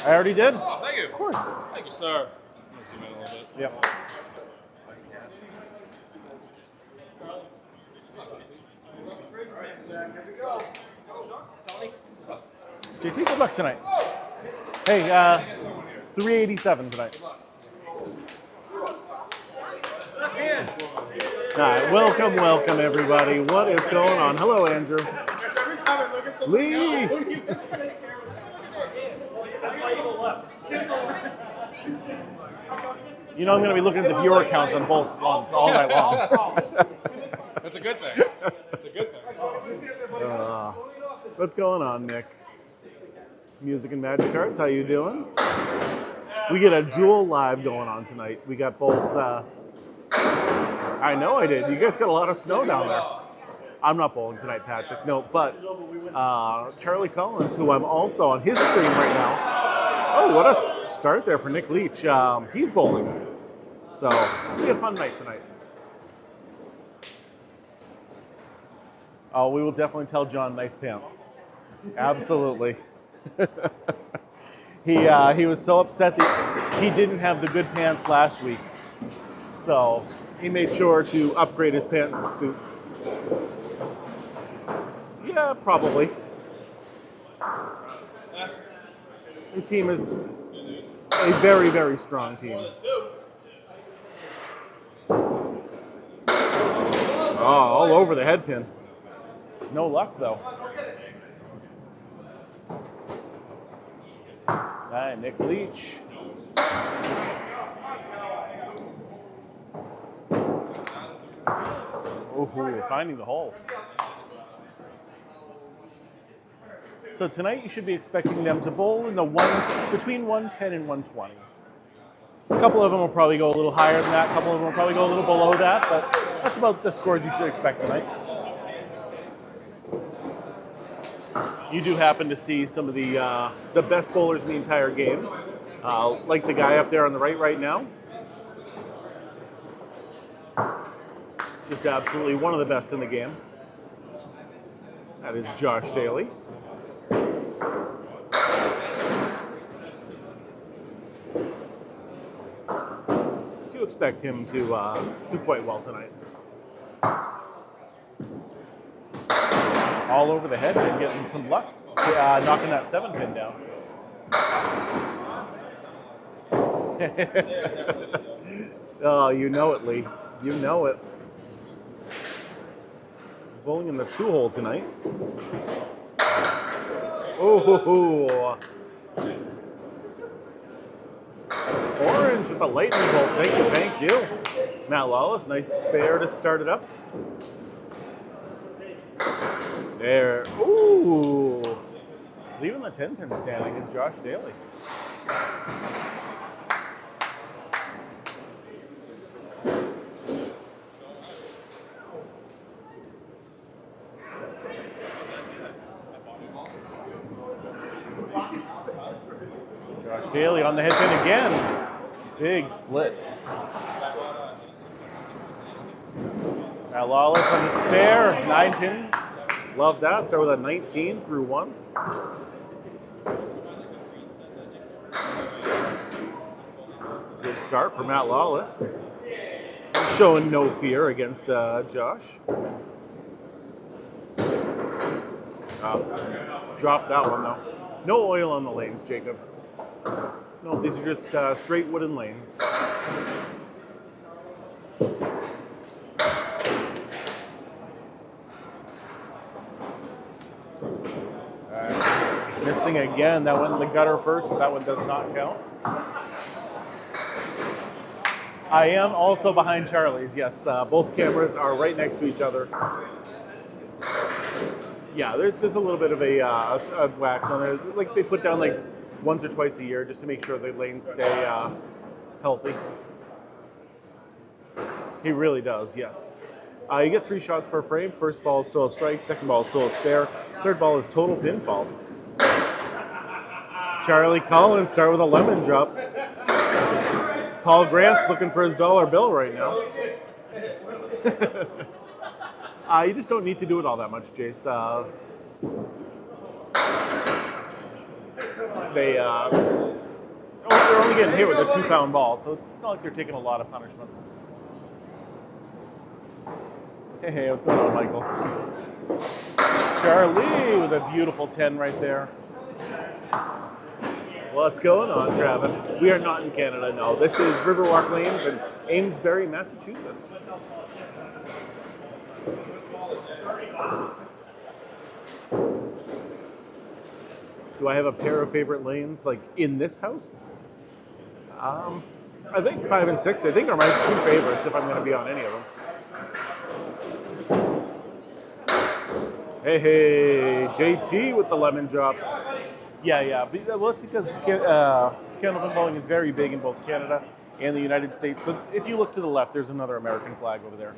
I already did? Oh, thank you. Of course. Thank you, sir. Let me zoom in a little bit. Yep. JT, good luck tonight. Hey, 387 tonight. All right, welcome everybody. What is going on? Hello, Andrew. Lee. You know I'm going to be looking at the viewer count on both ones all night long. That's a good thing. That's a good thing. What's going on, Nick? Music and Magic Arts, how you doing? We get a dual live going on tonight. We got both. I know I did. You guys got a lot of snow down there. I'm not bowling tonight, Patrick. No, but Charlie Collins, who I'm also on his stream right now. Oh, what a start there for Nick Leach. He's bowling. So this will be a fun night tonight. Oh, we will definitely tell John nice pants. Absolutely. He was so upset that he didn't have the good pants last week. So he made sure to upgrade his pantsuit. Yeah, probably. His team is a very, very strong team. Oh, all over the head pin. No luck, though. All right, Nick Leach. Oh, finding the hole. So tonight you should be expecting them to bowl in the between 110 and 120. A couple of them will probably go a little higher than that. A couple of them will probably go a little below that, but that's about the scores you should expect tonight. You do happen to see some of the best bowlers in the entire game, like the guy up there on the right now. Just absolutely one of the best in the game. That is Josh Daley. Do expect him to do quite well tonight. All over the head and getting some luck, knocking that 7-pin down. Oh, you know it, Lee. You know it. Bowling in the 2-hole tonight. Oh, orange with the lightning bolt. Thank you. Matt Lawless, nice spare to start it up. There. Ooh. Leaving the 10-pin standing is Josh Daley. Josh Daley on the head pin again. Big split. Now Lawless on the spare, 9 pins. Love that. Start with a 19 through 1. Good start for Matt Lawless. Showing no fear against Josh. Dropped that one though. No oil on the lanes, Jacob. No, these are just straight wooden lanes. Missing again. That went in the gutter first. That one does not count. I am also behind Charlie's. Yes, both cameras are right next to each other. Yeah, there's a little bit of a wax on there. Like they put down like once or twice a year just to make sure the lanes stay healthy. He really does, yes. You get 3 shots per frame. First ball is still a strike. Second ball is still a spare. Third ball is total pinfall. Charlie Collins start with a lemon drop. Paul Grant's looking for his dollar bill right now. You just don't need to do it all that much, Jace. they're only getting hit with a 2-pound ball, so it's not like they're taking a lot of punishment. Hey, what's going on, Michael? Charlie with a beautiful 10 right there. What's going on, Travis? We are not in Canada, no. This is Riverwalk Lanes in Amesbury, Massachusetts. Do I have a pair of favorite lanes, like, in this house? I think 5 and 6, I think, are my 2 favorites, if I'm going to be on any of them. Hey, JT with the lemon drop. Yeah. Well, it's because Candlepin bowling is very big in both Canada and the United States. So if you look to the left, there's another American flag over there.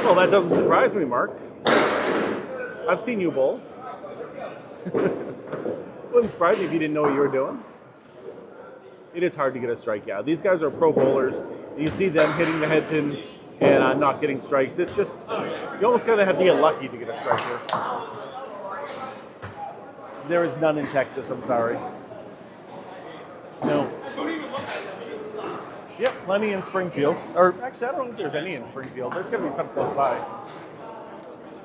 Well, that doesn't surprise me, Mark. I've seen you bowl. Wouldn't surprise me if you didn't know what you were doing. It is hard to get a strike, yeah. These guys are pro bowlers. You see them hitting the head pin and not getting strikes. It's just, you almost kind of have to get lucky to get a strike here. There is none in Texas, I'm sorry. No. Yep, plenty in Springfield. Or actually, I don't know if there's any in Springfield. There's going to be some close by.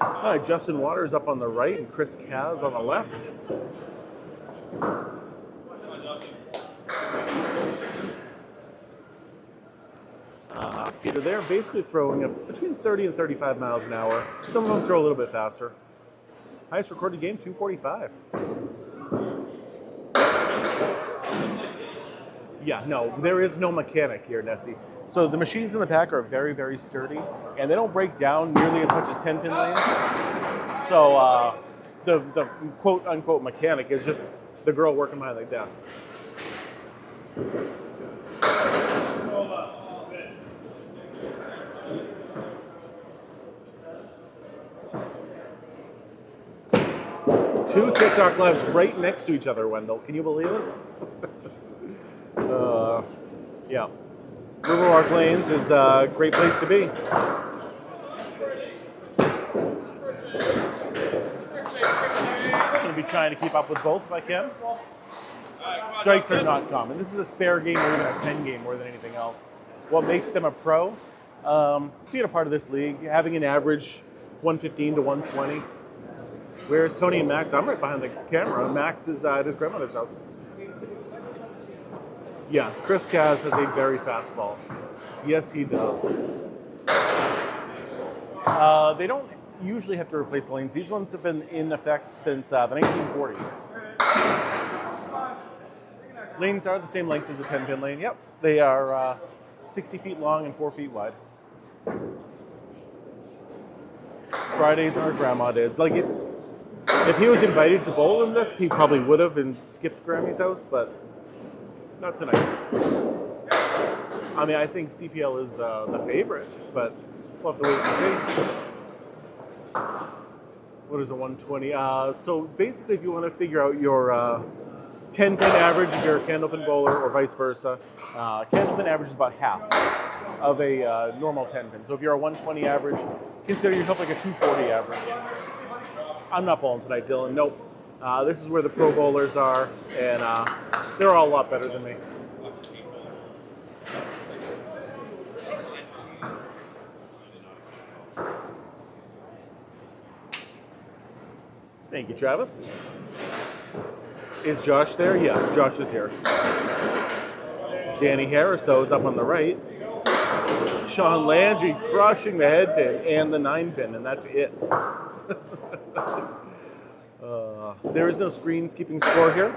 All right, Justin Waters up on the right and Chris Kaz on the left. Peter, they're basically throwing between 30 and 35 miles an hour. Some of them throw a little bit faster. Highest recorded game, 245. Yeah, no, there is no mechanic here, Nessie. So the machines in the pack are very, very sturdy, and they don't break down nearly as much as 10-pin lanes. So the quote-unquote mechanic is just the girl working behind the desk. Two TikTok lives right next to each other, Wendell. Can you believe it? Yeah. Riverwalk Lanes is a great place to be. I'm going to be trying to keep up with both if I can. Strikes are not common. This is a spare game or even a 10 game more than anything else. What makes them a pro? Being a part of this league, having an average 115 to 120. Where's Tony and Max? I'm right behind the camera. Max is at his grandmother's house. Yes, Chris Kaz has a very fast ball. Yes, he does. They don't usually have to replace lanes. These ones have been in effect since the 1940s. Lanes are the same length as a 10-pin lane. Yep, they are 60 feet long and 4 feet wide. Fridays are Grandma days. Like if he was invited to bowl in this, he probably would have and skipped Grammy's house, but not tonight. I mean, I think CPL is the favorite, but we'll have to wait and see. What is a 120? So basically, if you want to figure out your 10-pin average if you're a Candlepin bowler or vice versa, Candlepin average is about half of a normal 10-pin. So if you're a 120 average, consider yourself like a 240 average. I'm not bowling tonight, Dylan. Nope. This is where the pro bowlers are, and they're all a lot better than me. Thank you, Travis. Is Josh there? Yes, Josh is here. Danny Harris, though, is up on the right. Sean Landry crushing the head pin and the 9-pin, and that's it. There is no screens keeping score here.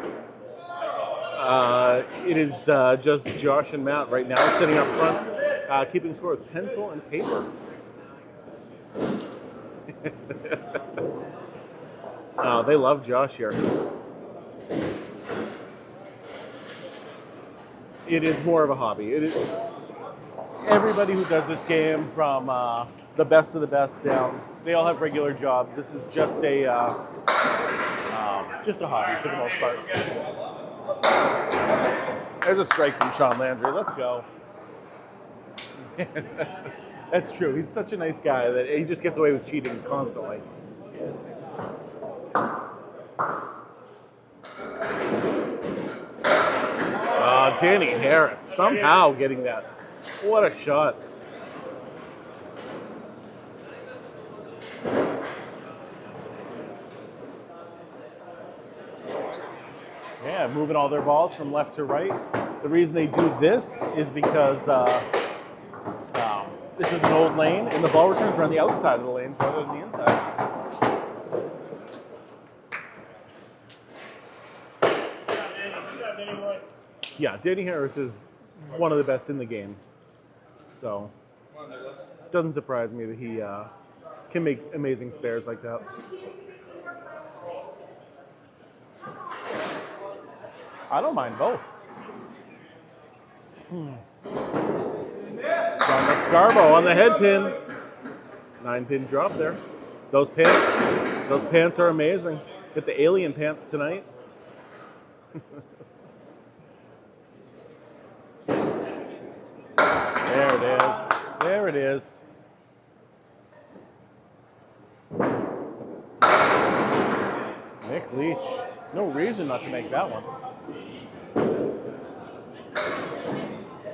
It is just Josh and Matt right now sitting up front, keeping score with pencil and paper. They love Josh here. It is more of a hobby. Everybody who does this game, from the best of the best down, they all have regular jobs. This is just a hobby for the most part. There's a strike from Sean Landry. Let's go. That's true. He's such a nice guy that he just gets away with cheating constantly. Oh, Danny Harris somehow getting that. What a shot. Yeah, moving all their balls from left to right. The reason they do this is because this is an old lane, and the ball returns are on the outside of the lanes rather than the inside. Yeah, Danny Harris is one of the best in the game. So, it doesn't surprise me that he can make amazing spares like that. I don't mind both. John Lescarbeau on the head pin. 9-pin drop there. Those pants are amazing. Get the alien pants tonight. There it is. There it is. Nick Leach. No reason not to make that one.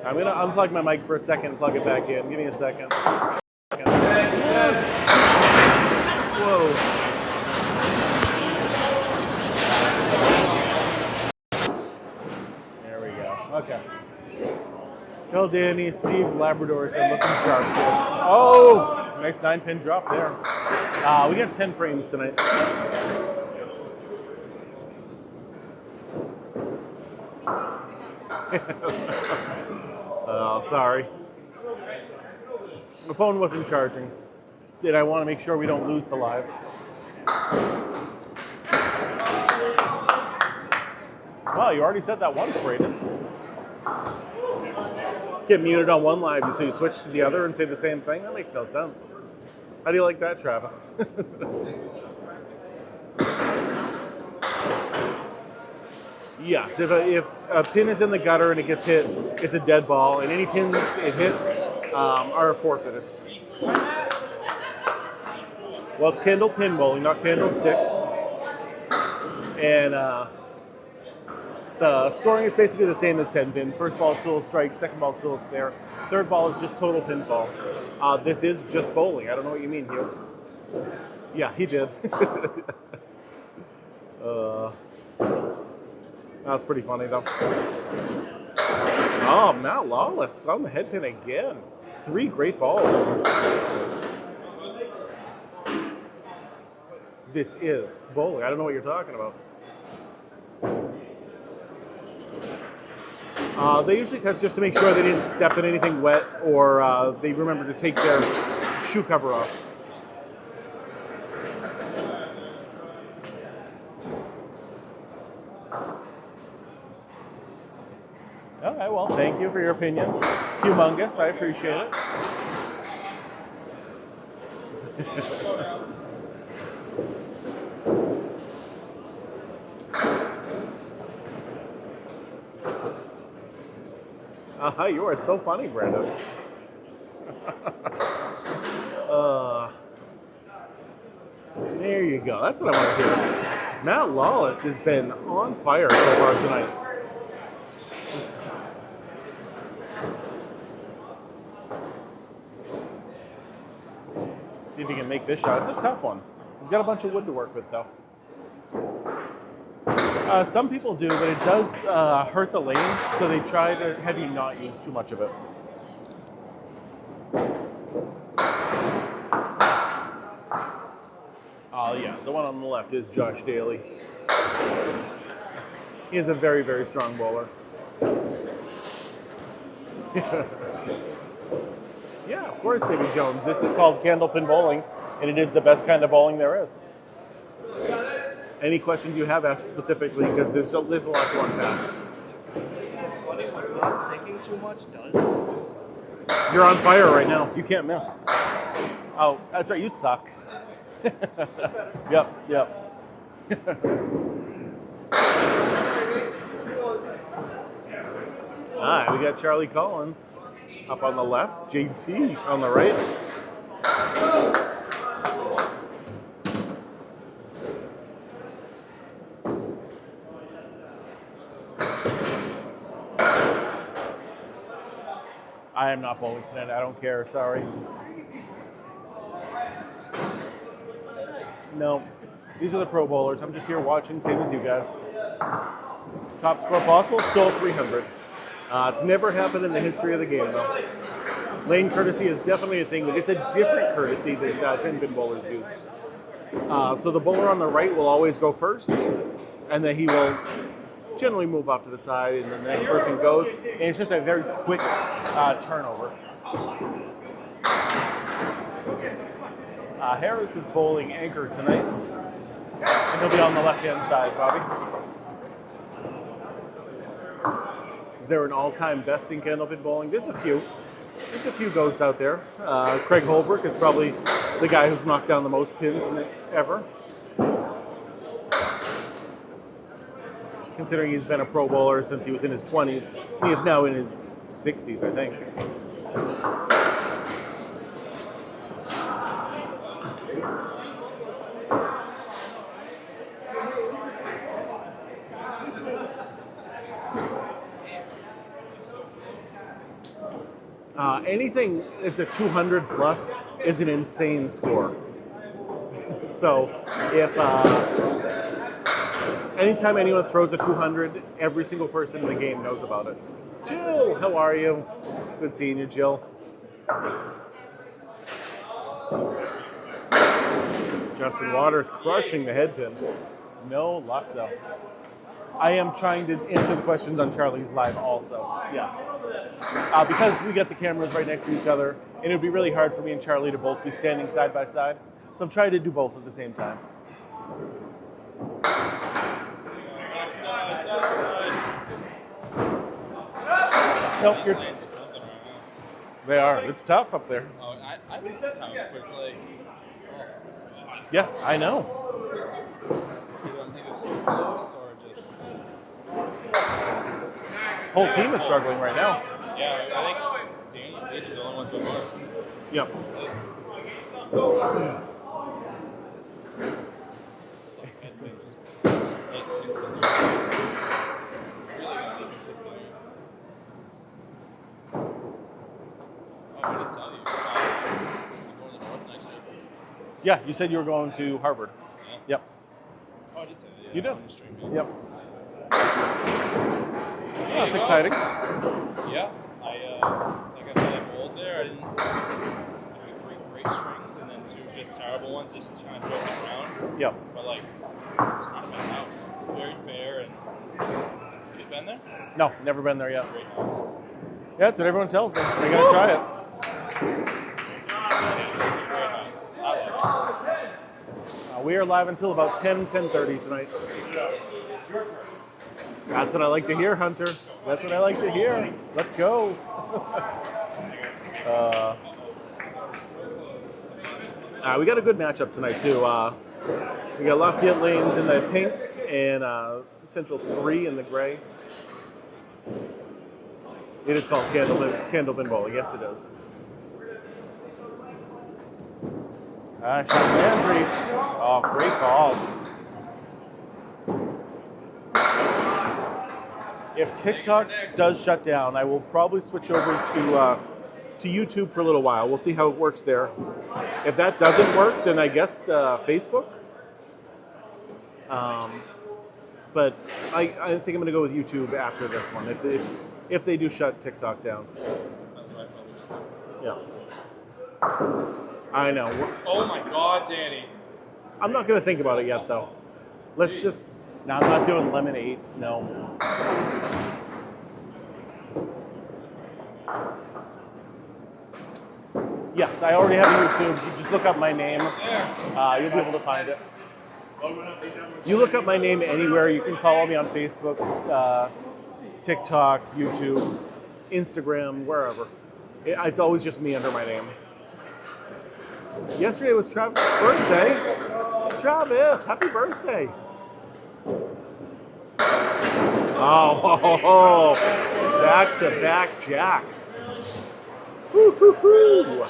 I'm going to unplug my mic for a second and plug it back in. Give me a second. Whoa. There we go. Okay. Tell Danny, Steve Labrador said looking sharp. Oh, nice 9-pin drop there. We got 10 frames tonight. Oh, sorry. The phone wasn't charging. Did I want to make sure we don't lose the live? Wow, you already said that once, Braden. Get muted on one live, so you switch to the other and say the same thing? That makes no sense. How do you like that, Travis? Yes, if a pin is in the gutter and it gets hit, it's a dead ball, and any pins it hits are forfeited. Well, it's Candlepin bowling, not Candlestick. And the scoring is basically the same as 10-pin. First ball is still a strike, second ball is still a spare. Third ball is just total pinfall. This is just bowling. I don't know what you mean, Hugh. Yeah, he did. That's pretty funny, though. Oh, Matt Lawless on the head pin again. 3 great balls. This is bowling. I don't know what you're talking about. They usually test just to make sure they didn't step in anything wet or they remember to take their shoe cover off. Okay, well, thank you for your opinion. Humongous, I appreciate it. You are so funny, Brandon. There you go. That's what I want to hear. Matt Lawless has been on fire so far tonight. See if he can make this shot. It's a tough one. He's got a bunch of wood to work with, though. Some people do, but it does hurt the lane, so they try to have you not use too much of it. Yeah, the one on the left is Josh Daley. He is a very, very strong bowler. Yeah, of course, Davy Jones. This is called Candlepin bowling, and it is the best kind of bowling there is. Any questions you have, ask specifically, because there's a lot to unpack. Thinking too much does. You're on fire right now. You can't miss. Oh, that's right. You suck. Yep. All right, we got Charlie Collins up on the left, JT on the right. I am not bowling tonight. I don't care. Sorry. No. These are the pro bowlers. I'm just here watching, same as you guys. Top score possible, still 300. It's never happened in the history of the game, though. Lane courtesy is definitely a thing, but it's a different courtesy than 10-pin bowlers use. So the bowler on the right will always go first, and then he will generally move off to the side, and then the next person goes, and it's just a very quick turnover. Harris is bowling anchor tonight, and he'll be on the left-hand side, Bobby. Is there an all-time best in Candlepin bowling? There's a few. There's a few goats out there. Craig Holbrook is probably the guy who's knocked down the most pins ever. Considering he's been a pro bowler since he was in his 20s. He is now in his 60s, I think. Anything that's a 200 plus is an insane score. So if anytime anyone throws a 200, every single person in the game knows about it. Jill, how are you? Good seeing you, Jill. Justin Waters crushing the headpin. No luck though. I am trying to answer the questions on Charlie's live also, yes. Because we got the cameras right next to each other, and it would be really hard for me and Charlie to both be standing side by side. So I'm trying to do both at the same time. Nope, you're... They are. It's tough up there. Oh, I miss this house, but it's like... Oh. Yeah, I know. You don't think it's so close, or just... Whole team is struggling right now. Yeah, I think Danny and Leach are the only ones who are. Yep. Yeah, you said you were going to Harvard. Yeah. Yep. Oh, I did say that. Yeah, You did. on the stream, yeah. Yep. Well, that's exciting. Yeah. Like I said, I bowled there. I didn't do 3 great strings and then 2 just terrible ones, just trying to joke around. Yep. But like, it's not a bad house. Very fair. And you been there? No, never been there yet. Great house. Yeah, that's what everyone tells me. I gotta try it. We are live until about 10:30 tonight. That's what I like to hear, Hunter. That's what I like to hear. Let's go. We got a good matchup tonight, too. We got Lafayette Lanes in the pink and Central 3 in the gray. It is called Candlepin bowling. Yes, it is. Landry. Oh, great ball. If TikTok does shut down, I will probably switch over to YouTube for a little while. We'll see how it works there. If that doesn't work, then I guess Facebook. But I think I'm going to go with YouTube after this one. If they do shut TikTok down. Yeah. I know. Oh my God, Danny. I'm not going to think about it yet, though. Let's just... No, I'm not doing lemonade. No. Yes, I already have YouTube. You just look up my name. You'll be able to find it. You look up my name anywhere. You can follow me on Facebook, TikTok, YouTube, Instagram, wherever. It's always just me under my name. Yesterday was Travis' birthday. Travis, happy birthday. Oh, back-to-back jacks. Woo-hoo-hoo.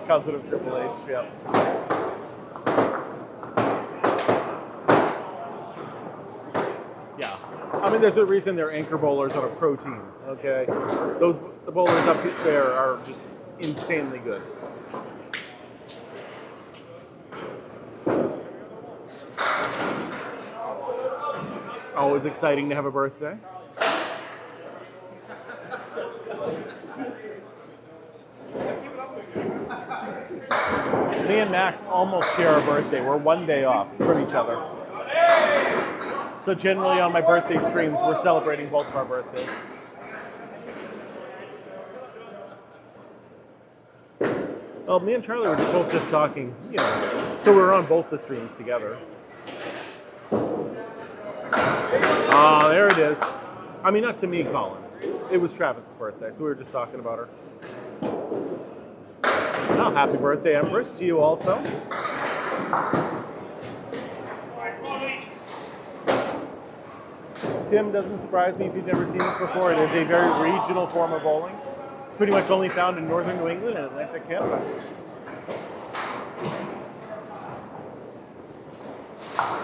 Cousin of Triple H, yeah. Yeah. I mean, there's a reason they're anchor bowlers on a pro team, okay? The bowlers up there are just insanely good. It's always exciting to have a birthday. Me and Max almost share a birthday. We're one day off from each other. So generally on my birthday streams, we're celebrating both of our birthdays. Well, me and Charlie were both just talking, you know, so we were on both the streams together. Oh, there it is. I mean, not to me, Colin. It was Travis' birthday, so we were just talking about her. Oh, happy birthday, Empress, to you also. Tim, doesn't surprise me if you've never seen this before. It is a very regional form of bowling. It's pretty much only found in northern New England and Atlantic Canada.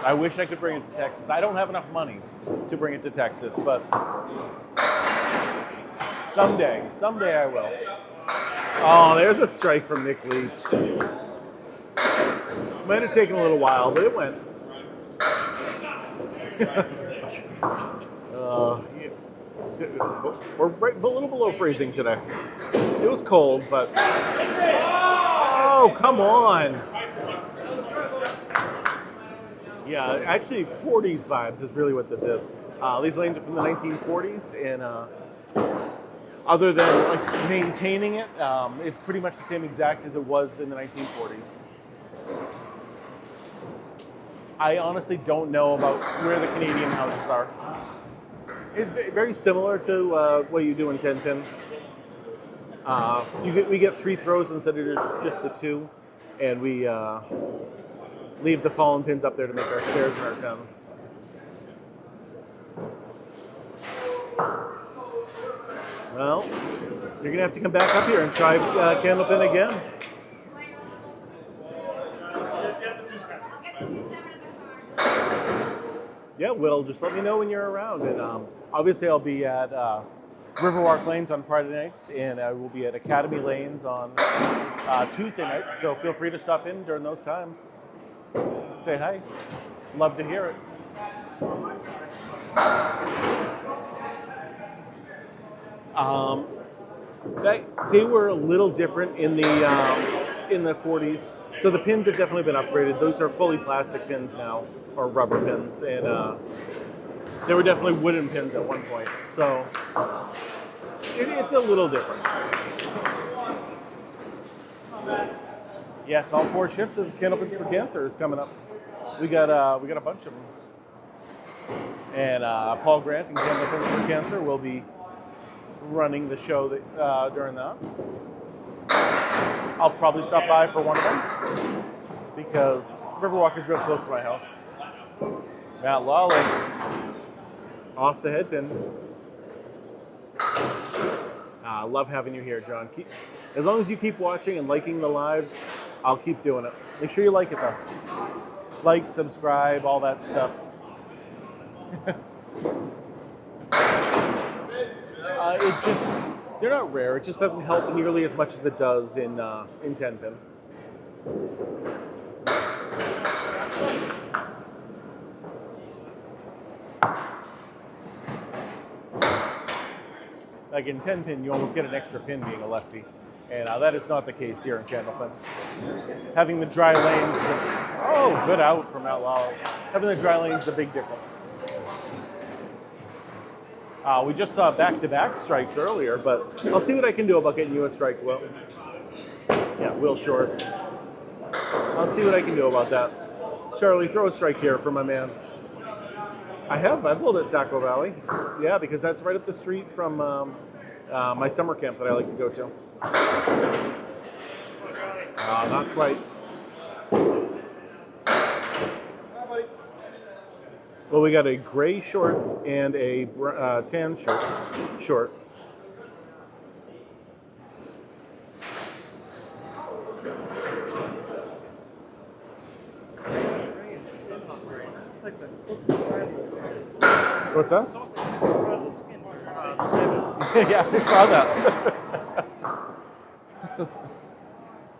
I wish I could bring it to Texas. I don't have enough money to bring it to Texas, but someday I will. Oh, there's a strike from Nick Leach. Might have taken a little while, but it went. We're right, a little below freezing today. It was cold, but... Oh, come on! Yeah, actually 40s vibes is really what this is. These lanes are from the 1940s, and other than like maintaining it, it's pretty much the same exact as it was in the 1940s. I honestly don't know about where the Canadian houses are. It's very similar to what you do in 10-pin. We get 3 throws instead of just the 2, and we leave the fallen pins up there to make our spares and our 10s. Well, you're going to have to come back up here and try Candlepin again. Yeah, Will, just let me know when you're around. And obviously I'll be at Riverwalk Lanes on Friday nights, and I will be at Academy Lanes on Tuesday nights. So feel free to stop in during those times. Say hi. Love to hear it. They were a little different in the 40s. So the pins have definitely been upgraded. Those are fully plastic pins now, or rubber pins, and they were definitely wooden pins at one point. So it's a little different. Yes, all 4 shifts of Candlepins for Cancer is coming up. We got a bunch of them, and Paul Grant and Candlepins for Cancer will be running the show during that. I'll probably stop by for one of them because Riverwalk is real close to my house. Matt Lawless off the headpin. I love having you here, John. As long as you keep watching and liking the lives, I'll keep doing it. Make sure you like it though. Like, subscribe, all that stuff. They're not rare. It just doesn't help nearly as much as it does in 10-pin. Like in 10-pin, you almost get an extra pin being a lefty. And that is not the case here in Candlepin. Having the dry lanes, good out from Outlaws. Having the dry lanes is a big difference. We just saw back-to-back strikes earlier, but I'll see what I can do about getting you a strike, Will. Yeah, Will Shores. I'll see what I can do about that. Charlie, throw a strike here for my man. I've bowled at Saco Valley. Yeah, because that's right up the street from my summer camp that I like to go to. Not quite. Well, we got a gray shorts and a tan shorts. What's that? It's almost like the skin for the salmon. Yeah, I saw that.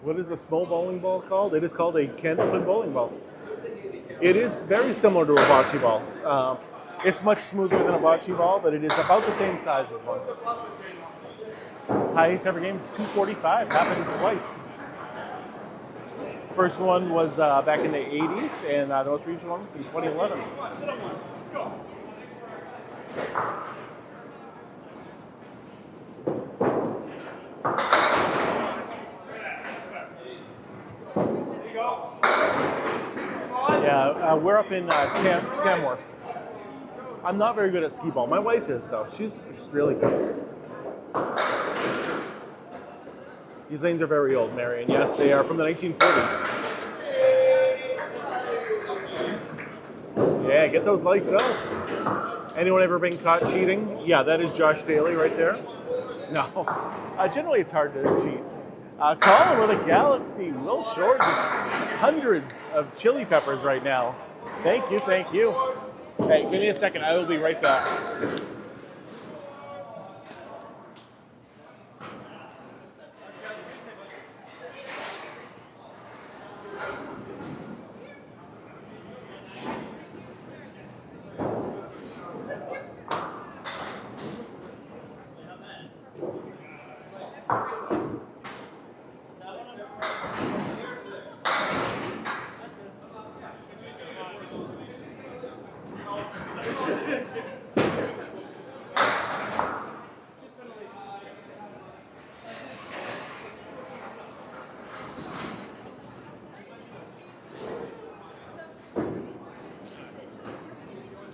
What is the small bowling ball called? It is called a Candlepin bowling ball. It is very similar to a bocce ball. It's much smoother than a bocce ball, but it is about the same size as one. Highest ever game is 245. Happened twice. First one was back in the 80s, and the most recent one was in 2011. Yeah, we're up in Tamworth. I'm not very good at skee ball. My wife is, though. She's really good. These lanes are very old, Marion. Yes, they are from the 1940s. Yeah, get those likes up. Anyone ever been caught cheating? Yeah, that is Josh Daley right there. No. Generally, it's hard to cheat. Colin with a Galaxy. Will Short with hundreds of chili peppers right now. Thank you, thank you. Hey, give me a second. I will be right back.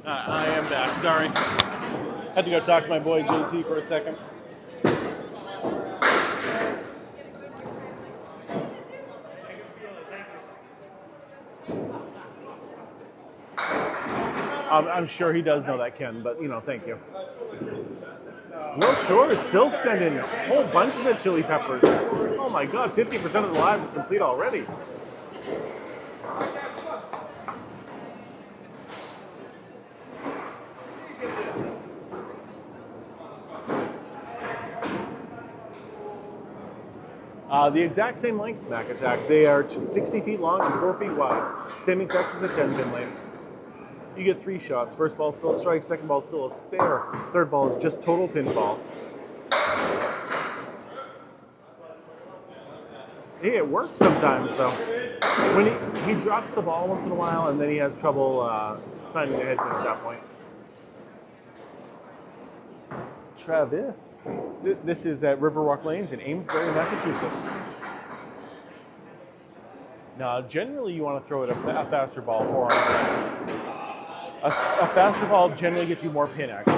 I am back, sorry. Had to go talk to my boy JT for a second. I'm sure he does know that, Ken, but, thank you. Will Shore is still sending whole bunches of chili peppers. Oh my God, 50% of the live is complete already. The exact same length, Mac Attack. They are 60 feet long and 4 feet wide. Same exact as a 10-pin lane. You get 3 shots. First ball still strike, second ball still a spare. Third ball is just total pinfall. Hey, it works sometimes though. When he drops the ball once in a while, and then he has trouble finding the head pin at that point. Travis. This is at Riverwalk Lanes in Amesbury, Massachusetts. Now, generally you want to throw it a faster ball, 400. A faster ball generally gets you more pin action.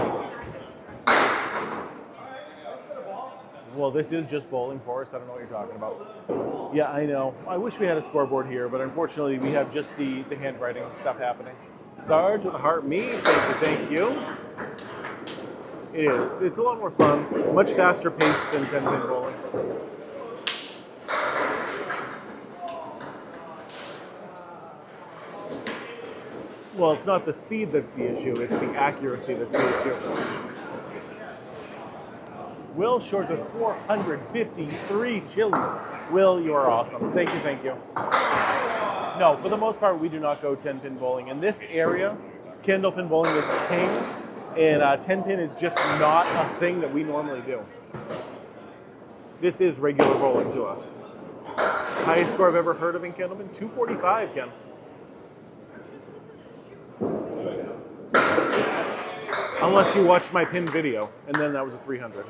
Well, this is just bowling for us. I don't know what you're talking about. Yeah, I know. I wish we had a scoreboard here, but unfortunately we have just the handwriting stuff happening. Sarge with a heart me. Thank you. It is. It's a lot more fun, much faster paced than 10-pin bowling. Well, it's not the speed that's the issue, it's the accuracy that's the issue. Will Shores with 453 chilies. Will, you are awesome. Thank you, thank you. No, for the most part, we do not go 10-pin bowling. In this area, Candlepin bowling is king. And 10-pin is just not a thing that we normally do. This is regular bowling to us. Highest score I've ever heard of in Candlepin, 245, Ken. Unless you watched my pin video, and then that was a 300.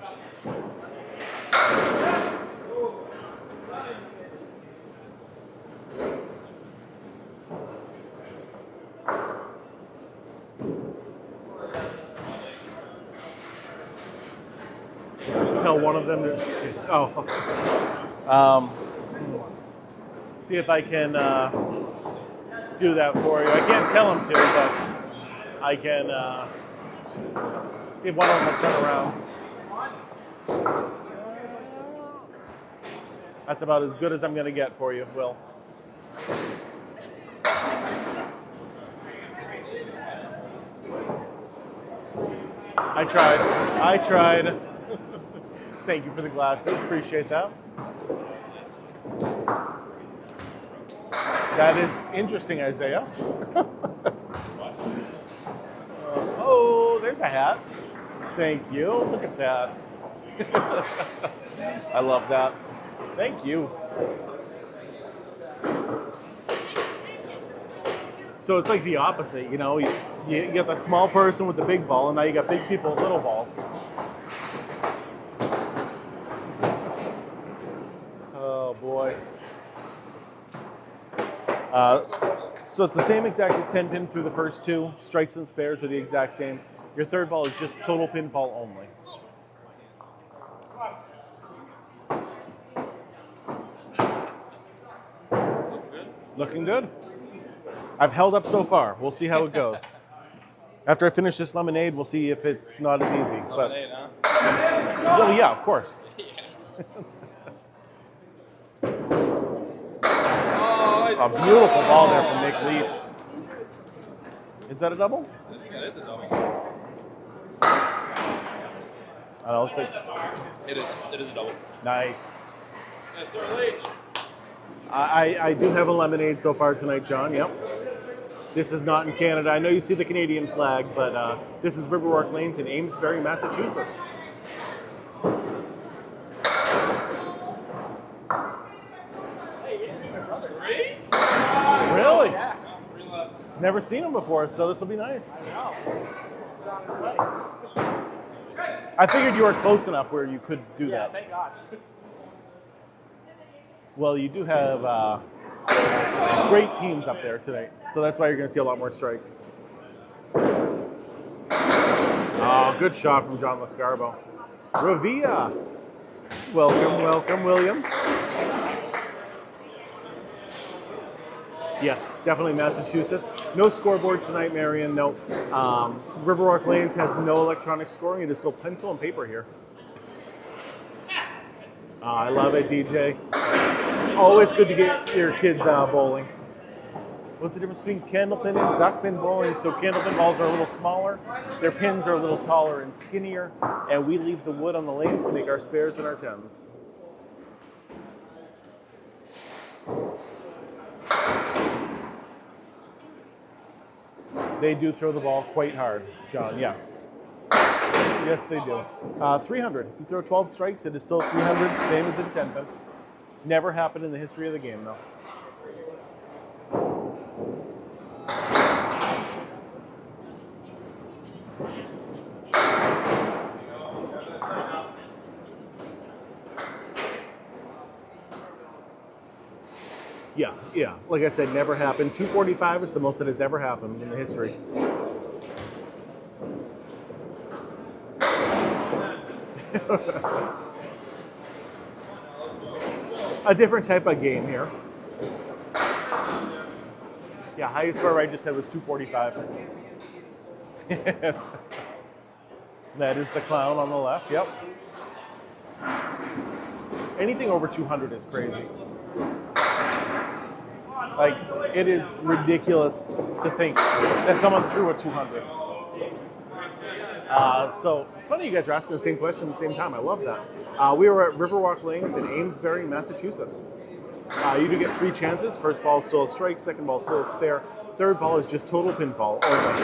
Tell one of them to, see if I can do that for you. I can't tell them to, but I can see if one of them will turn around. That's about as good as I'm going to get for you, Will. I tried. I tried. Thank you for the glasses. Appreciate that. That is interesting, Isaiah. Oh, there's a hat. Thank you. Look at that. I love that. Thank you. So it's like the opposite, you know? You get the small person with the big ball, and now you got big people with little balls. Oh, boy. So it's the same exact as 10 pin through the first two. Strikes and spares are the exact same. Your third ball is just total pinfall only. Looking good. I've held up so far. We'll see how it goes. After I finish this lemonade, we'll see if it's not as easy. Lemonade, but, huh? well, yeah, of course. A beautiful ball there from Nick Leach. Is that a double? That is a double. I don't know, It is a double. Nice. That's our Leach. I do have a lemonade so far tonight, John. Yep. This is not in Canada. I know you see the Canadian flag, but this is Riverwalk Lanes in Amesbury, Massachusetts. Really? Never seen him before, so this will be nice. I figured you were close enough where you could do that. Thank God. Well, you do have great teams up there tonight, so that's why you're going to see a lot more strikes. Oh, good shot from John Lescarbeau. Ravia. Welcome, welcome, William. Yes, definitely Massachusetts. No scoreboard tonight, Marion. No. Riverwalk Lanes has no electronic scoring. It is still pencil and paper here. I love it, DJ. Always good to get your kids bowling. What's the difference between candlepin and duckpin bowling? So candlepin balls are a little smaller. Their pins are a little taller and skinnier. And we leave the wood on the lanes to make our spares and our tens. They do throw the ball quite hard, John, yes. Yes, they do. 300. If you throw 12 strikes, it is still 300, same as in 10 pin. Never happened in the history of the game, though. Yeah. Like I said, never happened. 245 is the most that has ever happened in the history. A different type of game here. Yeah, highest score I just said was 245. That is the clown on the left, yep. Anything over 200 is crazy. Like, it is ridiculous to think that someone threw a 200. So it's funny you guys are asking the same question at the same time. I love that. We were at Riverwalk Lanes in Amesbury, Massachusetts. You do get 3 chances. First ball is still a strike. Second ball is still a spare. Third ball is just total pinfall only.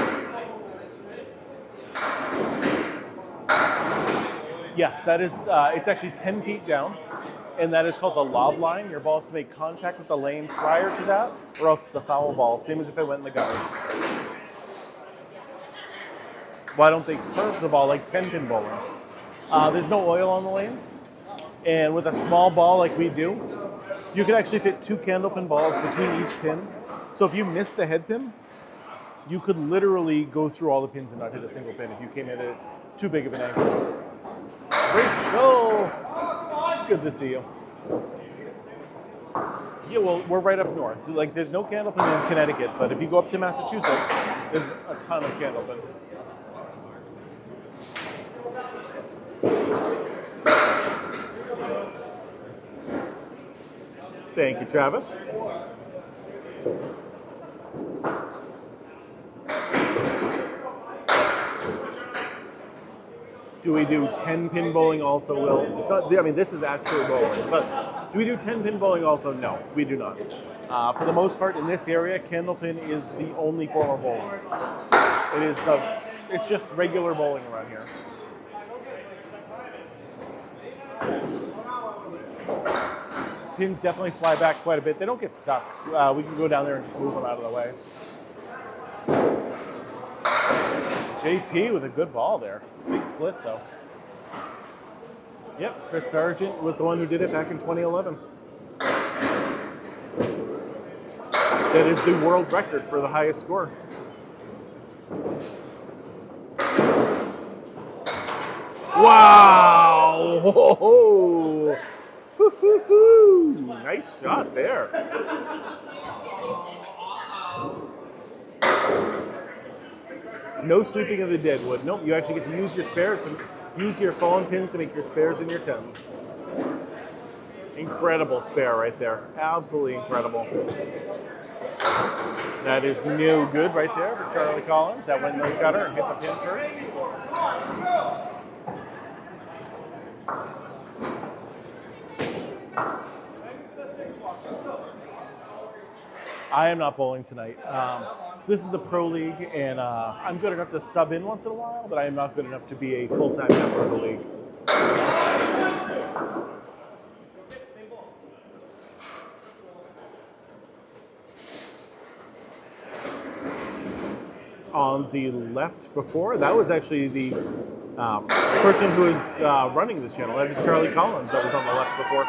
Yes, that is. It's actually 10 feet down. And that is called the lob line. Your ball has to make contact with the lane prior to that, or else it's a foul ball, same as if it went in the gutter. Why don't they curve the ball like 10-pin bowling? There's no oil on the lanes, and with a small ball like we do, you can actually fit 2 candlepin balls between each pin. So if you miss the head pin, you could literally go through all the pins and not hit a single pin if you came in at too big of an angle. Great show! Good to see you. Yeah, well, we're right up north. Like, there's no candlepin in Connecticut, but if you go up to Massachusetts, there's a ton of candlepin. Thank you, Travis. Do we do 10-pin bowling also, Will? It's not, I mean, this is actually bowling, but do we do 10-pin bowling also? No, we do not. For the most part, in this area, Candlepin is the only form of bowling. It's just regular bowling around here. Pins definitely fly back quite a bit. They don't get stuck. We can go down there and just move them out of the way. JT with a good ball there. Big split, though. Yep, Chris Sargent was the one who did it back in 2011. That is the world record for the highest score. Wow! Whoa! Woo-hoo-hoo. Nice shot there. No sweeping of the deadwood. Nope, you actually get to use your spares and use your fallen pins to make your spares and your tens. Incredible spare right there. Absolutely incredible. That is no good right there for Charlie Collins. That went no gutter and hit the pin first. I am not bowling tonight. So this is the Pro League, and I'm good enough to sub in once in a while, but I am not good enough to be a full-time member of the league. On the left before, that was actually the person who is running this channel. That is Charlie Collins that was on the left before.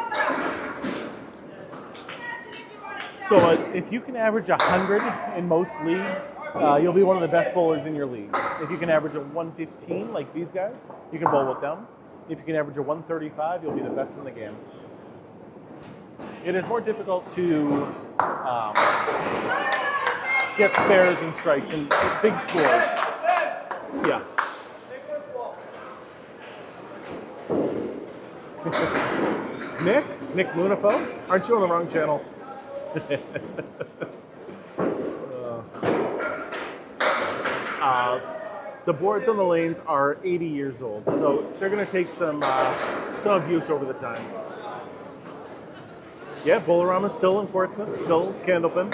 So if you can average 100 in most leagues, you'll be one of the best bowlers in your league. If you can average a 115 like these guys, you can bowl with them. If you can average a 135, you'll be the best in the game. It is more difficult to get spares and strikes and big scores. Yes. Nick Munifo? Aren't you on the wrong channel? The boards on the lanes are 80 years old, so they're going to take some abuse over the time. Yeah, Bolorama's still in Portsmouth, still Candlepin.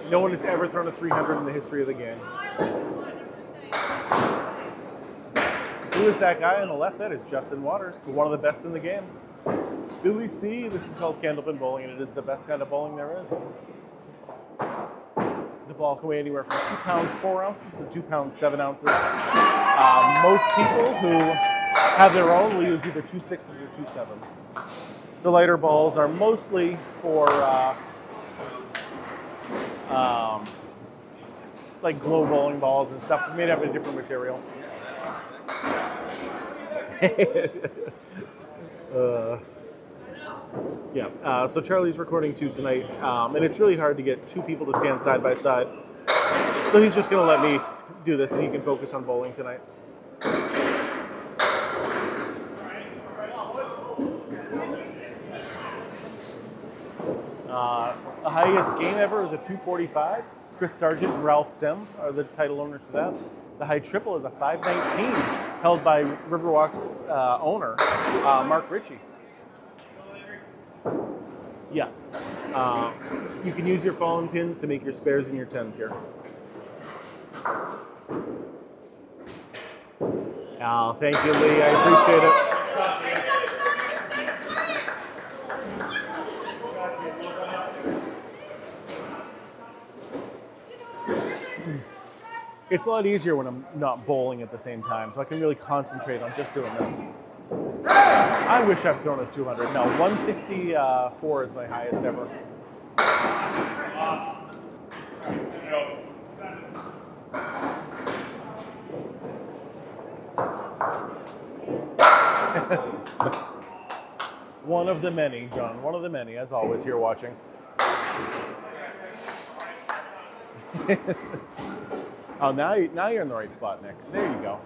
No one has ever thrown a 300 in the history of the game. Who is that guy on the left? That is Justin Waters, one of the best in the game. Billy C, this is called Candlepin bowling, and it is the best kind of bowling there is. The ball can weigh anywhere from 2 pounds 4 ounces to 2 pounds 7 ounces. Most people who have their own will use either 2 6s or 2 7s. The lighter balls are mostly for like glow bowling balls and stuff made out of a different material. Yeah, so Charlie's recording too tonight, and it's really hard to get two people to stand side by side. So he's just going to let me do this, and he can focus on bowling tonight. The highest game ever is a 245. Chris Sargent and Ralph Sim are the title owners to that. The high triple is a 519, held by Riverwalk's owner, Mark Ritchie. Yes. You can use your fallen pins to make your spares and your tens here. Oh, thank you, Lee. I appreciate it. It's a lot easier when I'm not bowling at the same time, so I can really concentrate on just doing this. I wish I've thrown a 200. No, 164 is my highest ever. One of the many, John. One of the many, as always, here watching. Oh, now you're in the right spot, Nick. There you go.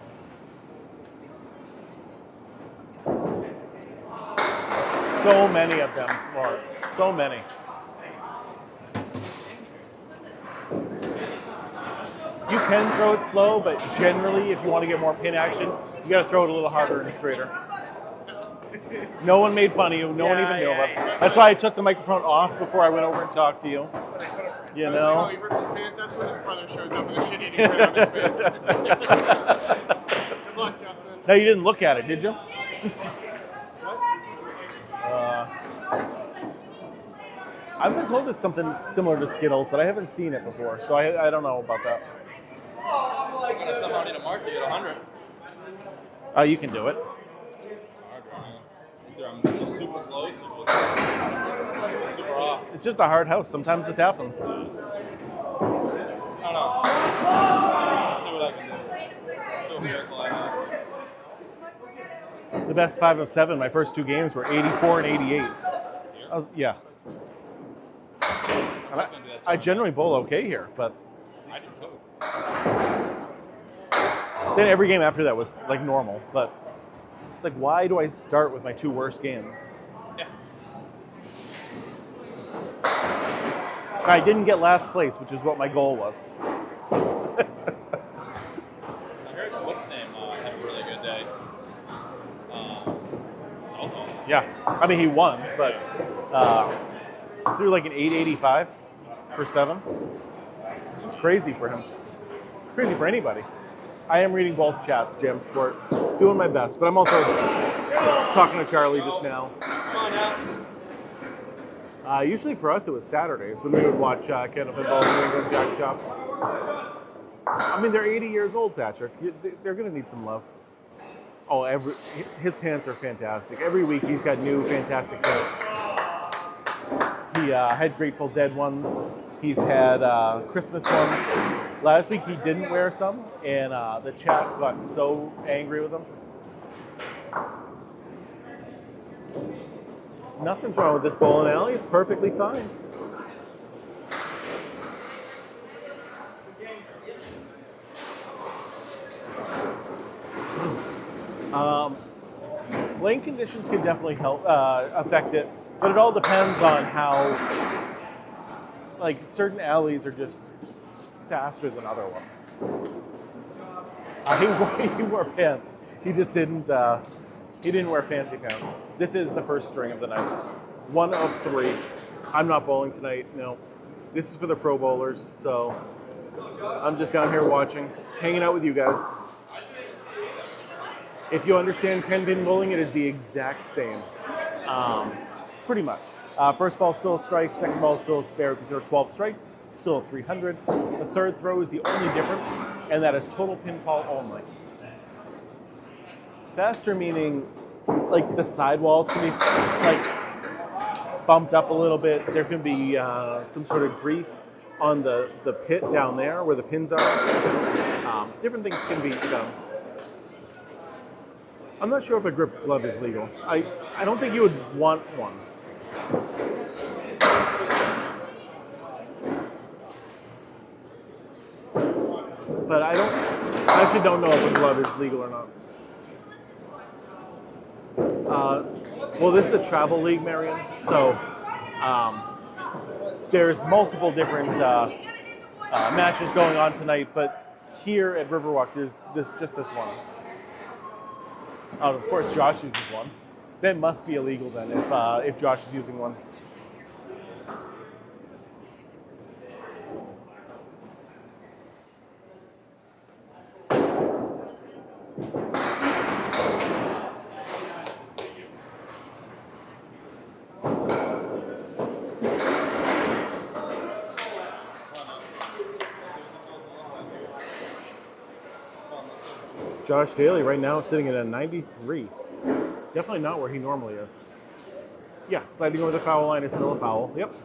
So many of them, Lawrence. So many. You can throw it slow, but generally, if you want to get more pin action, you got to throw it a little harder and straighter. No one made fun of you. No one even knew about it. That's why I took the microphone off before I went over and talked to you. You know? He ripped his pants. That's when his brother shows up with a shit-eating grin on his face. Good luck, Justin. No, you didn't look at it, did you? I've been told it's something similar to Skittles, but I haven't seen it before, so I don't know about that. I'm gonna somehow need a mark to get 100. You can do it. It's hard right now. I'm just super slow, super off. It's just a hard house. Sometimes it happens. I don't know. Let's see what I can do. Show a miracle I have. The best 5 of 7, my first 2 games were 84 and 88. Yeah. And I generally bowl okay here, but I do too. then every game after that was like normal. But it's like, why do I start with my 2 worst games? Yeah. I didn't get last place, which is what my goal was. I heard what's his name had a really good day. Salto. Yeah, I mean he won, but threw like an 885 for 7. It's crazy for him. It's crazy for anybody. I am reading both chats, Jam Sport, doing my best, but I'm also talking to Charlie just now. Come on now. Usually for us it was Saturdays when we would watch Candlepin Ball, New England Jack Chop. I mean they're 80 years old, Patrick. They're gonna need some love. Oh, his pants are fantastic. Every week he's got new fantastic pants. He had Grateful Dead ones. He's had Christmas ones. Last week he didn't wear some, and the chat got so angry with him. Nothing's wrong with this bowling alley. It's perfectly fine. Lane conditions can definitely help affect it, but it all depends on how, like, certain alleys are just faster than other ones. He wore pants. He just didn't. He didn't wear fancy pants. This is the first string of the night. 1 of 3. I'm not bowling tonight. No, this is for the pro bowlers. So I'm just down here watching, hanging out with you guys. If you understand 10-pin bowling, it is the exact same, pretty much. First ball still a strike, second ball still a spare. If you throw 12 strikes, still a 300. The third throw is the only difference, and that is total pinfall only. Faster meaning, like, the sidewalls can be, like, bumped up a little bit. There can be some sort of grease on the pit down there where the pins are. Different things can be done. I'm not sure if a grip glove is legal. I don't think you would want one. But I actually don't know if a glove is legal or not. Well, this is a travel league, Marion, so there's multiple different matches going on tonight, but here at Riverwalk, there's just this one. Of course, Josh uses one. That must be illegal then, if Josh is using one. Josh Daley right now is sitting at a 93. Definitely not where he normally is. Yeah, sliding over the foul line is still a foul. Yep.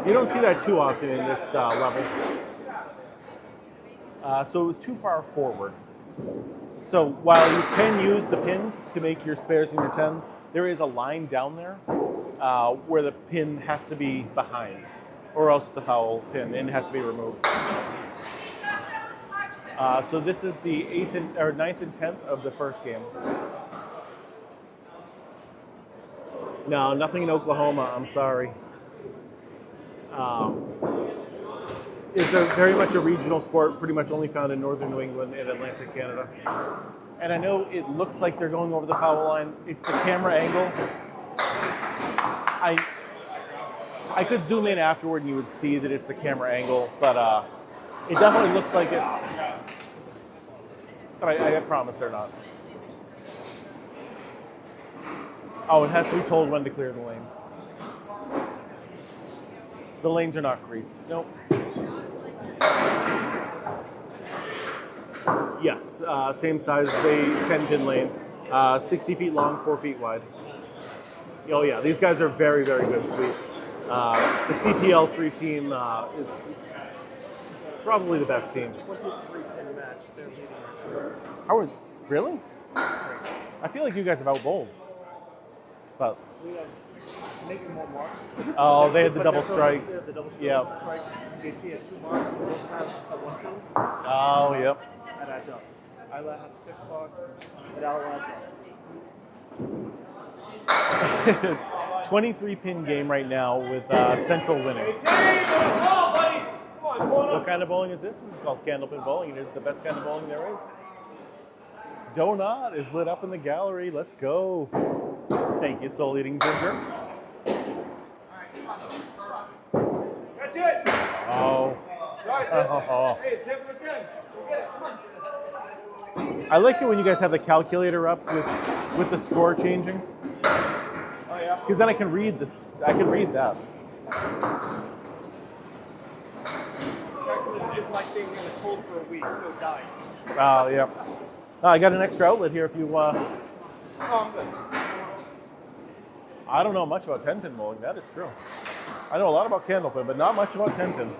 You don't see that too often in this level. So it was too far forward. So while you can use the pins to make your spares and your tens, there is a line down there where the pin has to be behind, or else it's a foul pin and it has to be removed. So this is the 9th and 10th of the first game. No, nothing in Oklahoma. I'm sorry. It's very much a regional sport, pretty much only found in northern New England and Atlantic Canada. And I know it looks like they're going over the foul line. It's the camera angle. I could zoom in afterward and you would see that it's the camera angle, but it definitely looks like it. But I promise they're not. Oh, it has to be told when to clear the lane. The lanes are not creased. Nope. Yes, same size as a 10-pin lane. 60 feet long, 4 feet wide. Oh yeah, these guys are very, very good sweep. The CPL 3 team is probably the best team. 23-pin match. They're leading right now. How are, really? I feel like you guys have out-bowled. But We have making more marks. oh, they had the But double there's also- strikes. The double strike. Yep. Strike. JT had 2 marks. We both have a 1 pin. Oh, yep. That adds up. I had a 6 box. It all adds up. 23-pin game right now with Central winning. What kind of bowling is this? This is called Candlepin bowling, and it's the best kind of bowling there is. Donut is lit up in the gallery. Let's go. Thank you, Soul Eating Ginger. That's it. Oh. Oh. Hey, it's 10 for 10. Go get it. Come on. I like it when you guys have the calculator up with the score changing, Oh yeah. because then I can read this. I can read that. Calculator didn't like being in the cold for a week, so it died. Oh, yeah. I got an extra outlet here if you. Oh, I'm good. I don't know much about 10-pin bowling. That is true. I know a lot about Candlepin, but not much about 10-pin.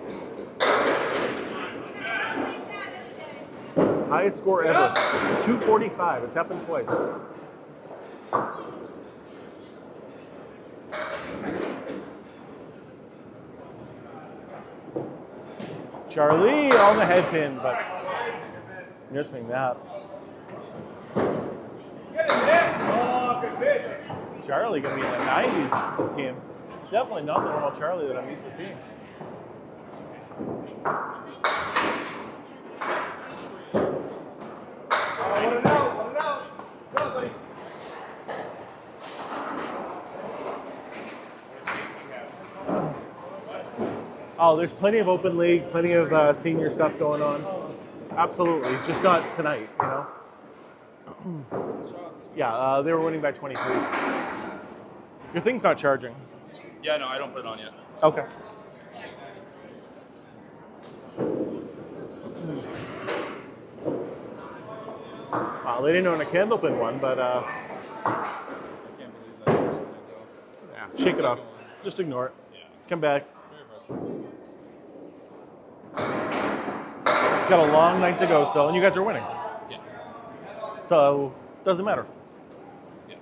Highest score ever. 245. It's happened twice. Charlie on the head pin, but missing that. Charlie gonna be in the 90s this game. Definitely not the normal Charlie that I'm used to seeing. Oh, there's plenty of open league, plenty of senior stuff going on. Absolutely, just not tonight, you know. Yeah, they were winning by 23. Your thing's not charging. Yeah, no, I don't put it on yet. Okay. Wow, they didn't own a Candlepin one, but I can't believe that. yeah, shake it off. Just ignore it. Yeah. Come back. Very frustrating. Got a long night to go still, and you guys are winning. Yeah. So, doesn't matter. Yes.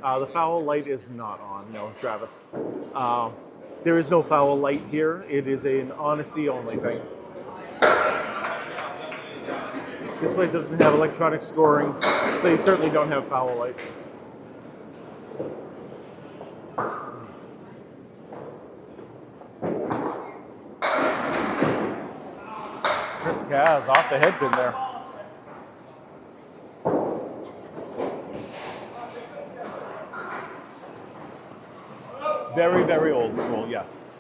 The foul light is not on, no, Travis. There is no foul light here. It is an honesty only thing. This place doesn't have electronic scoring, so they certainly don't have foul lights. Chris Kaz off the head pin there. Very, very old school, yes.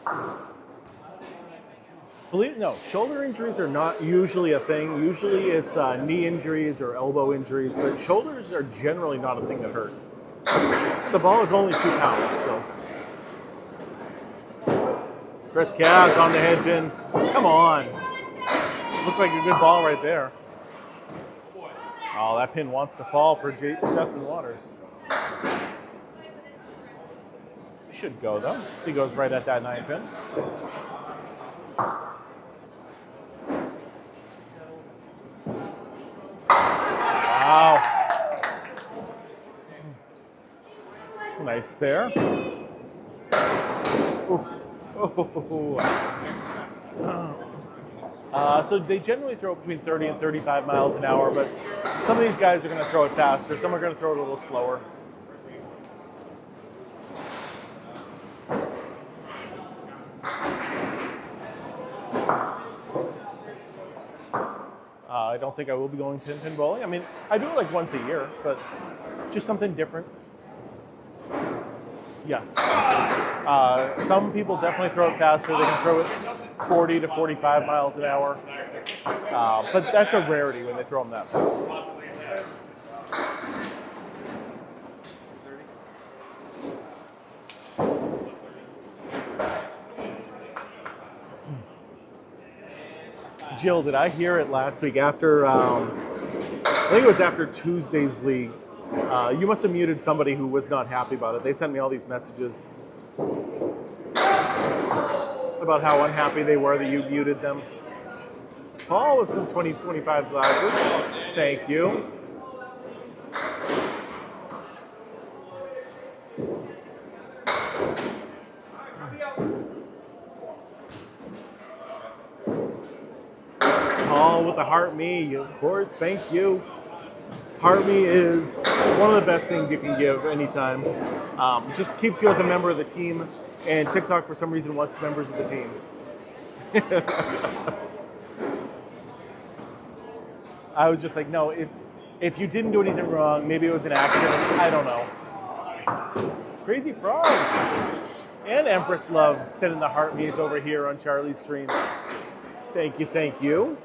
Believe no, shoulder injuries are not usually a thing. Usually it's knee injuries or elbow injuries, but shoulders are generally not a thing that hurt. The ball is only 2 pounds, so. Chris Kaz on the head pin. Come on. Looked like a good ball right there. Oh, that pin wants to fall for Justin Waters. Should go though. He goes right at that 9 pin. Wow. Nice spare. Oof. So they generally throw it between 30 and 35 miles an hour, but some of these guys are going to throw it faster. Some are going to throw it a little slower. don't think I will be going 10-pin bowling. I mean, I do it like once a year, but just something different. Yes. Some people definitely throw it faster. They can throw it 40 to 45 miles an hour. But that's a rarity when they throw them that fast. Jill, did I hear it last week after, I think it was after Tuesday's league. You must have muted somebody who was not happy about it. They sent me all these messages about how unhappy they were that you muted them. Paul with some 2025 glasses. Thank you. Paul with the Heart Me, of course, thank you. Heart Me is one of the best things you can give anytime. Just keeps you as a member of the team, and TikTok for some reason wants members of the team. I was just like, no, if you didn't do anything wrong, maybe it was an accident, I don't know. Crazy Frog and Empress Love sending the Heart Me's over here on Charlie's stream. Thank you, thank you.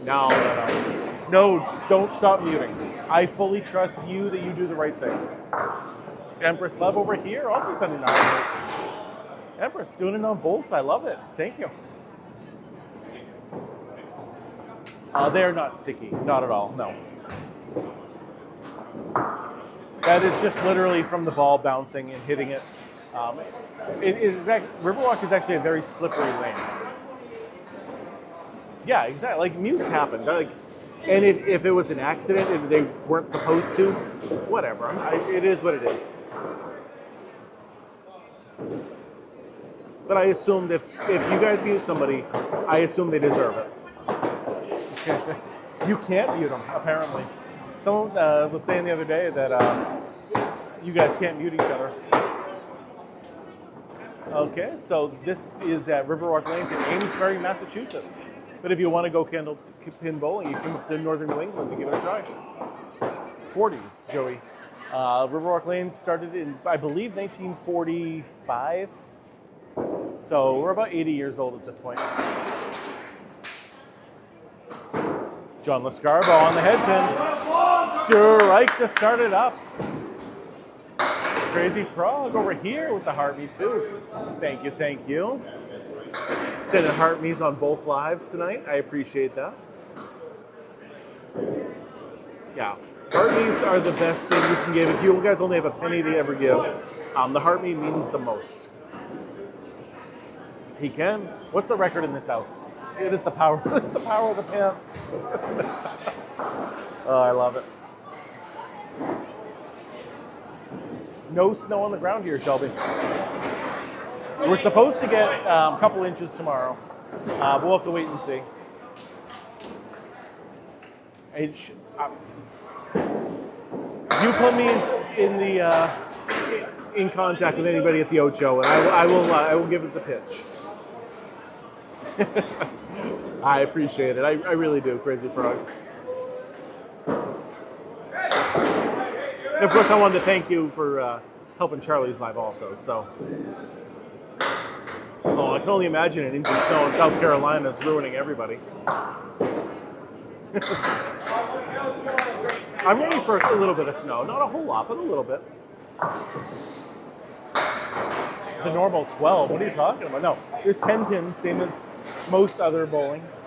No, don't stop muting. I fully trust you that you do the right thing. Empress Love over here also sending the Heart Me. Empress doing it on both, I love it. Thank you. They're not sticky, not at all, no. That is just literally from the ball bouncing and hitting it. Riverwalk is actually a very slippery lane. Yeah, exactly. Like mutes happen. Like, and if it was an accident and they weren't supposed to, whatever. It is what it is. But I assumed if you guys mute somebody, I assume they deserve it. You can't mute them, apparently. Someone was saying the other day that you guys can't mute each other. Okay, so this is at Riverwalk Lanes in Amesbury, Massachusetts. But if you want to go Candlepin bowling, you come up to Northern New England and give it a try. 40s, Joey. Riverwalk Lanes started in, I believe, 1945. So we're about 80 years old at this point. John Lescarbeau on the head pin. Strike to start it up. Crazy Frog over here with the Heart Me too. Thank you, thank you. Sending Heart Me's on both lives tonight. I appreciate that. Yeah, Heart Me's are the best thing you can give. If you guys only have a penny to ever give, the Heart Me means the most. He can. What's the record in this house? It is the power, the power of the pants. Oh, I love it. No snow on the ground here, Shelby. We're supposed to get a couple inches tomorrow. We'll have to wait and see. You put me in contact with anybody at the Ocho, and I will give it the pitch. I appreciate it. I really do, Crazy Frog. And of course, I wanted to thank you for helping Charlie's live also. So, I can only imagine an inch of snow in South Carolina is ruining everybody. I'm ready for a little bit of snow. Not a whole lot, but a little bit. The normal 12, what are you talking about? No, there's 10 pins, same as most other bowlings.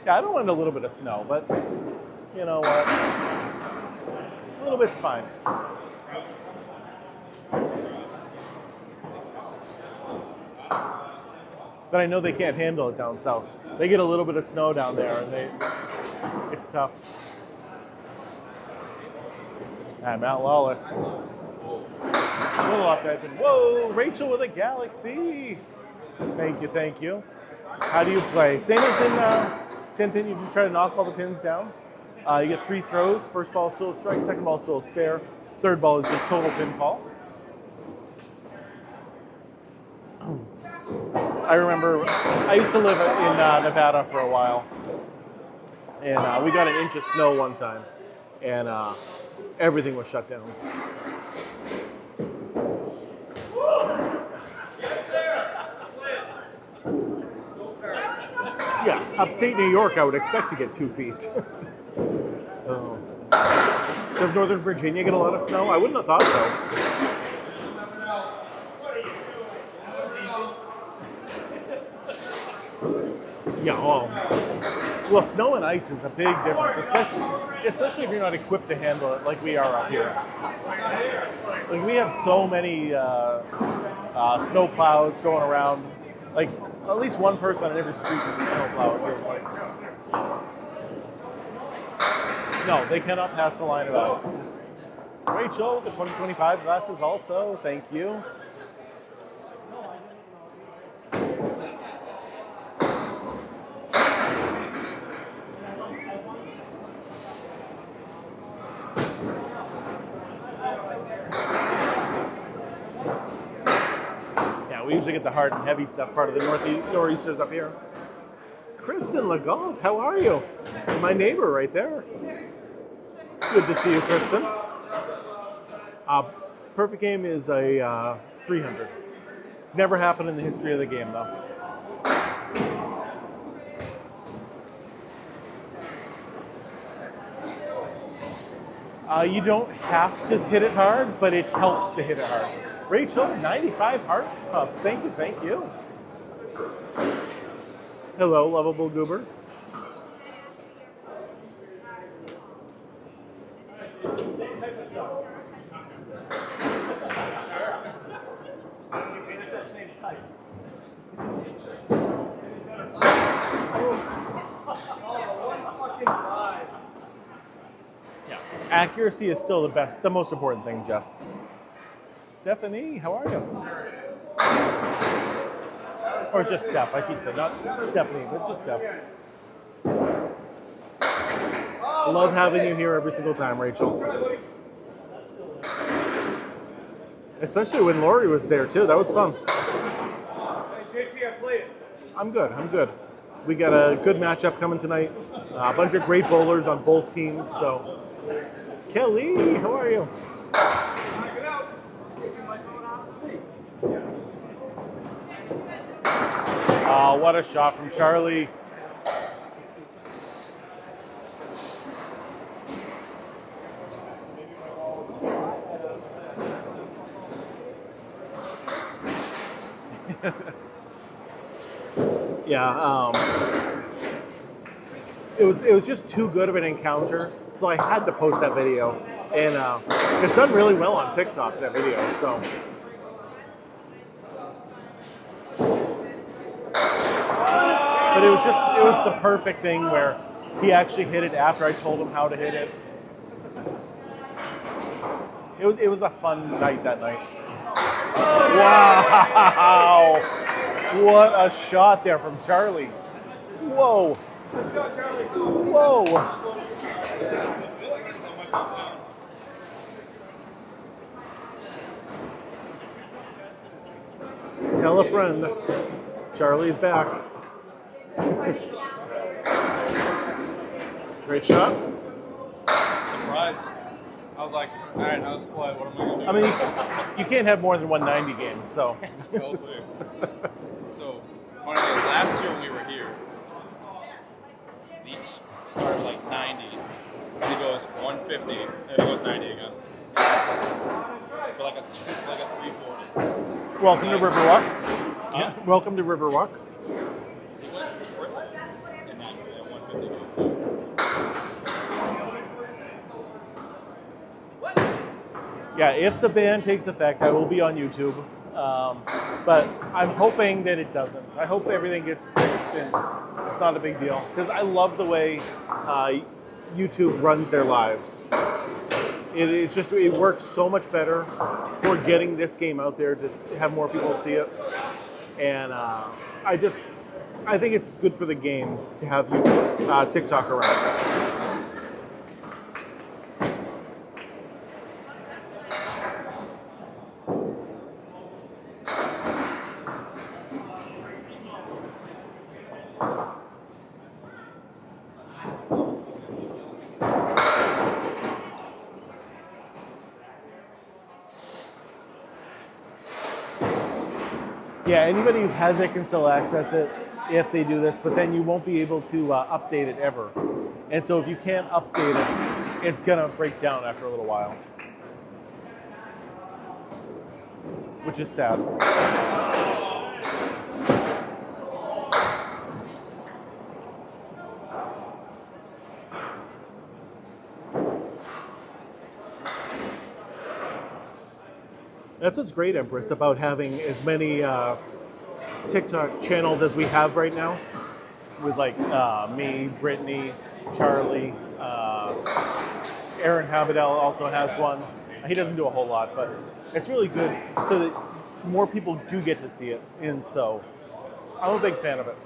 Yeah, I don't want a little bit of snow, but you know what? A little bit's fine. But I know they can't handle it down south. They get a little bit of snow down there, and it's tough. I'm out Lawless. A little off that pin. Whoa, Rachel with a Galaxy. Thank you, thank you. How do you play? Same as in 10 pin, you just try to knock all the pins down. You get 3 throws. First ball is still a strike, second ball is still a spare. Third ball is just total pinfall. I remember I used to live in Nevada for a while, and we got an inch of snow one time, and everything was shut down. Yeah, upstate New York, I would expect to get 2 feet. Does Northern Virginia get a lot of snow? I wouldn't have thought so. Yeah, well, snow and ice is a big difference, especially if you're not equipped to handle it like we are up here. Like we have so many snow plows going around. Like at least one person on every street is a snow plow. It feels like. No, they cannot pass the line at all. Rachel, the 2025 glasses also. Thank you. Yeah, we usually get the hard and heavy stuff, part of the nor'easters up here. Kristen Legault, how are you? My neighbor right there. Good to see you, Kristen. Perfect game is a 300. It's never happened in the history of the game, though. You don't have to hit it hard, but it helps to hit it hard. Rachel, 95 heart puffs. Thank you, thank you. Hello, lovable goober. Yeah, accuracy is still the most important thing, Jess. Stephanie, how are you? Or it's just Steph, I should say, not Stephanie, but just Steph. Love having you here every single time, Rachel. Especially when Lori was there too, that was fun. I'm good. We got a good matchup coming tonight. A bunch of great bowlers on both teams, so. Kelly, how are you? Oh, what a shot from Charlie. Yeah, it was just too good of an encounter, so I had to post that video, and it's done really well on TikTok, that video. So, but it was the perfect thing where he actually hit it after I told him how to hit it. It was a fun night that night. Wow! What a shot there from Charlie. Whoa. Whoa. Tell a friend. Charlie's back. Great shot. Surprised. I was like, all right, now let's play. What am I going to do? I mean, you can't have more than 190 games, so. So, funny thing, last year when we were here, Leach started like 90, and he goes 150, and it goes 90 again. For like a 340. Welcome to Riverwalk. Huh? Welcome to Riverwalk. He went short, and then at 150. Yeah, if the ban takes effect, I will be on YouTube. But I'm hoping that it doesn't. I hope everything gets fixed and it's not a big deal. Because I love the way YouTube runs their lives. It works so much better for getting this game out there to have more people see it. And I think it's good for the game to have TikTok around. Yeah, anybody who has it can still access it if they do this, but then you won't be able to update it ever. And so if you can't update it, it's gonna break down after a little while, which is sad. That's what's great, Empress, about having as many TikTok channels as we have right now, with like me, Brittany, Charlie, Aaron Habadell also has one. He doesn't do a whole lot, but it's really good so that more people do get to see it. And so I'm a big fan of it.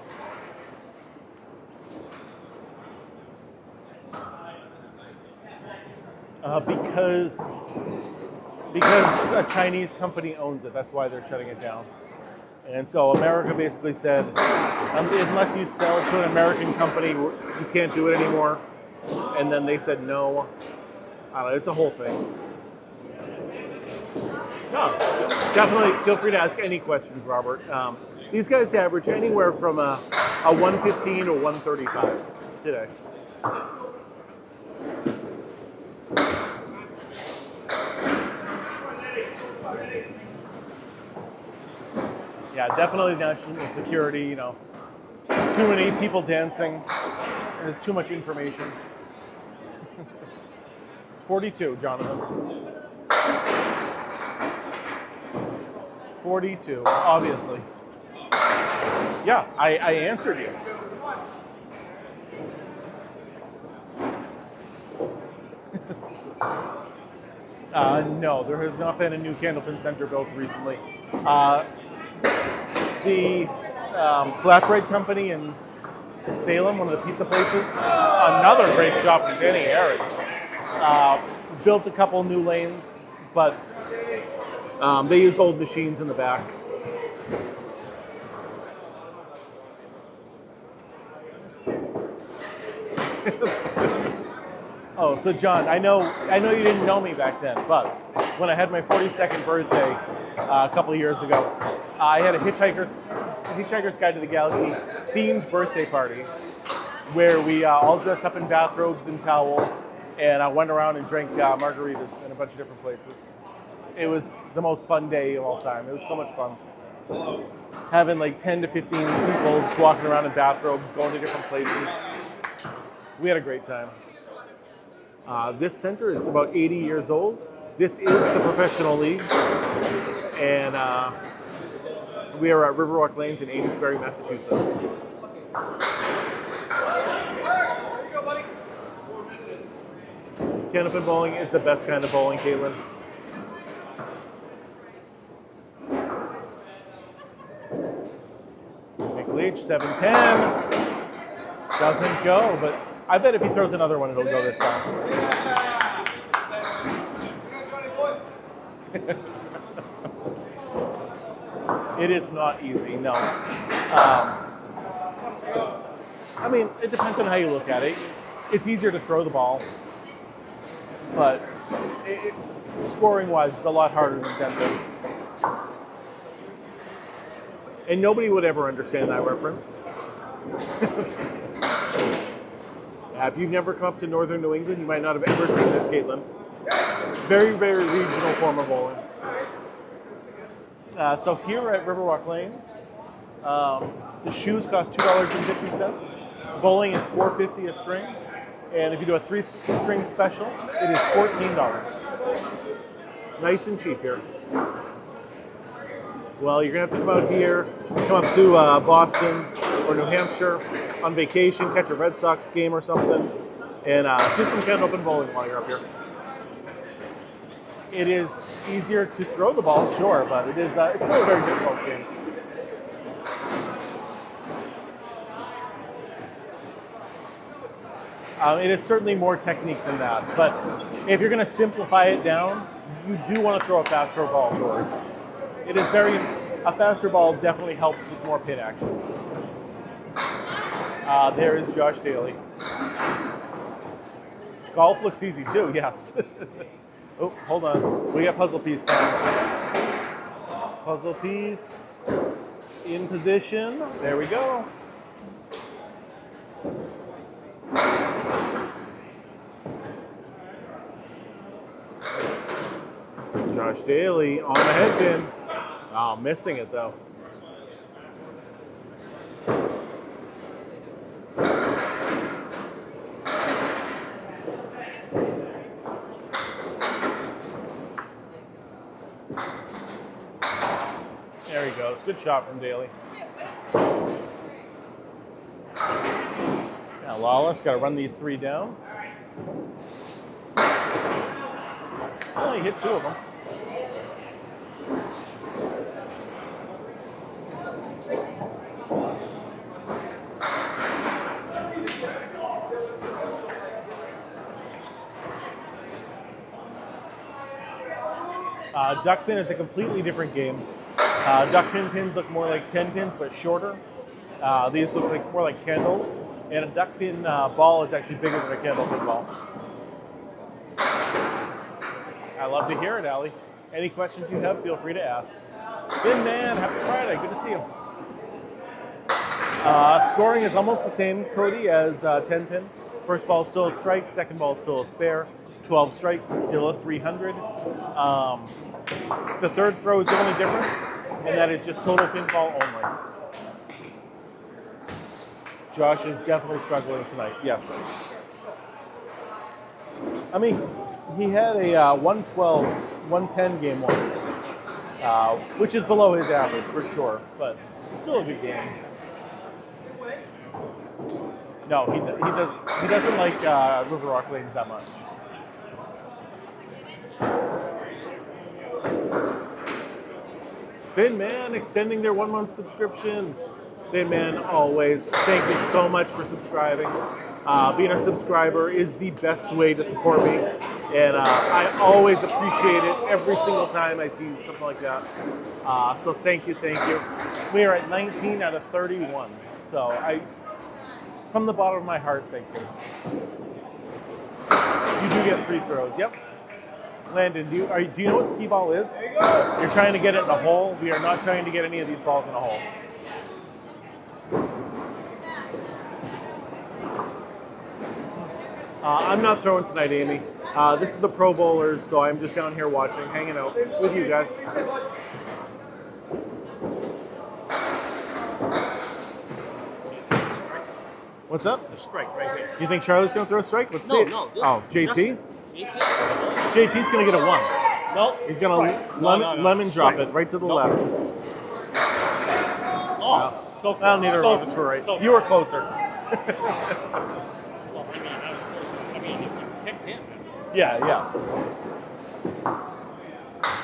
Because a Chinese company owns it, that's why they're shutting it down. And so America basically said, unless you sell to an American company, you can't do it anymore. And then they said no. I don't know, it's a whole thing. No, definitely feel free to ask any questions, Robert. These guys average anywhere from a 115 to 135 today. Yeah, definitely national security, you know. Too many people dancing. There's too much information. 42, Jonathan. 42, obviously. Yeah, I answered you. No, there has not been a new Candlepin Center built recently. The flatbread company in Salem, one of the pizza places, another great shop from Danny Harris, built a couple new lanes, but they used old machines in the back. Oh, so John, I know you didn't know me back then, but when I had my 42nd birthday a couple of years ago, I had a Hitchhiker's Guide to the Galaxy themed birthday party where we all dressed up in bathrobes and towels, and I went around and drank margaritas in a bunch of different places. It was the most fun day of all time. It was so much fun. Having like 10 to 15 people just walking around in bathrobes, going to different places. We had a great time. This center is about 80 years old. This is the professional league. And we are at Riverwalk Lanes in Amesbury, Massachusetts. Candlepin bowling is the best kind of bowling, Caitlin. Leach, 710. Doesn't go, but I bet if he throws another one, it'll go this time. It is not easy, no. I mean, it depends on how you look at it. It's easier to throw the ball, but scoring-wise, it's a lot harder than 10-pin. And nobody would ever understand that reference. If you've never come up to northern New England, you might not have ever seen this, Caitlin. Very, very regional form of bowling. So here at Riverwalk Lanes, the shoes cost $2.50. Bowling is $4.50 a string. And if you do a 3-string special, it is $14. Nice and cheap here. Well, you're going to have to come out here, come up to Boston or New Hampshire on vacation, catch a Red Sox game or something, and do some Candlepin bowling while you're up here. It is easier to throw the ball, sure, but it is it's still a very difficult game. It is certainly more technique than that, but if you're going to simplify it down, you do want to throw a faster ball forward. It is a faster ball definitely helps with more pin action. There is Josh Daley. Golf looks easy too, yes. Oh, hold on. We got puzzle piece time. Puzzle piece. in position. There we go. Josh Daley on the head pin. Oh, missing it though. There he goes. Good shot from Daley. Now Lawless got to run these 3 down. Only hit 2 of them. Duck pin is a completely different game. Duck pin pins look more like 10 pins, but shorter. These look like more like candles. And a duck pin ball is actually bigger than a candle pin ball. I love to hear it, Allie. Any questions you have, feel free to ask. Bin Man, happy Friday. Good to see you. Scoring is almost the same, Cody, as 10 pin. First ball is still a strike, second ball is still a spare. 12 strikes, still a 300. The third throw is the only difference, and that is just total pinfall only. Josh is definitely struggling tonight, yes. I mean, he had a 112, 110 game 1, which is below his average for sure, but it's still a good game. No, he doesn't like Riverwalk lanes that much. Bin Man extending their 1-month subscription. Bin Man, always, thank you so much for subscribing. Being a subscriber is the best way to support me, and I always appreciate it every single time I see something like that. So thank you, thank you. We are at 19 out of 31, so from the bottom of my heart, thank you. You do get 3 throws, yep. Landon, do you know what skee ball is? You're trying to get it in a hole. We are not trying to get any of these balls in a hole. I'm not throwing tonight, Amy. This is the Pro Bowlers, so I'm just down here watching, hanging out with you guys. What's up? The strike right here. You think Charlie's going to throw a strike? Let's see it. No. Oh, JT? JT's going to get a 1. No. He's going to lemon drop it right to the left. Oh, so Well, neither of us were right. So You were closer. Well, I was close. I mean, you picked him. Yeah.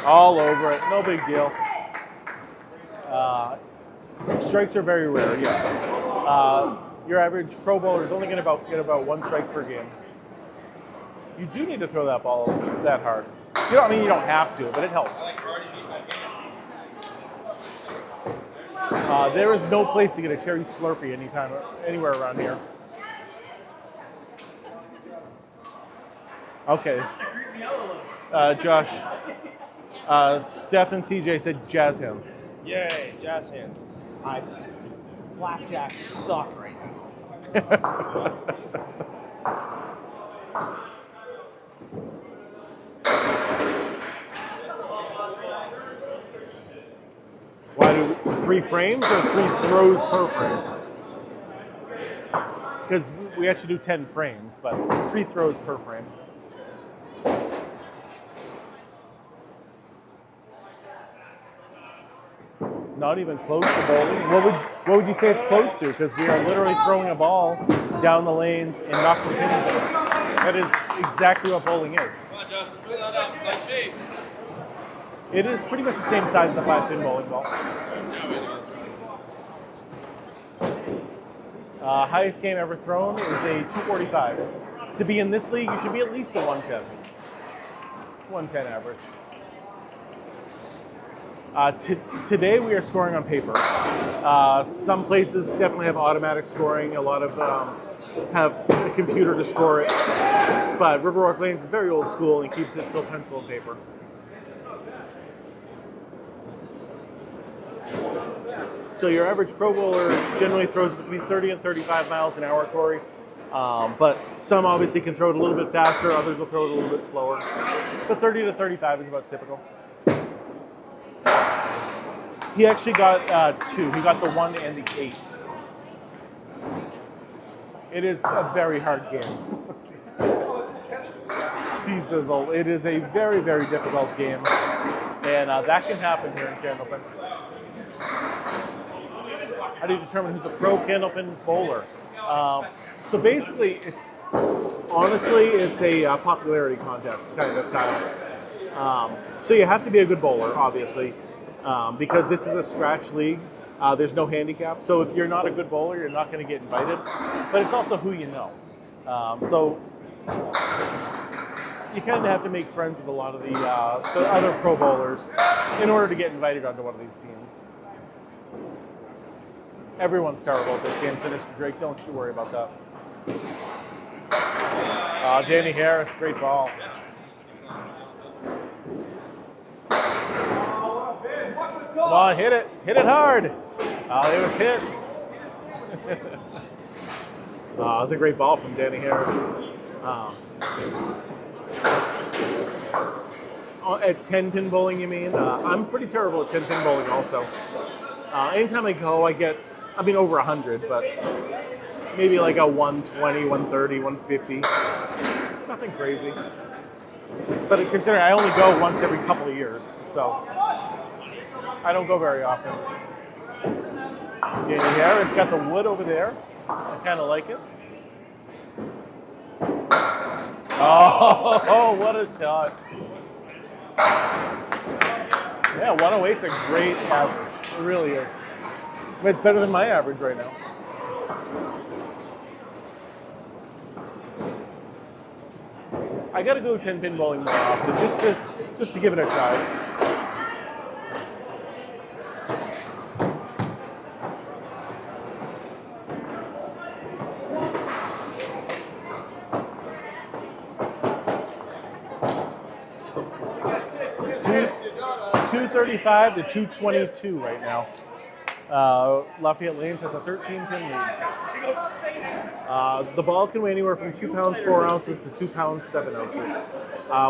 All over it. No big deal. Strikes are very rare, yes. Your average Pro Bowler is only going to get about 1 strike per game. You do need to throw that ball that hard. You don't have to, but it helps. There is no place to get a cherry Slurpee anywhere around here. Okay. Josh, Steph and CJ said jazz hands. Yay, jazz hands. Slapjacks suck right now. Why do 3 frames or 3 throws per frame? Because we actually do 10 frames, but 3 throws per frame. Not even close to bowling. What would you say it's close to? Because we are literally throwing a ball down the lanes and knocking pins down. That is exactly what bowling is. Come on, Justin, fill that up like me. It is pretty much the same size as a 5-pin bowling ball. Highest game ever thrown is a 245. To be in this league, you should be at least a 110. 110 average. Today we are scoring on paper. Some places definitely have automatic scoring. A lot of have a computer to score it. But Riverwalk Lanes is very old school and keeps it still pencil and paper. So your average pro bowler generally throws between 30 and 35 miles an hour, Corey. But some obviously can throw it a little bit faster, others will throw it a little bit slower. But 30 to 35 is about typical. He actually got 2. He got the 1 and the 8. It is a very hard game. T-Sizzle. It is a very, very difficult game. And that can happen here in Candlepin. How do you determine who's a pro Candlepin bowler? So basically, honestly, it's a popularity contest, kind of. So you have to be a good bowler, obviously, because this is a scratch league. There's no handicap. So if you're not a good bowler, you're not going to get invited. But it's also who you know. So you kind of have to make friends with a lot of the other pro bowlers in order to get invited onto one of these teams. Everyone's terrible at this game, Sinister Drake. Don't you worry about that. Danny Harris, great ball. Come on, hit it. Hit it hard. Oh, it was hit. It was a great ball from Danny Harris. At 10-pin bowling, you mean? I'm pretty terrible at 10-pin bowling also. Anytime I go, I get, over 100, but maybe like a 120, 130, 150. Nothing crazy. But considering I only go once every couple of years, so I don't go very often. Danny Harris got the wood over there. I kind of like it. Oh, what a shot. Yeah, 108's a great average. It really is. It's better than my average right now. I got to go 10-pin bowling more often, just to give it a try. $235 to $222 right now. Lafayette Lanes has a 13-pin lead. The ball can weigh anywhere from 2 pounds 4 ounces to 2 pounds 7 ounces.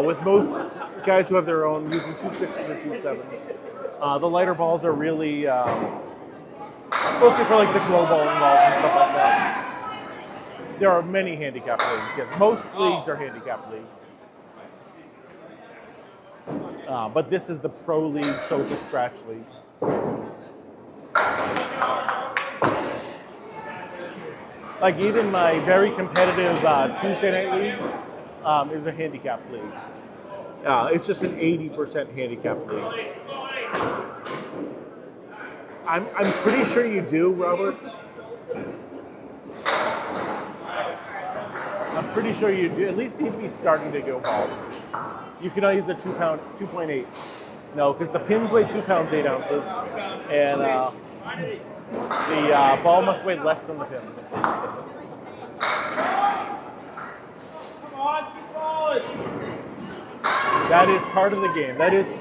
With most guys who have their own using 2.6s or 2.7s. The lighter balls are really mostly for like the glow bowling balls and stuff like that. There are many handicap leagues. Yes, most leagues are handicap leagues. But this is the pro league, so it's a scratch league. Like even my very competitive Tuesday night league is a handicap league. It's just an 80% handicap league. I'm pretty sure you do, Robert. I'm pretty sure you do. At least need to be starting to go ball. You cannot use a 2.8. No, because the pins weigh 2 pounds 8 ounces, and the ball must weigh less than the pins. That is part of the game. That is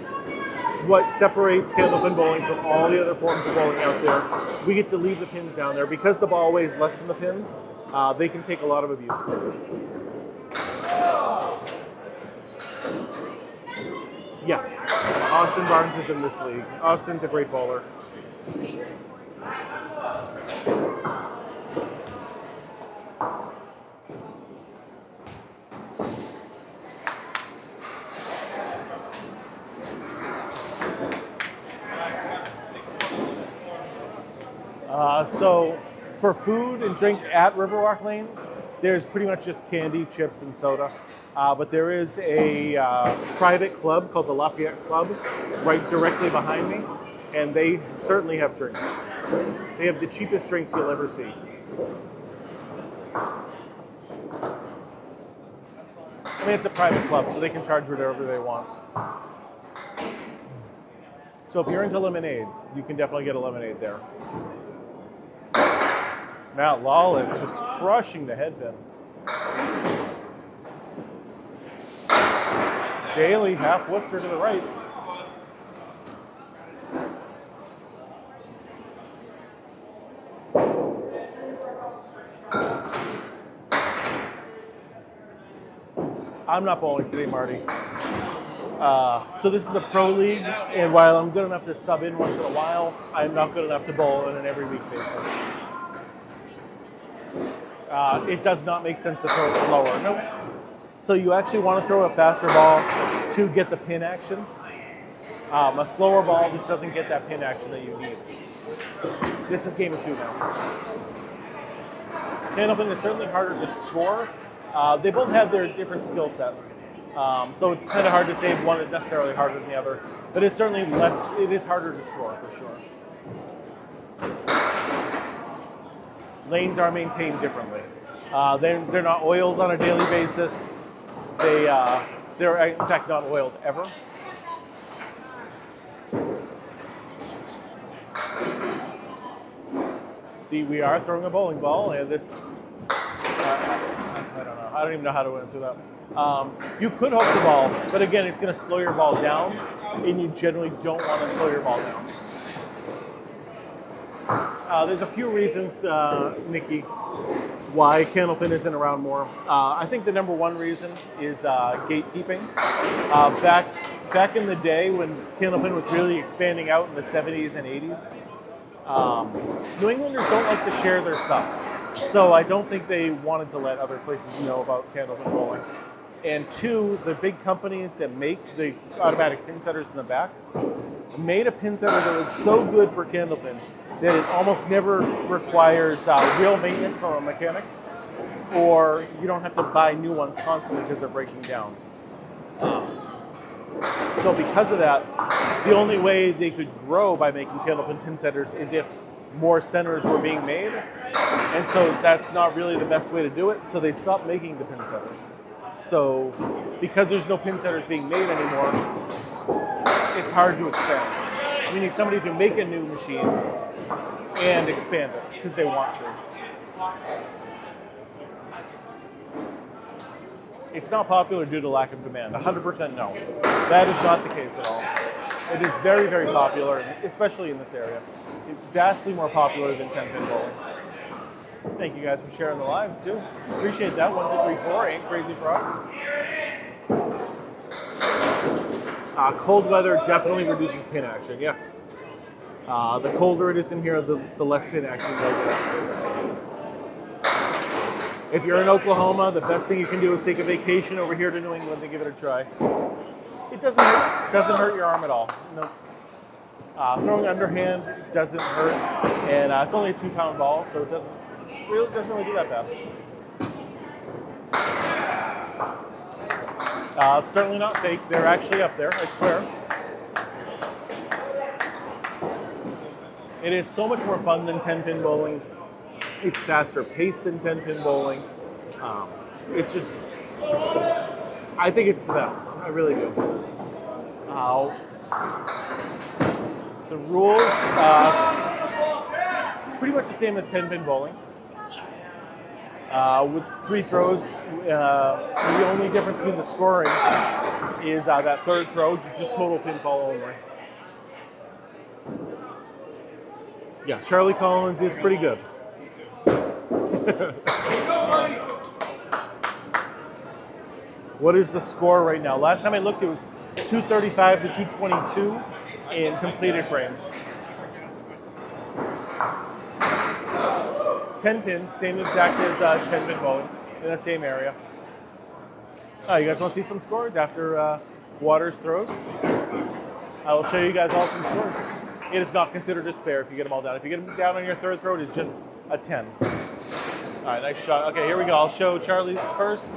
what separates Candlepin bowling from all the other forms of bowling out there. We get to leave the pins down there. Because the ball weighs less than the pins, they can take a lot of abuse. Yes, Austin Barnes is in this league. Austin's a great bowler. So for food and drink at Riverwalk Lanes, there's pretty much just candy, chips, and soda. But there is a private club called the Lafayette Club right directly behind me, and they certainly have drinks. They have the cheapest drinks you'll ever see. I mean, it's a private club, so they can charge whatever they want. So if you're into lemonades, you can definitely get a lemonade there. Now Lawless just crushing the headband. Daley, half Worcester to the right. I'm not bowling today, Marty. So this is the Pro League, and while I'm good enough to sub in once in a while, I'm not good enough to bowl on an every week basis. It does not make sense to throw it slower. Nope. So you actually want to throw a faster ball to get the pin action. A slower ball just doesn't get that pin action that you need. This is game 2 now. Candlepin is certainly harder to score. They both have their different skill sets. So it's kind of hard to say one is necessarily harder than the other, but it's certainly less, it is harder to score for sure. Lanes are maintained differently. They're not oiled on a daily basis. They're in fact not oiled ever. We are throwing a bowling ball, and this, I don't know. I don't even know how to answer that. You could hook the ball, but again, it's going to slow your ball down, and you generally don't want to slow your ball down. There's a few reasons, Nikki, why Candlepin isn't around more. I think the number one reason is gatekeeping. Back in the day when Candlepin was really expanding out in the 70s and 80s, New Englanders don't like to share their stuff. So I don't think they wanted to let other places know about Candlepin bowling. And 2, the big companies that make the automatic pin setters in the back made a pin setter that was so good for Candlepin that it almost never requires real maintenance from a mechanic, or you don't have to buy new ones constantly because they're breaking down. So because of that, the only way they could grow by making Candlepin pin setters is if more centers were being made, and so that's not really the best way to do it, so they stopped making the pin setters. So because there's no pin setters being made anymore, it's hard to expand. We need somebody to make a new machine and expand it because they want to. It's not popular due to lack of demand. 100% no. That is not the case at all. It is very, very popular, especially in this area. Vastly more popular than 10-pin bowling. Thank you guys for sharing the lives too. Appreciate that. 1, 2, 3, 4. Ain't crazy frog. Cold weather definitely reduces pin action. Yes. The colder it is in here, the less pin action you'll get. If you're in Oklahoma, the best thing you can do is take a vacation over here to New England and give it a try. It doesn't hurt your arm at all. No. Throwing underhand doesn't hurt, and it's only a 2-pound ball, so it doesn't really do that bad. It's certainly not fake. They're actually up there, I swear. It is so much more fun than 10-pin bowling. It's faster paced than 10-pin bowling. It's just, I think it's the best. I really do. The rules, it's pretty much the same as 10-pin bowling. With 3 throws, the only difference between the scoring is that 3rd throw, just total pinfall only. Yeah, Charlie Collins is pretty good. What is the score right now? Last time I looked, it was 235 to 222 in completed frames. 10 pins, same exact as 10-pin bowling, in the same area. You guys want to see some scores after Waters throws? I will show you guys all some scores. It is not considered a spare if you get them all down. If you get them down on your 3rd throw, it's just a 10. All right, nice shot. Okay, here we go. I'll show Charlie's first.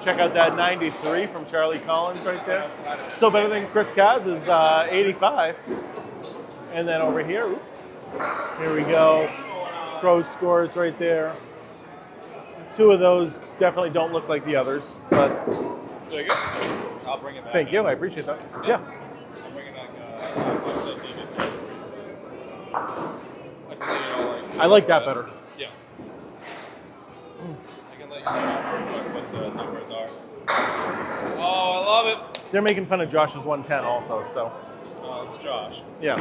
Check out that 93 from Charlie Collins right there. Still better than Chris Kaz's 85. And then over here, oops. Here we go. Pro scores right there. 2 of those definitely don't look like the others, but There you go. I'll bring it back. thank you. I appreciate that. Yeah. I'll bring it back. I like that better. Yeah. I can let you know what the numbers are. Oh, I love it. They're making fun of Josh's 110 also, so. Oh, it's Josh. Yeah.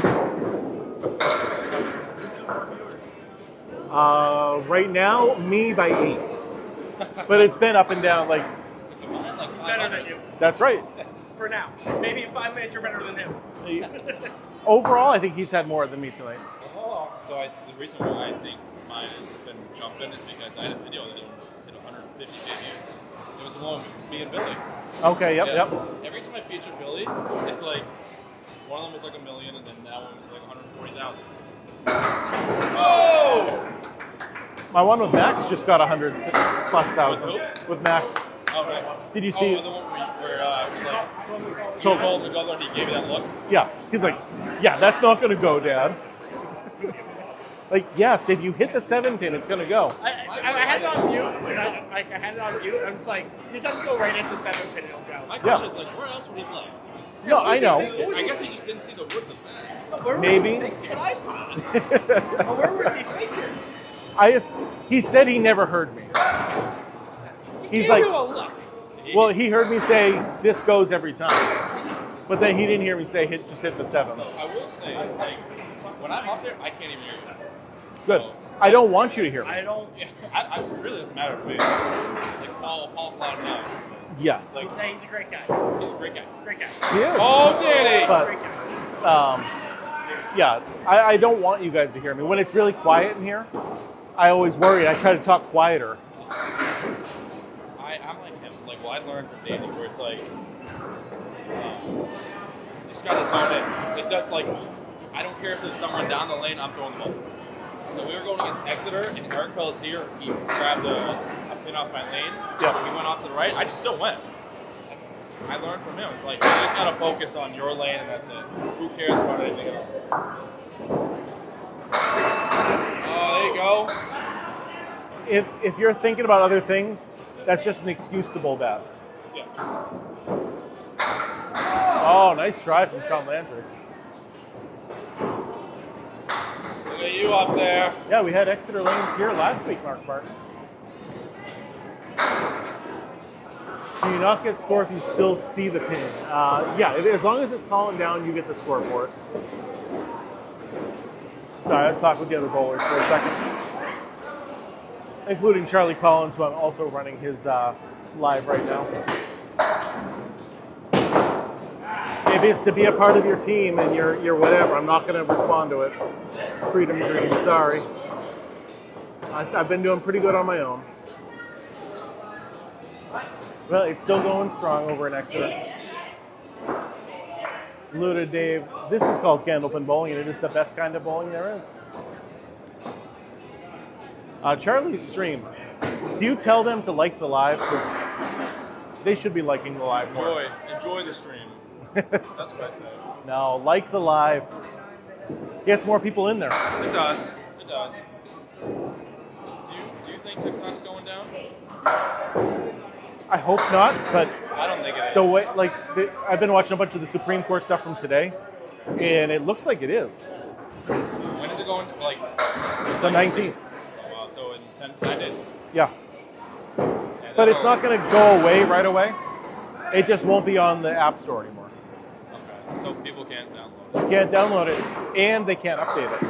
Right now, me by 8. But it's been up and down. Like, better than you That's right. for now. Maybe in 5 minutes you're better than him. Overall, I think he's had more than me tonight. So the reason why I think mine has been jumping is because I had a video that hit 150K views. It was the one with me and Billy. Okay, yep, Yeah. yep. Every time I feature Billy, it's like one of them was like 1 million, and then that one was like 140,000. Oh! My one with Max just got 100,000+ With who? with Max. Oh, right. Did you see? the one where like, you Told- told the governor and he gave you that look? Yeah, he's like, yeah, that's not going to go, Dad. Like, yes, if you hit the 7 pin, it's going to go. I had it on mute, and I had it on mute, and I was like, he just has to go right at the 7 pin and it'll go. My question is, like, where else would he play? No, I know. I guess he just didn't see the wood was bad. Where was Maybe. he thinking? But I saw it. Where was he thinking? He said he never heard me. He's Give like, you a look. well, he heard me say, this goes every time. But then he didn't hear me say, just hit the 7. I will say, like, when I'm up there, I can't even hear you. Good. I don't want you to hear me. I don't. Yeah, it really doesn't matter to me. Like, Paul's loud enough. Yes. Like, Yeah, he's a great guy. He's a great guy. Great guy. He is. Oh, Danny! But, Great guy. yeah, I don't want you guys to hear me. When it's really quiet in here, I always worry. I try to talk quieter. I'm like him. Like, well, I learned from Danny where it's like, you just gotta zone in. It does, like, I don't care if there's someone down the lane, I'm throwing the ball. So we were going against Exeter, and Eric Pelletier, he grabbed a pin off my lane. Yeah. We went off to the right. I just still went. I learned from him. It's like, you just gotta focus on your lane, and that's it. Who cares about anything else? Oh, there you go. If you're thinking about other things, that's just an excuse to bowl bad. Yeah. Oh, nice try from Sean Landry. Look at you up there. Yeah, we had Exeter lanes here last week, Mark Martin. Do you not get score if you still see the pin? Yeah, as long as it's falling down, you get the score for it. Sorry, let's talk with the other bowlers for a second. Including Charlie Collins, who I'm also running his live right now. Maybe it's to be a part of your team and you're whatever. I'm not going to respond to it. Freedom dream, sorry. I've been doing pretty good on my own. Well, it's still going strong over in Exeter. Luda Dave, this is called Candlepin bowling, and it is the best kind of bowling there is. Charlie's stream. Do you tell them to like the live? Because they should be liking the live more. Enjoy the stream. That's what I say. No, like the live. Gets more people in there. It does. It does. Do you think TikTok's going down? I hope not, but I don't think it is. the way, I've been watching a bunch of the Supreme Court stuff from today, and it looks like it is. When is it going? Like The 19th. Oh, wow. So in 10 days. Yeah. Yeah, But it's not going to go away right away. It just won't be on the App Store anymore. Okay. So people can't download You it. can't download it, and they can't update it.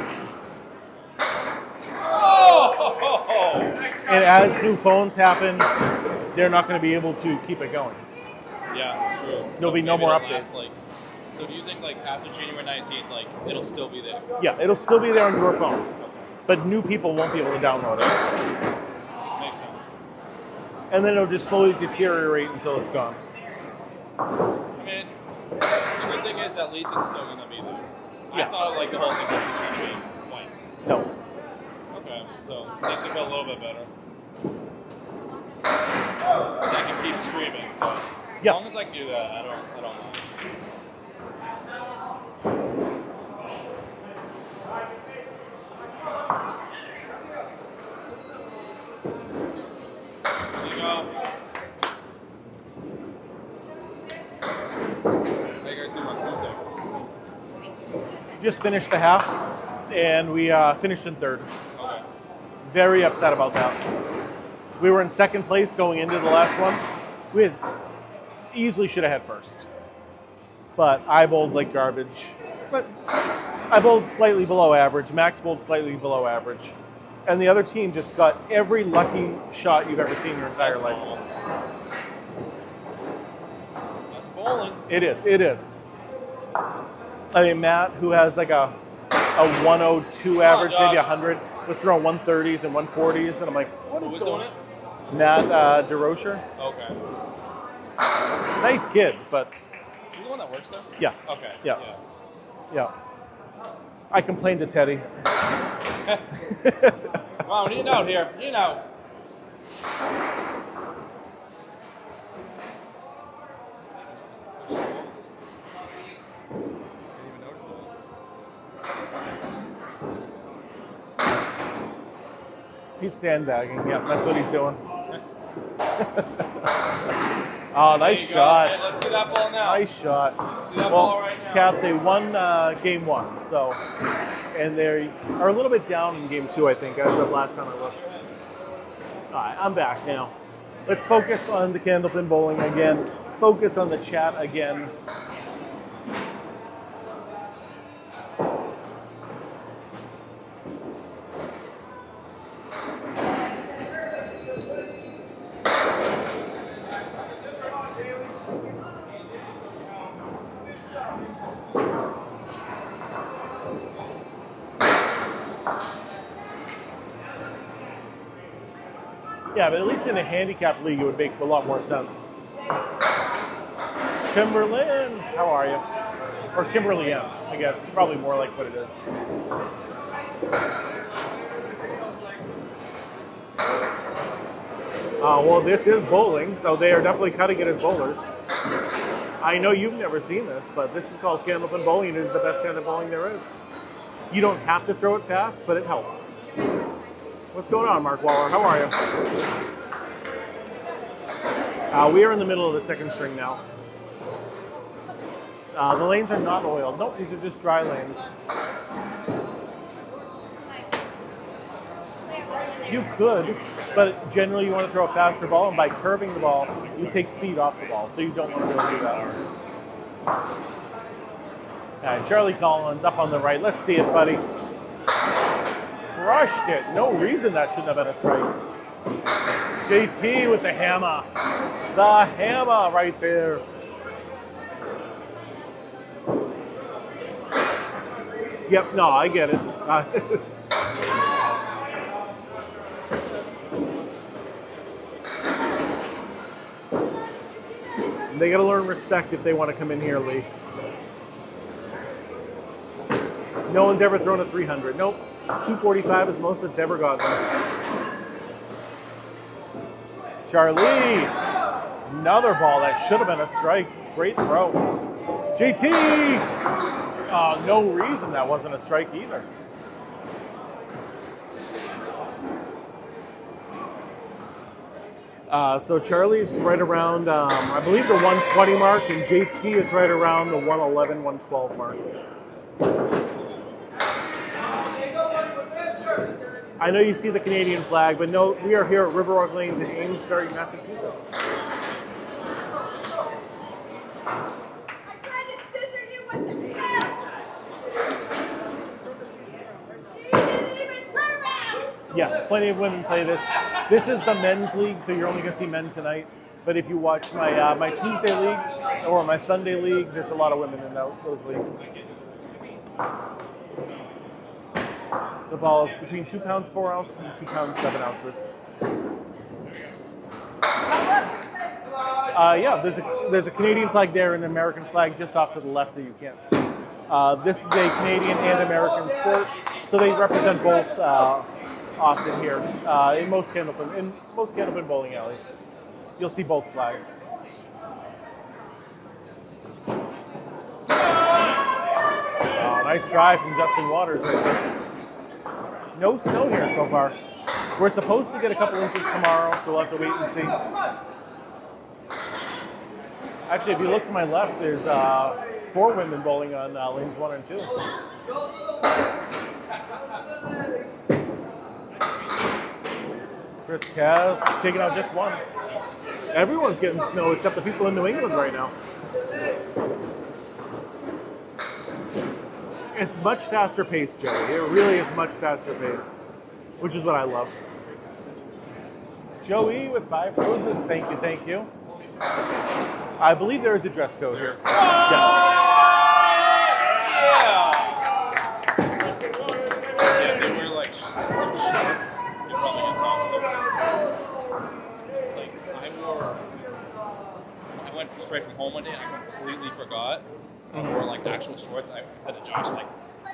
Oh! And as new phones happen, they're not going to be able to keep it going. Yeah, it's true. There'll be no maybe more it'll last, updates. like, so do you think like after January 19th, like it'll still be there? Yeah, it'll still be there on your phone, but new people won't be able to download it. Makes sense. And then it'll just slowly deteriorate until it's gone. I mean, the good thing is at least it's still gonna be there. Yes. I thought like the whole thing was just gonna be white. No. Okay, so things will get a little bit better. I can keep streaming, but as Yeah. long as I can do that, I don't mind. There you go. How you guys doing on Tuesday? Just finished the half, and we finished in third. Okay. Very upset about that. We were in second place going into the last one. We easily should have had first. But I bowled like garbage. But I bowled slightly below average. Max bowled slightly below average. And the other team just got every lucky shot you've ever seen in your entire life. bowling. It is. It is. I mean, Matt, who has like a 102 average, maybe 100, was throwing 130s and 140s, and I'm like, what is Who's going doing on? it? Matt DeRocher. Okay. Nice kid, but You the one that works there? yeah, Okay. yeah. I complained to Teddy. Come on, we need out here. You know. He's sandbagging. Yeah, that's what he's doing. Oh, nice shot. Hey, let's see that ball now. Nice shot. See that Well, ball right now. Kat, they won game 1, so, and they are a little bit down in game 2, I think, as of last time I looked. All right, I'm back now. Let's focus on the Candlepin bowling again. Focus on the chat again. Yeah, but at least in a handicap league, it would make a lot more sense. Kimberlyn, how are you? Or Kimberly M, I guess. It's probably more like what it is. Well, this is bowling, so they are definitely cutting it as bowlers. I know you've never seen this, but this is called Candlepin bowling. It is the best kind of bowling there is. You don't have to throw it fast, but it helps. What's going on, Mark Waller? How are you? We are in the middle of the second string now. The lanes are not oiled. Nope, these are just dry lanes. You could, but generally you want to throw a faster ball, and by curving the ball, you take speed off the ball, so you don't want to really do that. And Charlie Collins up on the right. Let's see it, buddy. Crushed it. No reason that shouldn't have been a strike. JT with the hammer. The hammer right there. Yep, no, I get it. They got to learn respect if they want to come in here, Lee. No one's ever thrown a 300. Nope. 245 is the most that's ever gotten. Charlie. Another ball that should have been a strike. Great throw. JT. No reason that wasn't a strike either. So Charlie's right around, I believe, the 120 mark, and JT is right around the 111, 112 mark. I know you see the Canadian flag, but no, we are here at Riverwalk Lanes in Amesbury, Massachusetts. I tried to scissor you, what the hell? You didn't even turn around! Yes, plenty of women play this. This is the men's league, so you're only going to see men tonight. But if you watch my my Tuesday league or my Sunday league, there's a lot of women in those leagues. The ball is between 2 pounds 4 ounces and 2 pounds 7 ounces. Yeah, there's a Canadian flag there and an American flag just off to the left that you can't see. This is a Canadian and American sport, so they represent both often here in most Candlepin bowling alleys. You'll see both flags. Nice drive from Justin Waters right there. No snow here so far. We're supposed to get a couple inches tomorrow, so we'll have to wait and see. Actually, if you look to my left, there's 4 women bowling on lanes 1 and 2. Chris Cass taking out just 1. Everyone's getting snow except the people in New England right now. It's much faster paced, Joey. It really is much faster paced, which is what I love. Joey with 5 roses. Thank you, thank you. I believe there is a dress code here. Yes. Yeah, they wear like shorts. You probably can talk to them. Like I went straight from home one day and I completely forgot. I wore like actual shorts. I said to Josh like,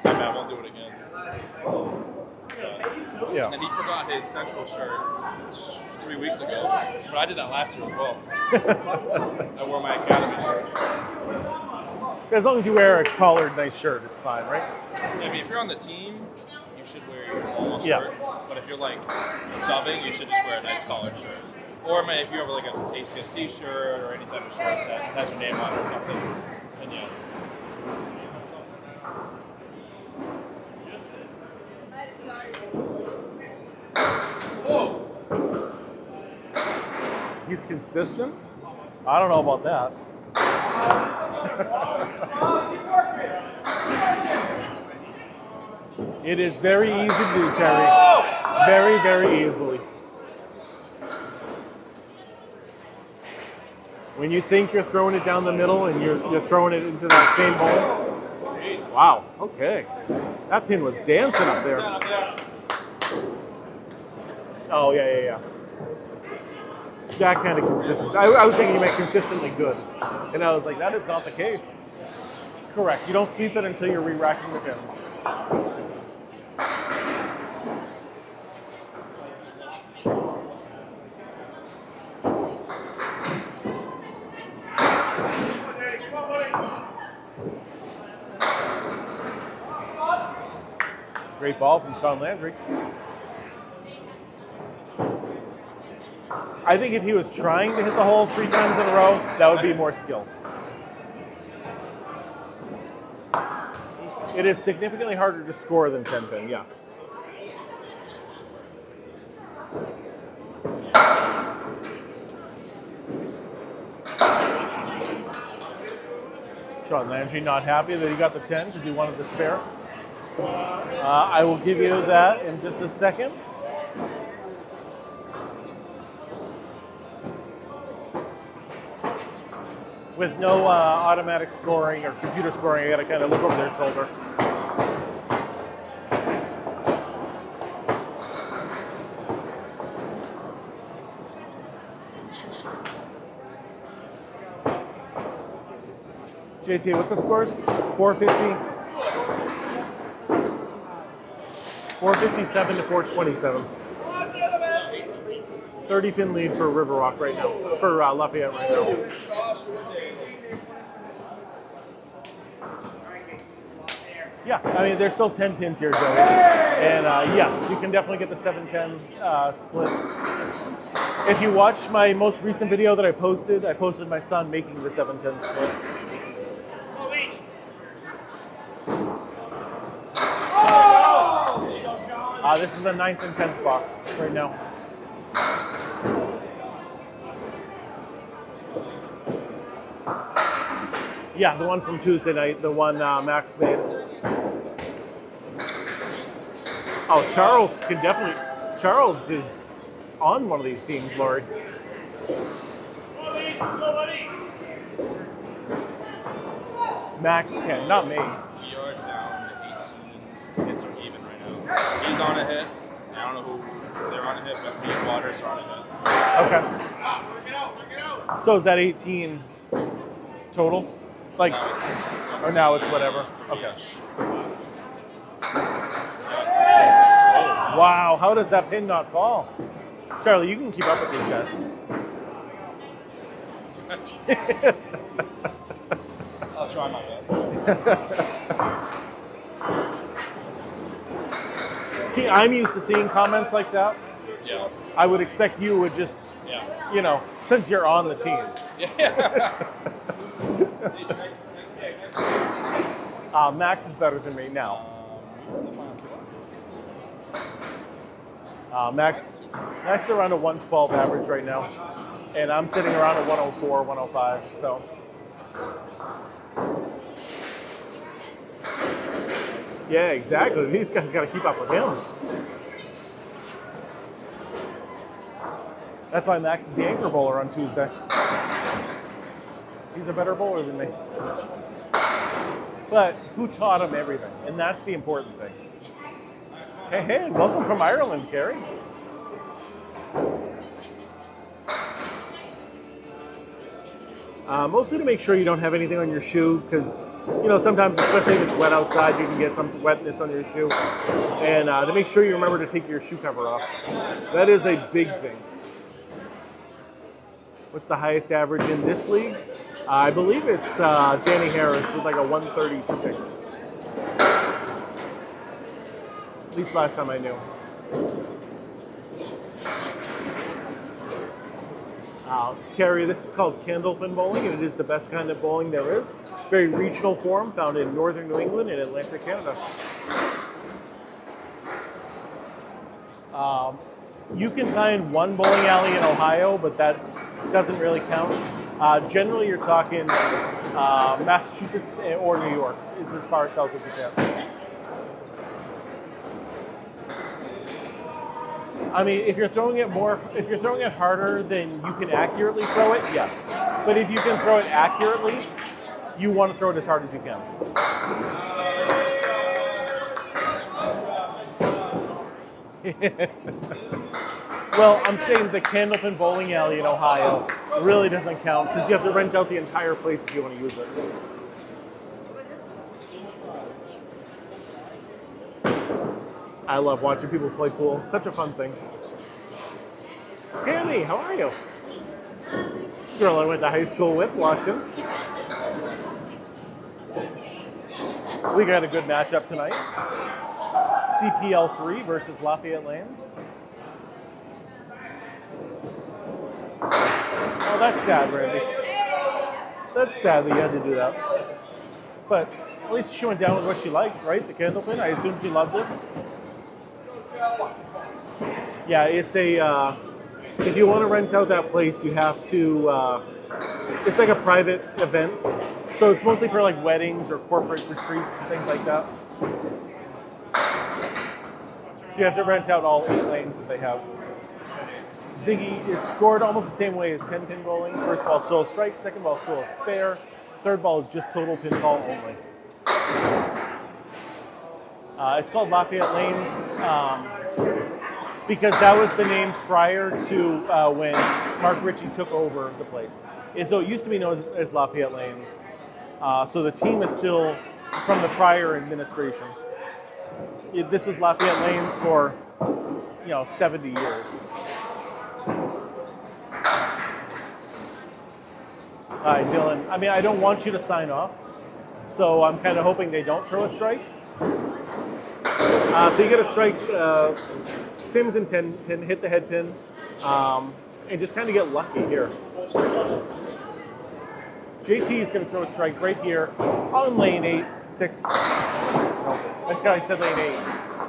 maybe I won't do it again. Yeah. And then he forgot his Central shirt 3 weeks ago. But I did that last year as well. I wore my Academy shirt. As long as you wear a collared nice shirt, it's fine, right? Yeah, I mean, if you're on the team, you should wear your normal shirt. But if you're like subbing, you should just wear a nice collared shirt. Or man, if you have like an ACSC shirt or any type of shirt that has your name on it or something, then yeah. Whoa! He's consistent? I don't know about that. It is very easy to do, Terry. Very, very easily. When you think you're throwing it down the middle and you're throwing it into that same hole. Wow, okay. That pin was dancing up there. Oh, yeah. That kind of consistent. I was thinking you meant consistently good. And I was like, that is not the case. Correct. You don't sweep it until you're re-racking the pins. Great ball from Sean Landry. I think if he was trying to hit the hole 3 times in a row, that would be more skill. It is significantly harder to score than 10 pin, yes. Sean Landry not happy that he got the 10 because he wanted the spare. I will give you that in just a second. With no automatic scoring or computer scoring, I gotta kind of look over their shoulder. JT, what's the scores? 450? 457 to 427. 30 pin lead for Riverwalk right now, for Lafayette right now. Yeah, I mean, there's still 10 pins here, Joey. And yes, you can definitely get the 7-10 split. If you watch my most recent video that I posted my son making the 7-10 split. Oh, Leach. This is the 9th and 10th box right now. Yeah, the one from Tuesday night, the one Max made. Oh, Charles can definitely. Charles is on one of these teams, Laurie. Max can, not me. We are down to 18. Hits are even right now. He's on a hit. I don't know who they're on a hit, but me and Waters are on a hit. Okay. So is that 18 total? Like, or now it's whatever. Okay. Wow, how does that pin not fall? Charlie, you can keep up with these guys. I'll try my best. See, I'm used to seeing comments like that. Yeah. I would expect you would just, Yeah. you know, since you're on the team. Yeah. Max is better than me now. Max is around a 112 average right now, and I'm sitting around a 104, 105. So, yeah, exactly. These guys got to keep up with him. That's why Max is the anchor bowler on Tuesday. He's a better bowler than me. But who taught him everything? And that's the important thing. Hey, welcome from Ireland, Carrie. Mostly to make sure you don't have anything on your shoe, because sometimes, especially if it's wet outside, you can get some wetness on your shoe. And to make sure you remember to take your shoe cover off. That is a big thing. What's the highest average in this league? I believe it's Danny Harris with like a 136. At least last time I knew. Carrie, this is called Candlepin bowling, and it is the best kind of bowling there is. Very regional form, found in northern New England and Atlantic Canada. You can find one bowling alley in Ohio, but that doesn't really count. Generally, you're talking Massachusetts or New York is as far south as it gets. I mean, if you're throwing it harder than you can accurately throw it, yes. But if you can throw it accurately, you want to throw it as hard as you can. Well, I'm saying the Candlepin bowling alley in Ohio really doesn't count, since you have to rent out the entire place if you want to use it. I love watching people play pool. Such a fun thing. Tammy, how are you? Girl I went to high school with, watching. We got a good matchup tonight. CPL 3 versus Lafayette Lanes. Oh, that's sad, Randy. That's sad that you had to do that. But at least she went down with what she liked, right? The Candlepin. I assume she loved it. Yeah, it's a. If you want to rent out that place, you have to. It's like a private event, so it's mostly for like weddings or corporate retreats and things like that. So you have to rent out all 8 lanes that they have. Ziggy, it's scored almost the same way as 10-pin bowling. First ball still a strike, second ball still a spare, third ball is just total pinfall only. It's called Lafayette Lanes because that was the name prior to when Mark Ritchie took over the place. And so it used to be known as Lafayette Lanes. So the team is still from the prior administration. This was Lafayette Lanes for 70 years. Hi, Dylan. I mean, I don't want you to sign off, so I'm kind of hoping they don't throw a strike. So you get a strike, same as in 10-pin, hit the head pin, and just kind of get lucky here. JT is going to throw a strike right here on lane 8, 6. No, that guy said lane 8.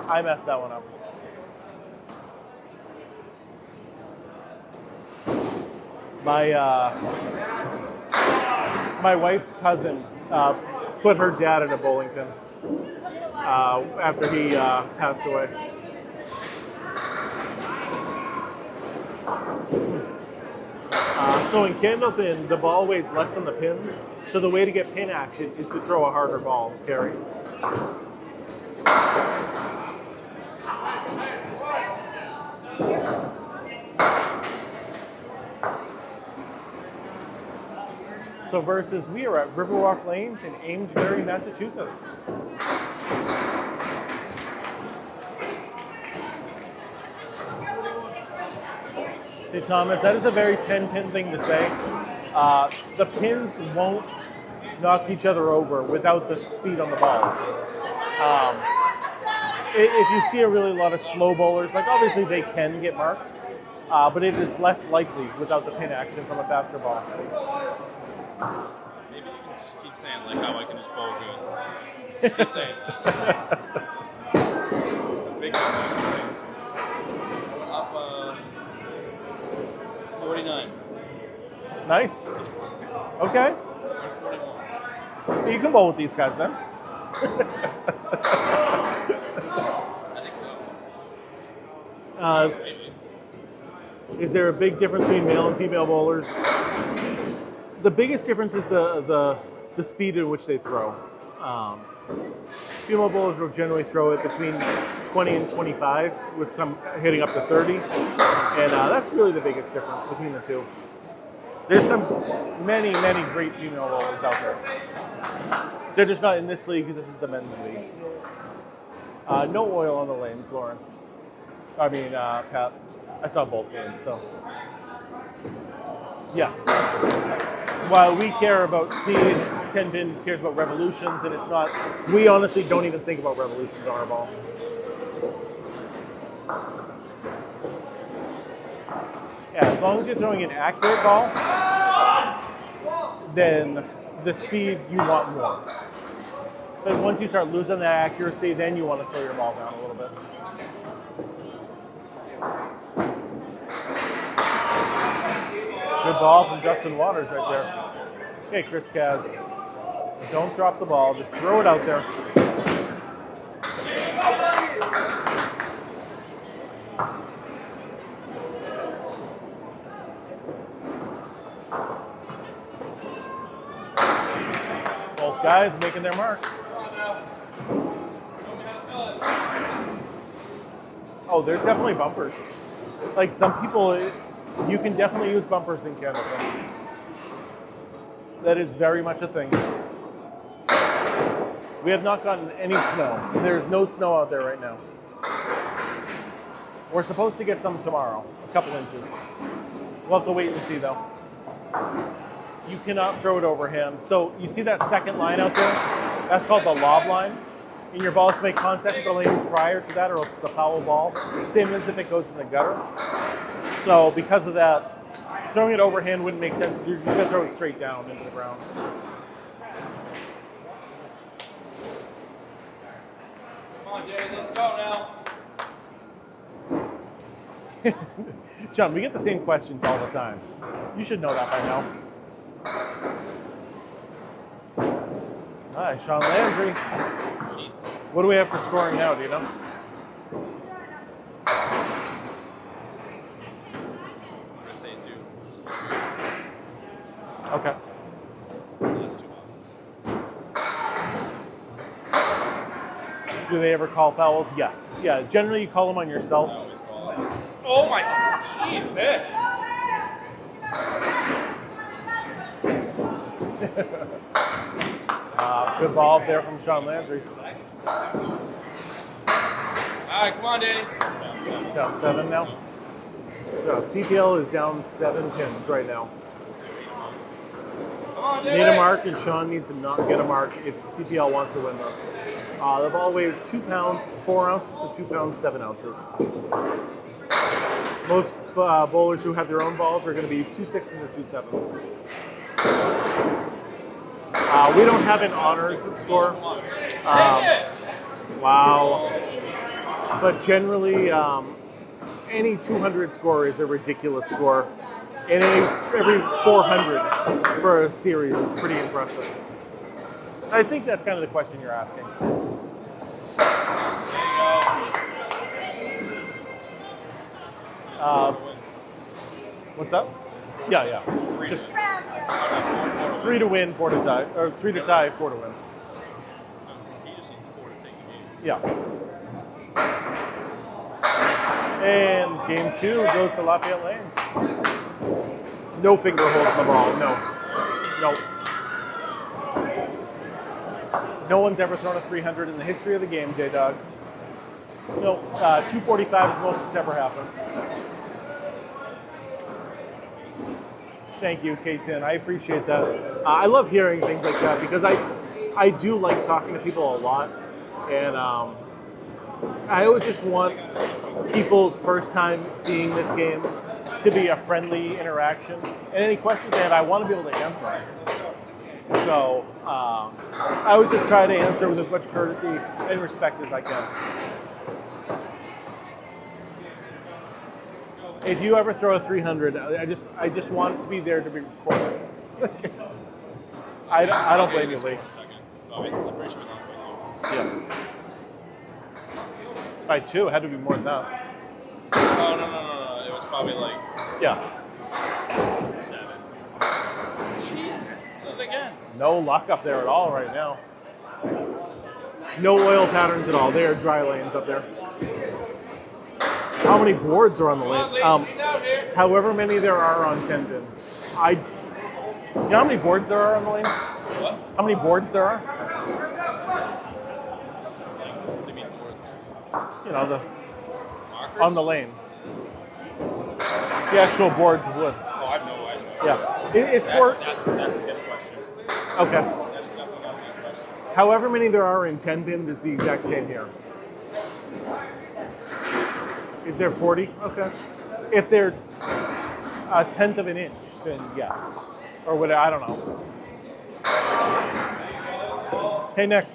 I messed that one up. My wife's cousin put her dad in a bowling pin after he passed away. So in Candlepin, the ball weighs less than the pins. So the way to get pin action is to throw a harder ball, Carrie. So versus, we are at Riverwalk Lanes in Amesbury, Massachusetts. See, Thomas, that is a very 10-pin thing to say. The pins won't knock each other over without the speed on the ball. If you see a really lot of slow bowlers, like obviously they can get marks, but it is less likely without the pin action from a faster ball. Maybe you can just keep saying like how I can just bowl good. Keep saying that. Big one. Up 49. Nice. Okay. You can bowl with these guys then. I think so. Is there a big difference between male and female bowlers? The biggest difference is the speed in which they throw. Female bowlers will generally throw it between 20 and 25, with some hitting up to 30, and that's really the biggest difference between the two. There's many great female bowlers out there. They're just not in this league because this is the men's league. No oil on the lanes, Lauren. I mean, Pat. I saw both games, so. Yes. While we care about speed, 10-pin cares about revolutions, and it's not, we honestly don't even think about revolutions on our ball. Yeah, as long as you're throwing an accurate ball, then the speed you want more. But once you start losing that accuracy, then you want to slow your ball down a little bit. Good ball from Justin Waters right there. Okay, Chris Kaz. Don't drop the ball, just throw it out there. Both guys making their marks. Oh, there's definitely bumpers. Like some people, you can definitely use bumpers in Candlepin. That is very much a thing. We have not gotten any snow. There's no snow out there right now. We're supposed to get some tomorrow, a couple inches. We'll have to wait and see though. You cannot throw it overhand. So you see that second line out there? That's called the lob line. And your ball has to make contact with the lane prior to that, or else it's a foul ball. Same as if it goes in the gutter. So because of that, throwing it overhand wouldn't make sense because you're just going to throw it straight down into the ground. Come on, Jay, let's go now. John, we get the same questions all the time. You should know that by now. Hi, Sean Landry. Jeez. What do we have for scoring now, do you know? I'm gonna say 2. Okay. Last 2 balls. Do they ever call fouls? Yes. Yeah, generally you call them on yourself. I always call it. Oh my, Jesus. Good ball there from Sean Landry. All right, come on, Danny. Down 7 now. So CPL is down 7 pins right now. Come on, Danny. Need a mark, and Sean needs to not get a mark if CPL wants to win this. The ball weighs 2 pounds, 4 ounces to 2 pounds, 7 ounces. Most bowlers who have their own balls are going to be 2 6s or 2 7s. We don't have an honors score. Wow. But generally, any 200 score is a ridiculous score. And every 400 for a series is pretty impressive. I think that's kind of the question you're asking. What's up? Yeah. Just 3 to win, 4 to tie, or 3 to tie, 4 to win. He just needs 4 to take the game. Yeah. And game 2 goes to Lafayette Lanes. No finger holds the ball. No. No one's ever thrown a 300 in the history of the game, J-Dog. No. 245 is the most that's ever happened. Thank you, K10. I appreciate that. I love hearing things like that because I do like talking to people a lot. And I always just want people's first time seeing this game to be a friendly interaction. And any questions they have, I want to be able to answer. So I would just try to answer with as much courtesy and respect as I can. If you ever throw a 300, I just want it to be there to be recorded. I don't blame you, Lee. Yeah. By 2, it had to be more than that. Oh, no. It was 5-4. probably like Yeah. 7. Jesus, look again. No luck up there at all right now. No oil patterns at all. They are dry lanes up there. How many boards are on the Come on, lane? Leach, out here. However many there are on 10 pin. You know how many boards there are on the lane? What? How many boards there are? What do you mean boards? You know, the Markers? on the lane. The actual boards of wood. Oh, I have no idea. Yeah. It's for... That's a good question. Okay. That's definitely not a good question. However many there are in 10 pin is the exact same here. Is there 40? Okay. If they're a tenth of an inch, then yes. Or what? I don't know. Hey, Nick.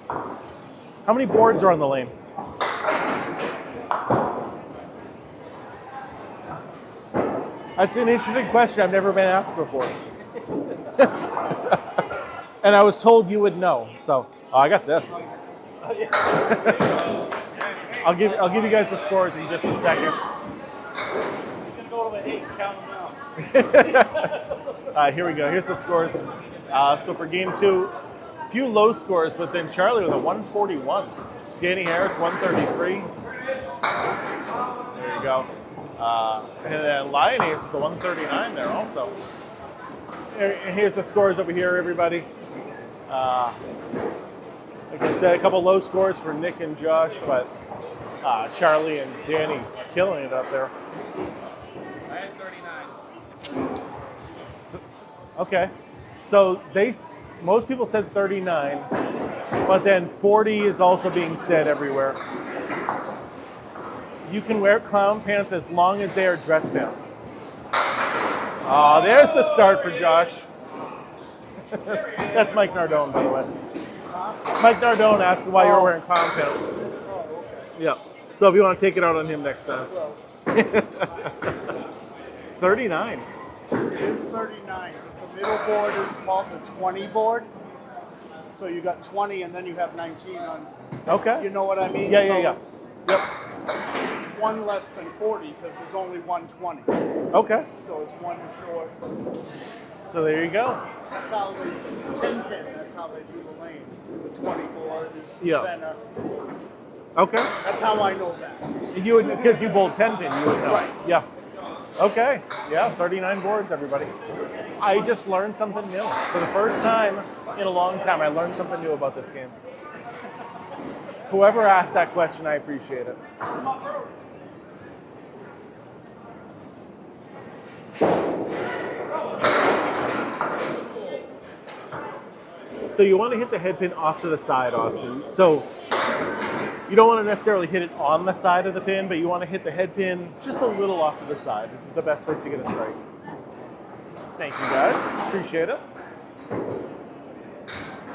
How many boards are on the lane? That's an interesting question. I've never been asked before. And I was told you would know. So, I got this. I'll give you guys the scores in just a second. Here we go. Here's the scores. So for game 2, few low scores, but then Charlie with a 141. Danny Harris 133. There you go. And then Lyonnais with the 139 there also. And here's the scores over here, everybody. Like I said, a couple low scores for Nick and Josh, but Charlie and Danny killing it up there. I had 39. Okay, so most people said 39, but then 40 is also being said everywhere. You can wear clown pants as long as they are dress pants. Oh, there's the start for Josh. That's Mike Nardone, by the way. Mike Nardone asked why you were wearing clown pants. Yeah. So if you want to take it out on him next time. 39. It's 39. The middle board is called the 20 board. So you got 20 and then you have 19 on. Okay. You know what I mean? Yeah, so yeah. Yep. It's one less than 40 because there's only 120. Okay. So it's one short. So there you go. That's how they 10 pin. That's how they do the lanes. It's the 20 board is the Yeah. center. Okay. That's how I know that. You would, because you bowled 10 pin, you would know. Right. Yeah. Okay. Yeah, 39 boards, everybody. I just learned something new. For the first time in a long time, I learned something new about this game. Whoever asked that question, I appreciate it. So you want to hit the head pin off to the side, Austin. So you don't want to necessarily hit it on the side of the pin, but you want to hit the head pin just a little off to the side. This is the best place to get a strike. Thank you, guys. Appreciate it.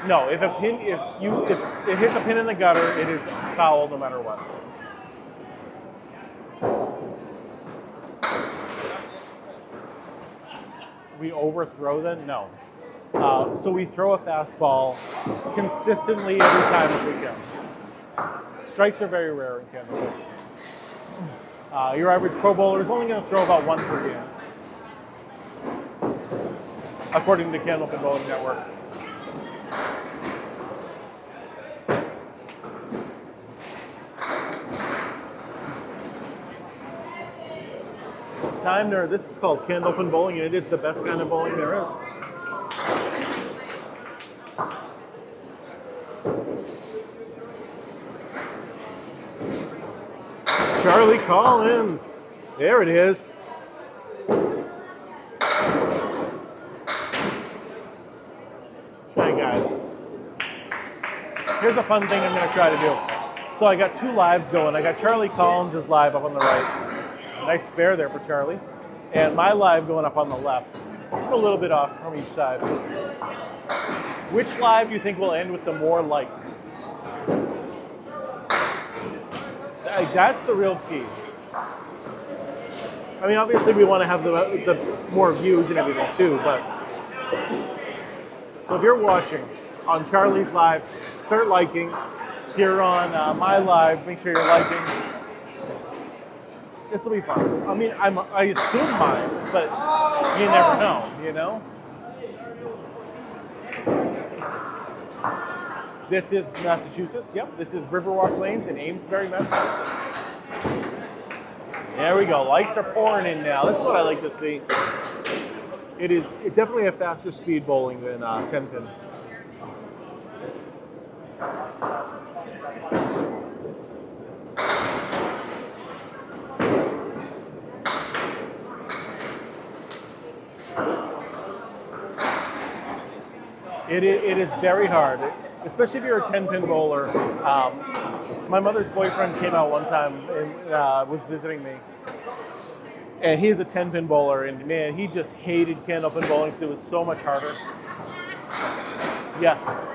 No, if it hits a pin in the gutter, it is foul no matter what. We overthrow them? No. So we throw a fastball consistently every time if we can. Strikes are very rare in Candlepin. Your average pro bowler is only going to throw about 1 per game, according to Candlepin Bowling Network. Time nerd. This is called Candlepin Bowling, and it is the best kind of bowling there is. Charlie Collins. There it is. Hey guys. Here's a fun thing I'm going to try to do. So I got 2 lives going. I got Charlie Collins' live up on the right. Nice spare there for Charlie. And my live going up on the left. Just a little bit off from each side. Which live do you think will end with the more likes? That's the real key. I mean, obviously we want to have the more views and everything too, but so if you're watching on Charlie's live, start liking. If you're on my live, make sure you're liking. This will be fun. I mean, I assume mine, but you never know, you know? This is Massachusetts. Yep, this is Riverwalk Lanes in Amesbury, Massachusetts. There we go. Likes are pouring in now. This is what I like to see. It's definitely a faster speed bowling than 10-pin. It is very hard, especially if you're a 10-pin bowler. My mother's boyfriend came out one time and was visiting me. And he's a 10-pin bowler, and man, he just hated Candlepin bowling because it was so much harder. Yes,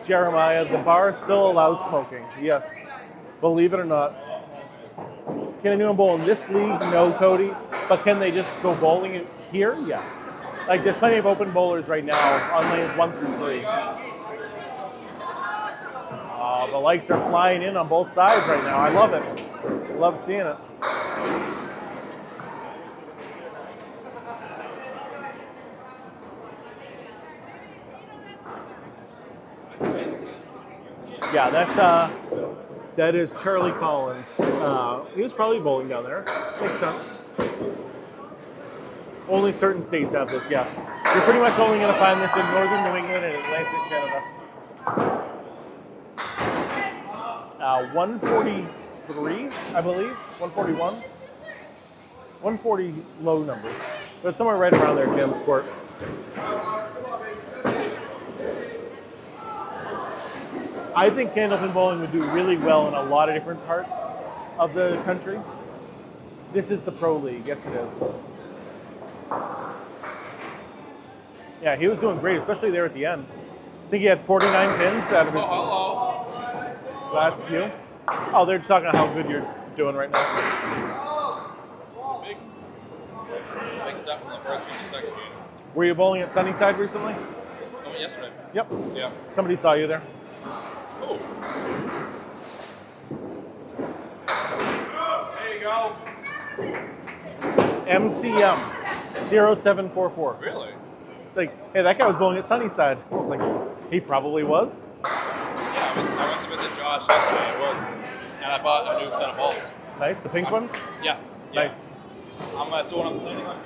Jeremiah, the bar still allows smoking. Yes, believe it or not. Can anyone bowl in this league? No, Cody. But can they just go bowling here? Yes. Like, there's plenty of open bowlers right now on lanes 1 through 3. The likes are flying in on both sides right now. I love it. Love seeing it. Yeah, that is Charlie Collins. He was probably bowling down there. Makes sense. Only certain states have this, yeah. You're pretty much only going to find this in northern New England and Atlantic Canada. 143, I believe. 141. 140 low numbers. But somewhere right around there, Jim Sport. I think Candlepin bowling would do really well in a lot of different parts of the country. This is the Pro League. Yes, it is. Yeah, he was doing great, especially there at the end. I think he had 49 pins out of his last few. Oh, they're just talking about how good you're doing right now. Big stuff in the first game and second game. Were you bowling at Sunnyside recently? I went yesterday. Yep. Yeah. Somebody saw you there. Oh. There you go. MCM 0744. Really? It's like, hey, that guy was bowling at Sunnyside. I was like, he probably was. Yeah, I went to visit Josh yesterday at work, and I bought a new set of balls. Nice, the pink ones? Yeah. Nice. So what I'm planning on.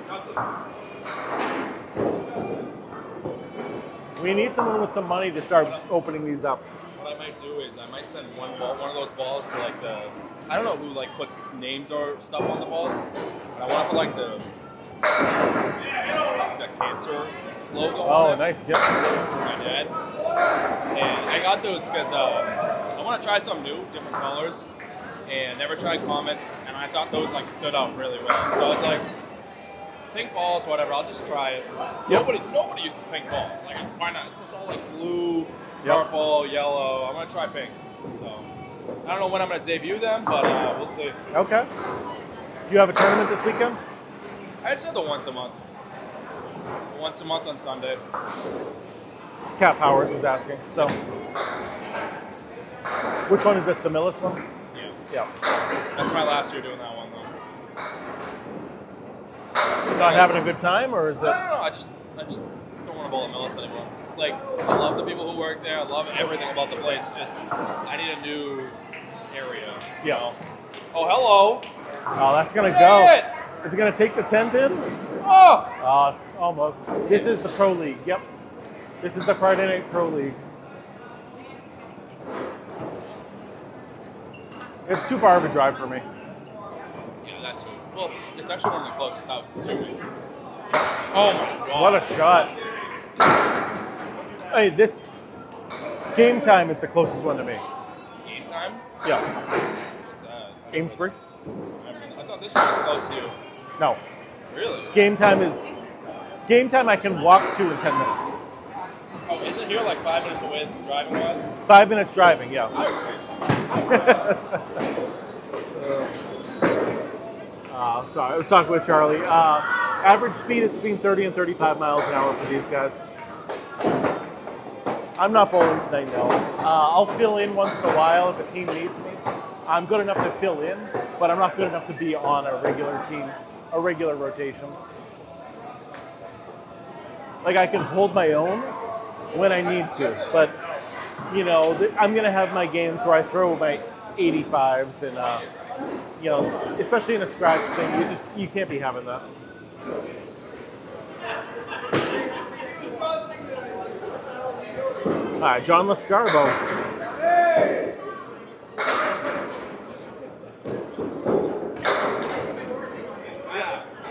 We need someone with some money to start opening these up. What I might do is I might send one of those balls to like I don't know who like puts names or stuff on the balls, but I want to put like the cancer logo on it. Nice, yep. My dad. And I got those because I want to try some new, different colors, and never tried comets, and I thought those like stood out really well. So I was like, pink balls, whatever, I'll just try it. Yep. Nobody uses pink balls. Like, why not? It's just all like blue, purple, yellow. I'm gonna try pink. So I don't know when I'm gonna debut them, but we'll see. Okay. Do you have a tournament this weekend? I'd say the once a month. Once a month on Sunday. Cat Powers was asking. So, which one is this? The Millis one? Yeah. Yeah. That's my last year doing that one though. Not having a good time, or is it? I don't know. I just don't want to bowl at Millis anymore. Like, I love the people who work there. I love everything about the place. Just, I need a new area. You know? Oh, hello. Oh, that's gonna go. Is it gonna take the 10-pin? Oh. Almost. This is the Pro League. Yep. This is the Friday Night Pro League. It's too far of a drive for me. Yeah, that too. Well, it's actually one of the closest houses to me. Oh my god. What a shot. Hey, this Game Time is the closest one to me. Game Time? Yeah. What's that? Amesbury? I thought this one was close to you. No. Really? Game Time I can walk to in 10 minutes. Oh, is it here like 5 minutes away driving wise? 5 minutes driving, yeah. Sorry, I was talking with Charlie. Average speed is between 30 and 35 miles an hour for these guys. I'm not bowling tonight, no. I'll fill in once in a while if a team needs me. I'm good enough to fill in, but I'm not good enough to be on a regular team, a regular rotation. Like I can hold my own when I need to, but you know, I'm gonna have my games where I throw my 85s and you know, especially in a scratch thing, you can't be having that. All right, John Lescarbeau.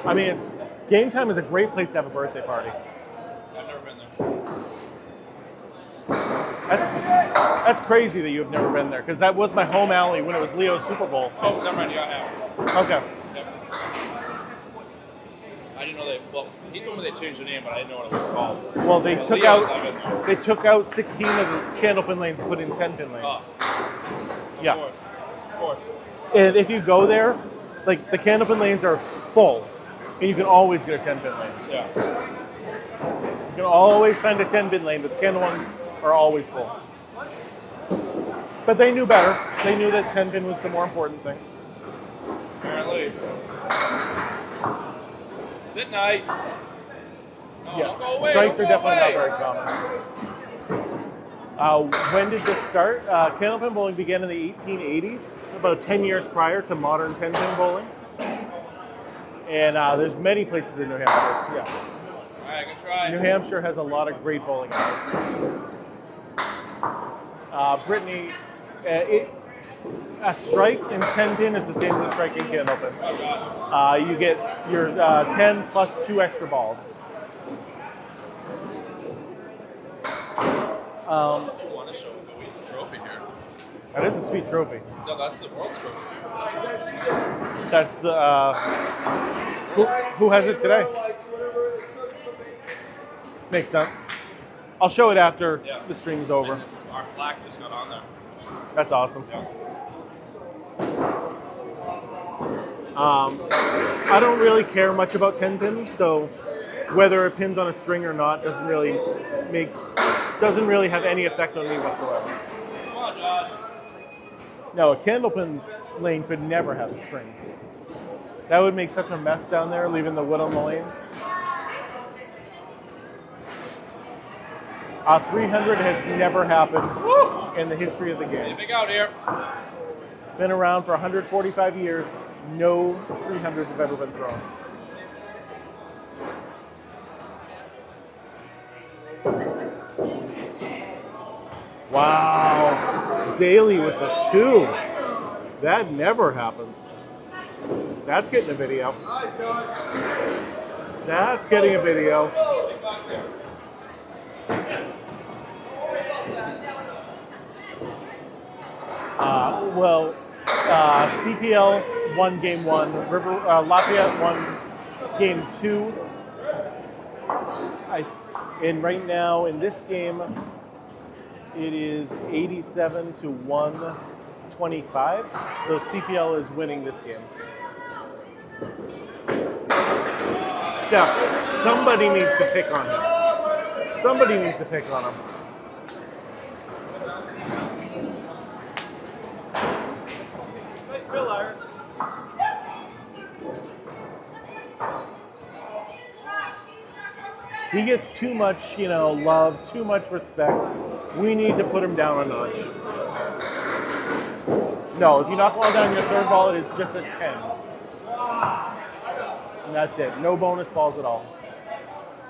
I mean, game time is a great place to have a birthday party. I've never been there. That's crazy that you've never been there, because that was my home alley when it was Leo's Super Bowl. Oh, never mind. Yeah, I have. Okay. Yep. I didn't know they. Well, he told me they changed the name, but I didn't know what it was called. Well, they But took Leo's, I've been there. out 16 of the Candlepin lanes and put in 10-pin lanes. Oh, Yeah. Of course. And if you go there, like the Candlepin lanes are full, and you can always get a 10-pin lane. Yeah. You can always find a 10-pin lane, but the Candle ones are always full. But they knew better. They knew that 10-pin was the more important thing. Apparently. Sit nice. No, don't go away. Strikes are don't go definitely away. not very common. When did this start? Candlepin bowling began in the 1880s, about 10 years prior to modern 10-pin bowling. And there's many places in New Hampshire, yes. All right, good try. New Hampshire has a lot of great bowling alleys. Brittany, a strike in 10-pin is the same as a strike in Candlepin. You get your 10 plus 2 extra balls. You want to show the trophy here? That is a sweet trophy. No, that's the world's trophy. That's the who has it today? Makes sense. I'll show it after the stream's over. And our plaque just got on there. That's awesome. Yeah. I don't really care much about 10-pin, so whether it pins on a string or not doesn't really have any effect on me whatsoever. Come on, Josh. No, a Candlepin lane could never have the strings. That would make such a mess down there, leaving the wood on the lanes. 300 has never happened in the history of the game. Big out here. Been around for 145 years. No 300s have ever been thrown. Wow. Daley with the 2. That never happens. That's getting a video. That's getting a video. CPL won game 1. Lafayette won game 2. And right now in this game, it is 87 to 125. So CPL is winning this game. Steph, somebody needs to pick on him. Somebody needs to pick on him. He gets too much, love, too much respect. We need to put him down a notch. No, if you knock one down your third ball, it is just a 10. And that's it. No bonus balls at all.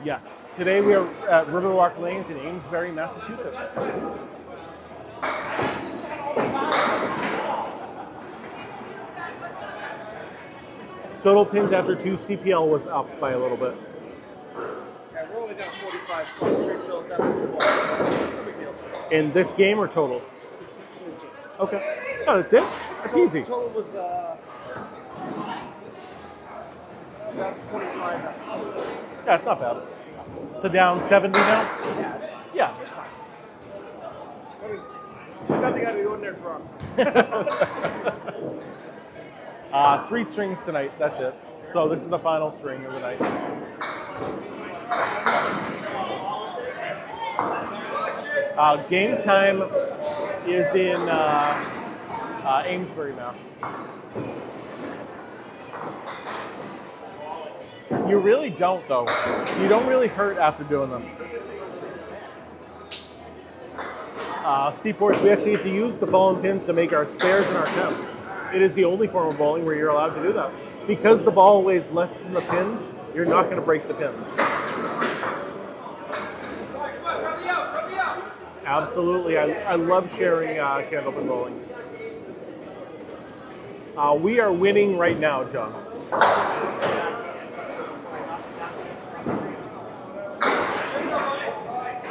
Yes. Today we are at Riverwalk Lanes in Amesbury, Massachusetts. Total pins after 2, CPL was up by a little bit. Yeah, we're only down 45 points. No big deal. In this game or totals? This game. Okay. Oh, that's it? That's easy. Total was about 25. Yeah, it's not bad. So down 70 now? Yeah. It's fine. I mean, nothing out of the ordinary for us. 3 strings tonight, that's it. So this is the final string of the night. Game time is in Amesbury, Mass. You really don't, though. You don't really hurt after doing this. Seaports, we actually get to use the fallen pins to make our spares and our tens. It is the only form of bowling where you're allowed to do that. Because the ball weighs less than the pins, you're not going to break the pins. Absolutely. I love sharing Candlepin bowling. We are winning right now, John.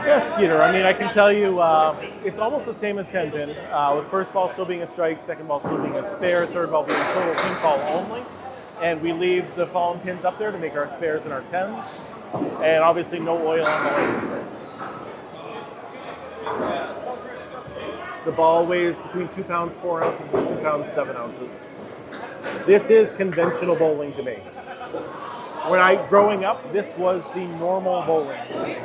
Yeah, Skeeter. I mean, I can tell you it's almost the same as 10 pin, with first ball still being a strike, second ball still being a spare, third ball being total pinfall only. And we leave the fallen pins up there to make our spares and our tens. And obviously no oil on the lanes. The ball weighs between 2 pounds 4 ounces and 2 pounds 7 ounces. This is conventional bowling to me. Growing up, this was the normal bowling to me.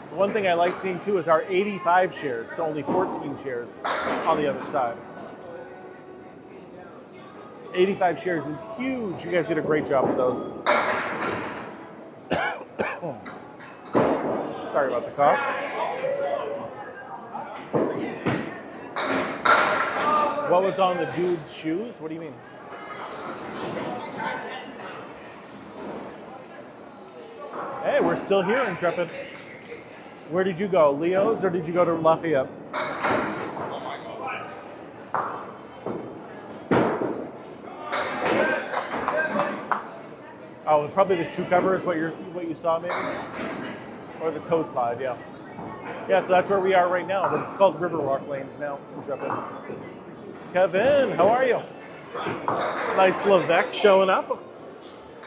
The one thing I like seeing too is our 85 shares to only 14 shares on the other side. 85 shares is huge. You guys did a great job with those. Sorry about the cough. What was on the dude's shoes? What do you mean? Hey, we're still here, Intrepid. Where did you go? Leo's or did you go to Lafayette? Oh, probably the shoe cover is what you saw, maybe, or the toe slide, yeah. Yeah, so that's where we are right now, but it's called Riverwalk lanes now. Intrepid. Kevin, how are you? Nice Levesque showing up.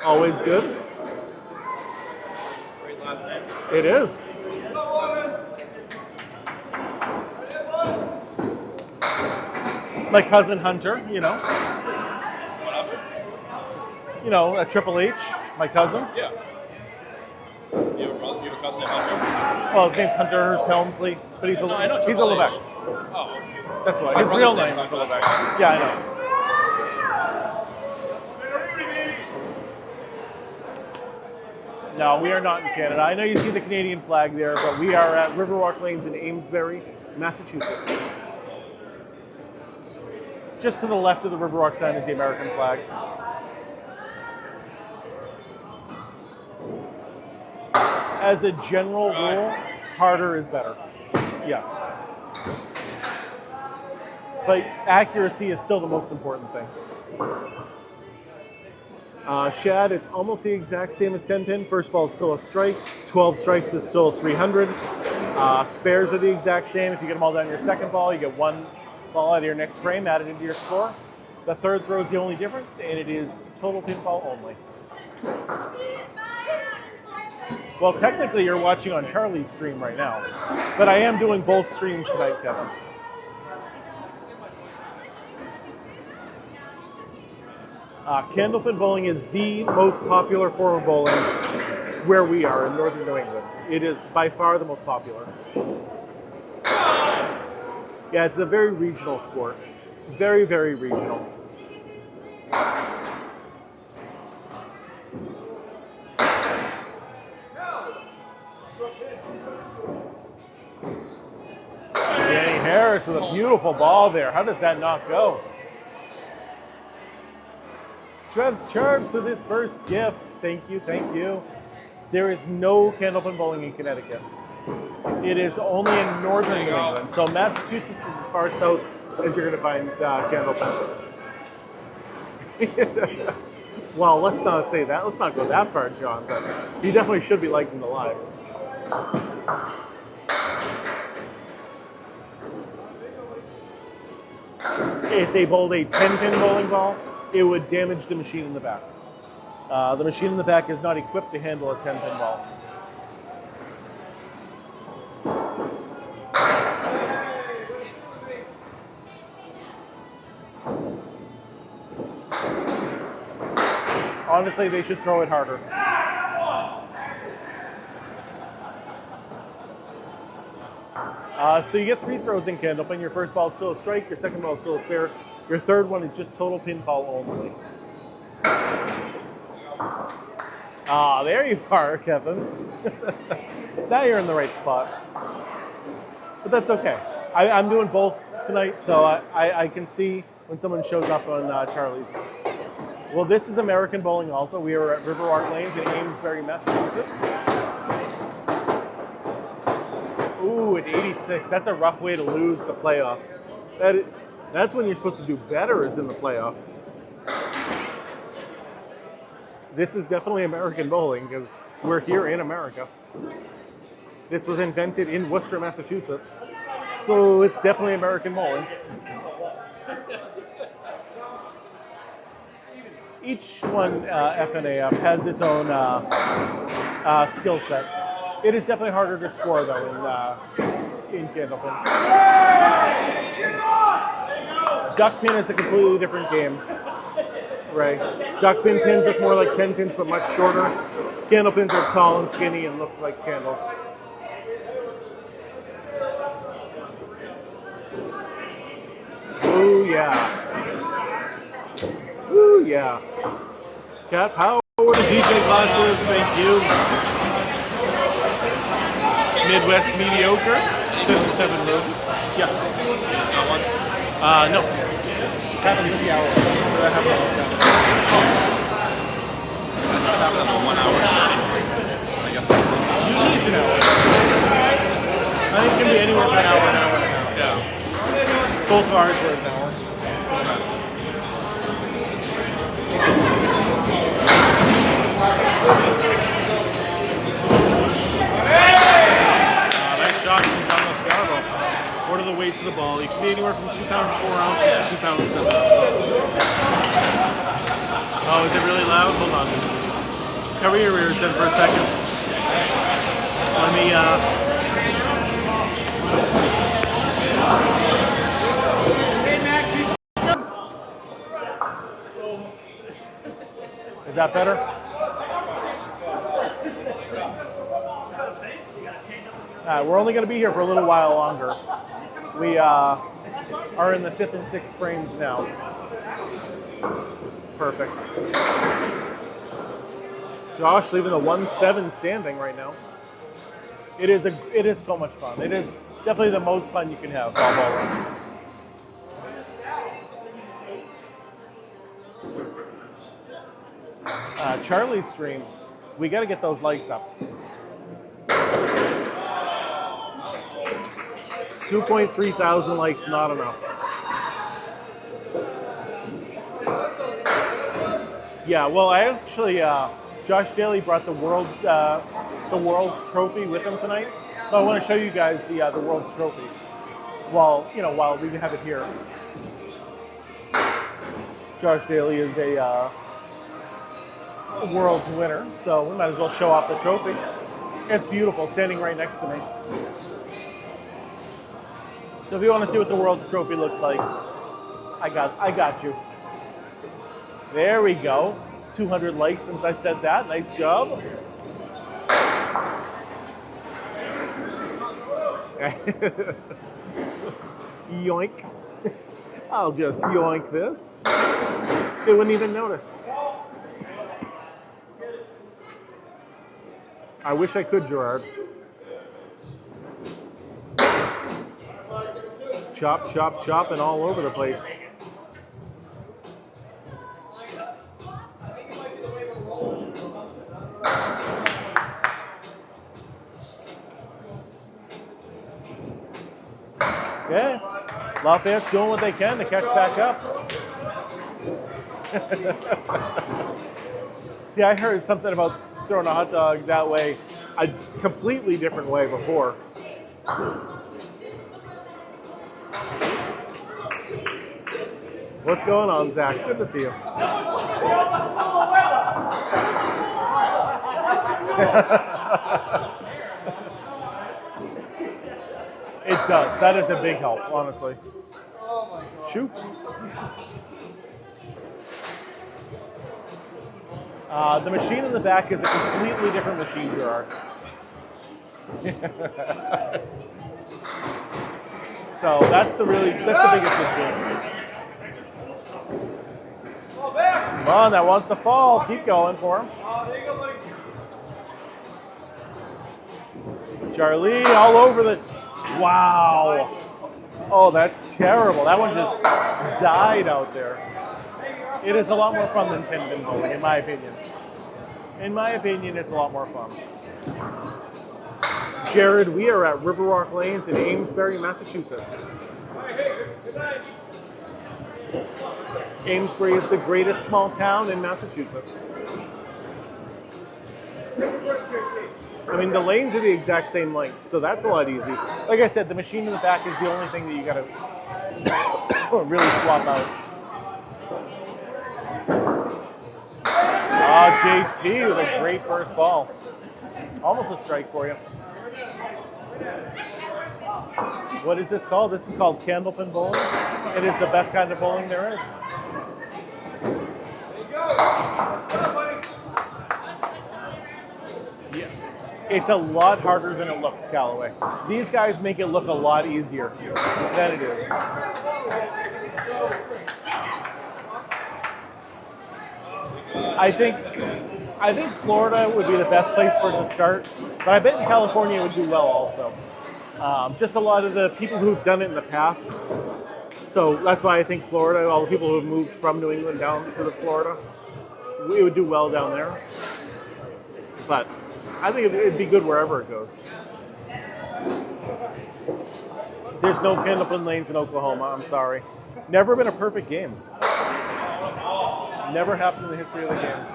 Always good. Great last name. It is. My cousin Hunter, you know. You know, a Triple H, my cousin. Yeah. You have a brother? You have a cousin named Hunter? Well, his name's Hunter Hurst Helmsley, but he's a Levesque. Oh. That's why. His real name is a Levesque. Yeah, I know. No, we are not in Canada. I know you see the Canadian flag there, but we are at Riverwalk Lanes in Amesbury, Massachusetts. Just to the left of the Riverwalk sign is the American flag. As a general rule, harder is better. Yes. But accuracy is still the most important thing. Shad, it's almost the exact same as 10 pin. First ball is still a strike. 12 strikes is still 300. Spares are the exact same. If you get them all down your second ball, you get one ball out of your next frame added into your score. The third throw is the only difference, and it is total pinfall only. Well, technically you're watching on Charlie's stream right now, but I am doing both streams tonight, Kevin. Candlepin bowling is the most popular form of bowling where we are in northern New England. It is by far the most popular. Yeah, it's a very regional sport. Very, very regional. Danny Harris with a beautiful ball there. How does that not go? Trev's Charbs with his first gift. Thank you, thank you. There is no Candlepin bowling in Connecticut. It is only in northern New England. So Massachusetts is as far south as you're going to find Candlepin. Well, let's not say that. Let's not go that far, John. But you definitely should be liking the live. If they bowled a 10-pin bowling ball, it would damage the machine in the back. The machine in the back is not equipped to handle a 10-pin ball. Honestly, they should throw it harder. So you get 3 throws in Candlepin. Your first ball is still a strike, your second ball is still a spare. Your third one is just total pinfall only. Ah, there you are, Kevin. Now you're in the right spot. But that's okay. I'm doing both tonight, so I can see when someone shows up on Charlie's. Well, this is American bowling also. We are at Riverwalk Lanes in Amesbury, Massachusetts. Ooh, at 86. That's a rough way to lose the playoffs. That's when you're supposed to do better, is in the playoffs. This is definitely American bowling because we're here in America. This was invented in Worcester, Massachusetts. So it's definitely American bowling. Each one, FNAF, has its own skill sets. It is definitely harder to score, though, in Candlepin. Duckpin is a completely different game. Right. Duckpin pins look more like 10 pins, but much shorter. Candlepins are tall and skinny and look like candles. Ooh, yeah. Ooh, yeah. Cat power to DJ classes, thank you. Midwest mediocre, 7 roses. Yeah. Not one. No. Haven't hit the hour. So I have no That was 1 hour and 30. I guess. Usually it's an hour. I think it can be anywhere from an hour and a half. Yeah. Both of ours were an hour. Nice shot from Lescarbeau. What are the weights of the ball? You can be anywhere from 2 pounds 4 ounces to 2 pounds 7 ounces. Oh, is it really loud? Hold on. Cover your ears then for a second. Let me, Is that better? We're only going to be here for a little while longer. We are in the 5th and 6th frames now. Perfect. Josh leaving the 1-7 standing right now. It is so much fun. It is definitely the most fun you can have while bowling. Charlie's stream, we got to get those likes up. 2.3 thousand likes, not enough. Yeah, well, I actually, Josh Daley brought the world's trophy with him tonight, so I want to show you guys the world's trophy while we have it here. Josh Daley is a world's winner, so we might as well show off the trophy. It's beautiful, standing right next to me. So if you want to see what the world's trophy looks like, I got you. There we go. 200 likes since I said that. Nice job. Yoink. I'll just yoink this. They wouldn't even notice. I wish I could, Gerard. Chop, chop, chop, and all over the place. Okay. Lafayette's doing what they can to catch back up. See, I heard something about throwing a hot dog that way, a completely different way before. What's going on, Zach? Good to see you. It does. That is a big help, honestly. Shoot. The machine in the back is a completely different machine, Gerard. So that's the biggest issue. Come on, that wants to fall. Keep going for him. Charlie all over the. Wow. Oh, that's terrible. That one just died out there. It is a lot more fun than 10-pin bowling, in my opinion. In my opinion, it's a lot more fun. Jared, we are at Riverwalk Lanes in Amesbury, Massachusetts. Amesbury is the greatest small town in Massachusetts. I mean, the lanes are the exact same length, so that's a lot easy. Like I said, the machine in the back is the only thing that you gotta really swap out. JT with a great first ball. Almost a strike for you. What is this called? This is called Candlepin bowling. It is the best kind of bowling there is. Yeah. It's a lot harder than it looks, Callaway. These guys make it look a lot easier than it is. I think Florida would be the best place for it to start, but I bet in California it would do well also. Just a lot of the people who've done it in the past. So that's why I think Florida, all the people who have moved from New England down to the Florida, we would do well down there. But I think it'd be good wherever it goes. There's no Candlepin lanes in Oklahoma, I'm sorry. Never been a perfect game. Never happened in the history of the game.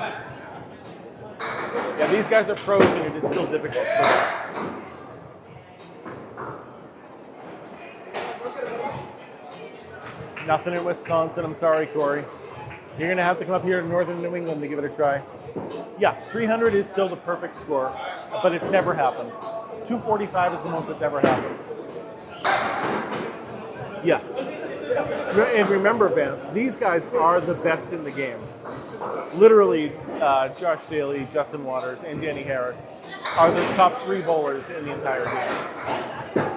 Yeah, these guys are pros and it is still difficult for them. Nothing in Wisconsin, I'm sorry, Corey. You're gonna have to come up here to northern New England to give it a try. Yeah, 300 is still the perfect score, but it's never happened. 245 is the most that's ever happened. Yes. And remember, Vance, these guys are the best in the game. Literally, Josh Daley, Justin Waters, and Danny Harris are the top 3 bowlers in the entire game.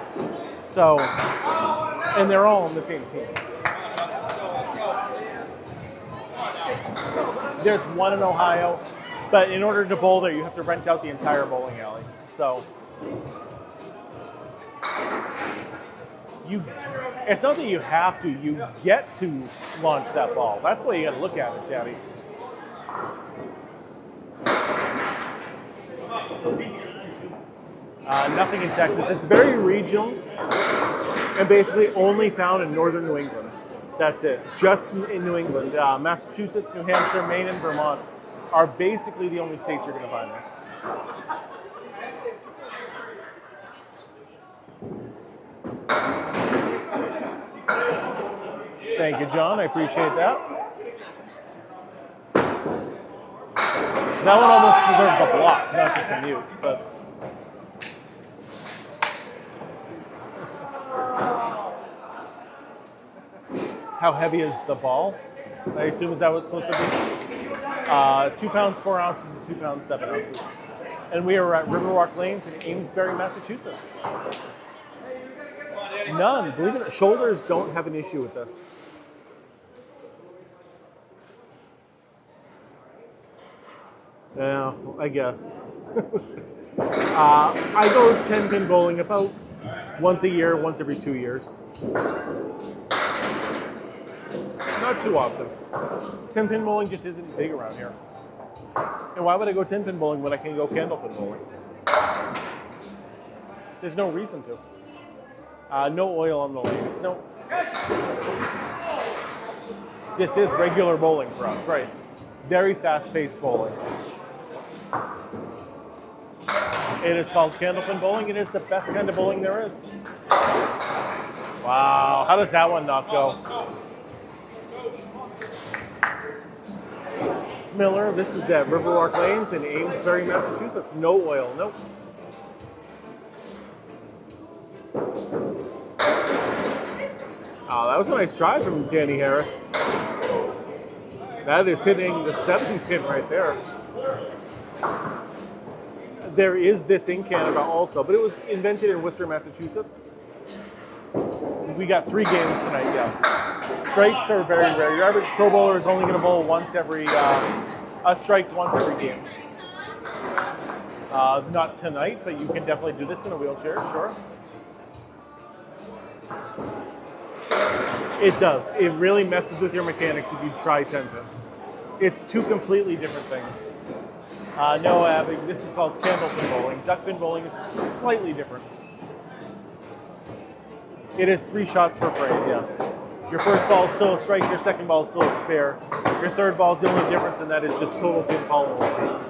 So, and they're all on the same team. There's one in Ohio, but in order to bowl there, you have to rent out the entire bowling alley. So, it's not that you have to, you get to launch that ball. That's the way you got to look at it, Shabby. Nothing in Texas. It's very regional and basically only found in northern New England. That's it. Just in New England. Massachusetts, New Hampshire, Maine, and Vermont are basically the only states you're going to find this. Thank you, John. I appreciate that. That one almost deserves a block, not just a mute, but. How heavy is the ball? I assume is that what it's supposed to be? 2 pounds 4 ounces and 2 pounds 7 ounces. And we are at Riverwalk Lanes in Amesbury, Massachusetts. None. Believe it, shoulders don't have an issue with this. Yeah, I guess. I go 10-pin bowling about once a year, once every 2 years. Not too often. 10-pin bowling just isn't big around here. And why would I go 10-pin bowling when I can go Candlepin bowling? There's no reason to. No oil on the lanes. No. This is regular bowling for us, right? Very fast-paced bowling. It is called Candlepin bowling. It is the best kind of bowling there is. Wow, how does that one not go? Smiller, this is at Riverwalk Lanes in Amesbury, Massachusetts. No oil, nope. Oh, that was a nice try from Danny Harris. That is hitting the 7-pin right there. There is this in Canada also, but it was invented in Worcester, Massachusetts. We got 3 games tonight, yes. Strikes are very rare. Your average pro bowler is only going to bowl once every, a strike once every game. Not tonight, but you can definitely do this in a wheelchair, sure. It does. It really messes with your mechanics if you try 10-pin. It's two completely different things. No, Abby, this is called candlepin bowling. Duckpin bowling is slightly different. It is 3 shots per frame, yes. Your first ball is still a strike, your second ball is still a spare. Your third ball is the only difference, and that is just total pinfall only.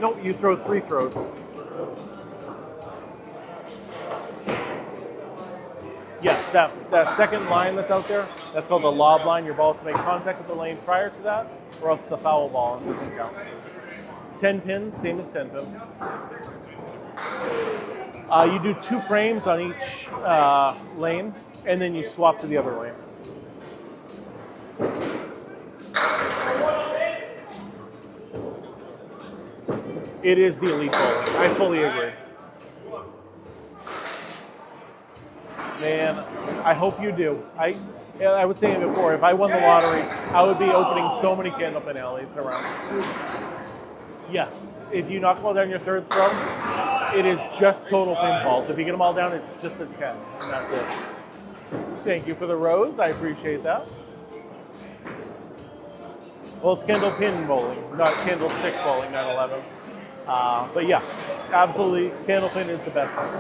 Nope, you throw 3 throws. Yes, that second line that's out there, that's called the lob line. Your ball is to make contact with the lane prior to that, or else it's the foul ball and doesn't count. 10 pins, same as 10 pin. You do 2 frames on each lane, and then you swap to the other lane. It is the elite bowling. I fully agree. Man, I hope you do. I was saying before, if I won the lottery, I would be opening so many Candlepin alleys around. Yes, if you knock them all down your third throw, it is just total pinfalls. If you get them all down, it's just a 10, and that's it. Thank you for the rose. I appreciate that. Well, it's candlepin bowling, not candlestick bowling, 9/11. But yeah, absolutely, candlepin is the best.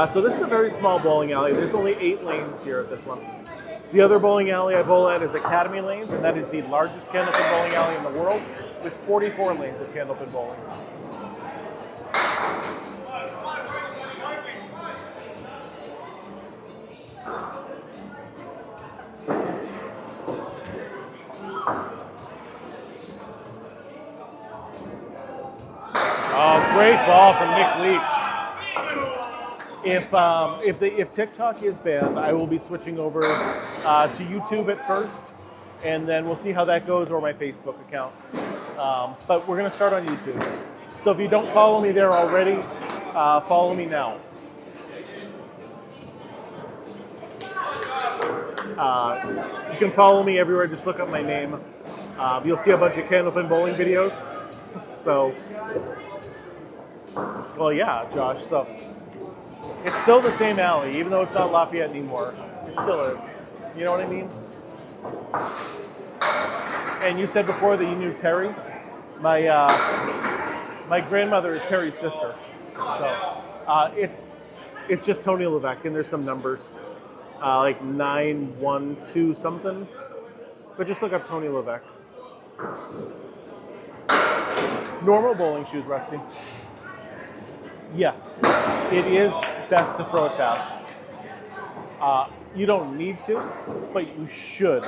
So this is a very small bowling alley. There's only 8 lanes here at this one. The other bowling alley I bowl at is Academy Lanes, and that is the largest candlepin bowling alley in the world, with 44 lanes of candlepin bowling. Oh, great ball from Nick Leach. If TikTok is banned, I will be switching over to YouTube at first, and then we'll see how that goes, or my Facebook account. But we're going to start on YouTube. So if you don't follow me there already, follow me now. You can follow me everywhere. Just look up my name. You'll see a bunch of candlepin bowling videos. So, well, yeah, Josh. So. It's still the same alley, even though it's not Lafayette anymore. It still is. You know what I mean? And you said before that you knew Terry. My grandmother is Terry's sister. So it's just Tony Levesque, and there's some numbers, like 912 something. But just look up Tony Levesque. Normal bowling shoes, Rusty. Yes, it is best to throw it fast. You don't need to, but you should.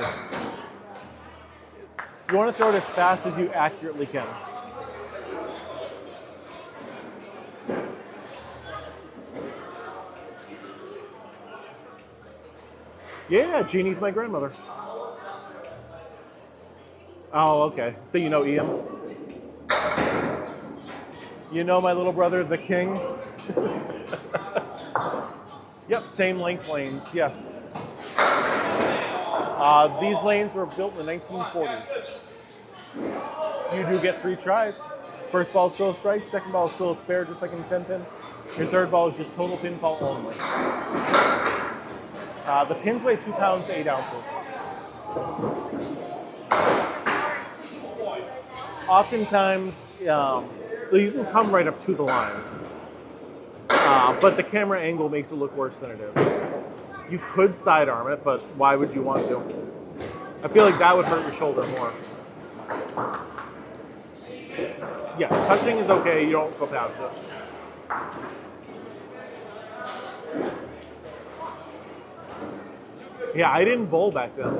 You want to throw it as fast as you accurately can. Yeah, Jeannie's my grandmother. Oh, okay. So you know Ian? You know my little brother, the king? Yep, same length lanes, yes. These lanes were built in the 1940s. You do get 3 tries. First ball is still a strike, second ball is still a spare, just like in 10-pin. Your third ball is just total pinfall only. The pins weigh 2 pounds, 8 ounces. Oftentimes, you can come right up to the line, but the camera angle makes it look worse than it is. You could sidearm it, but why would you want to? I feel like that would hurt your shoulder more. Yes, touching is okay, you don't go past it. Yeah, I didn't bowl back then,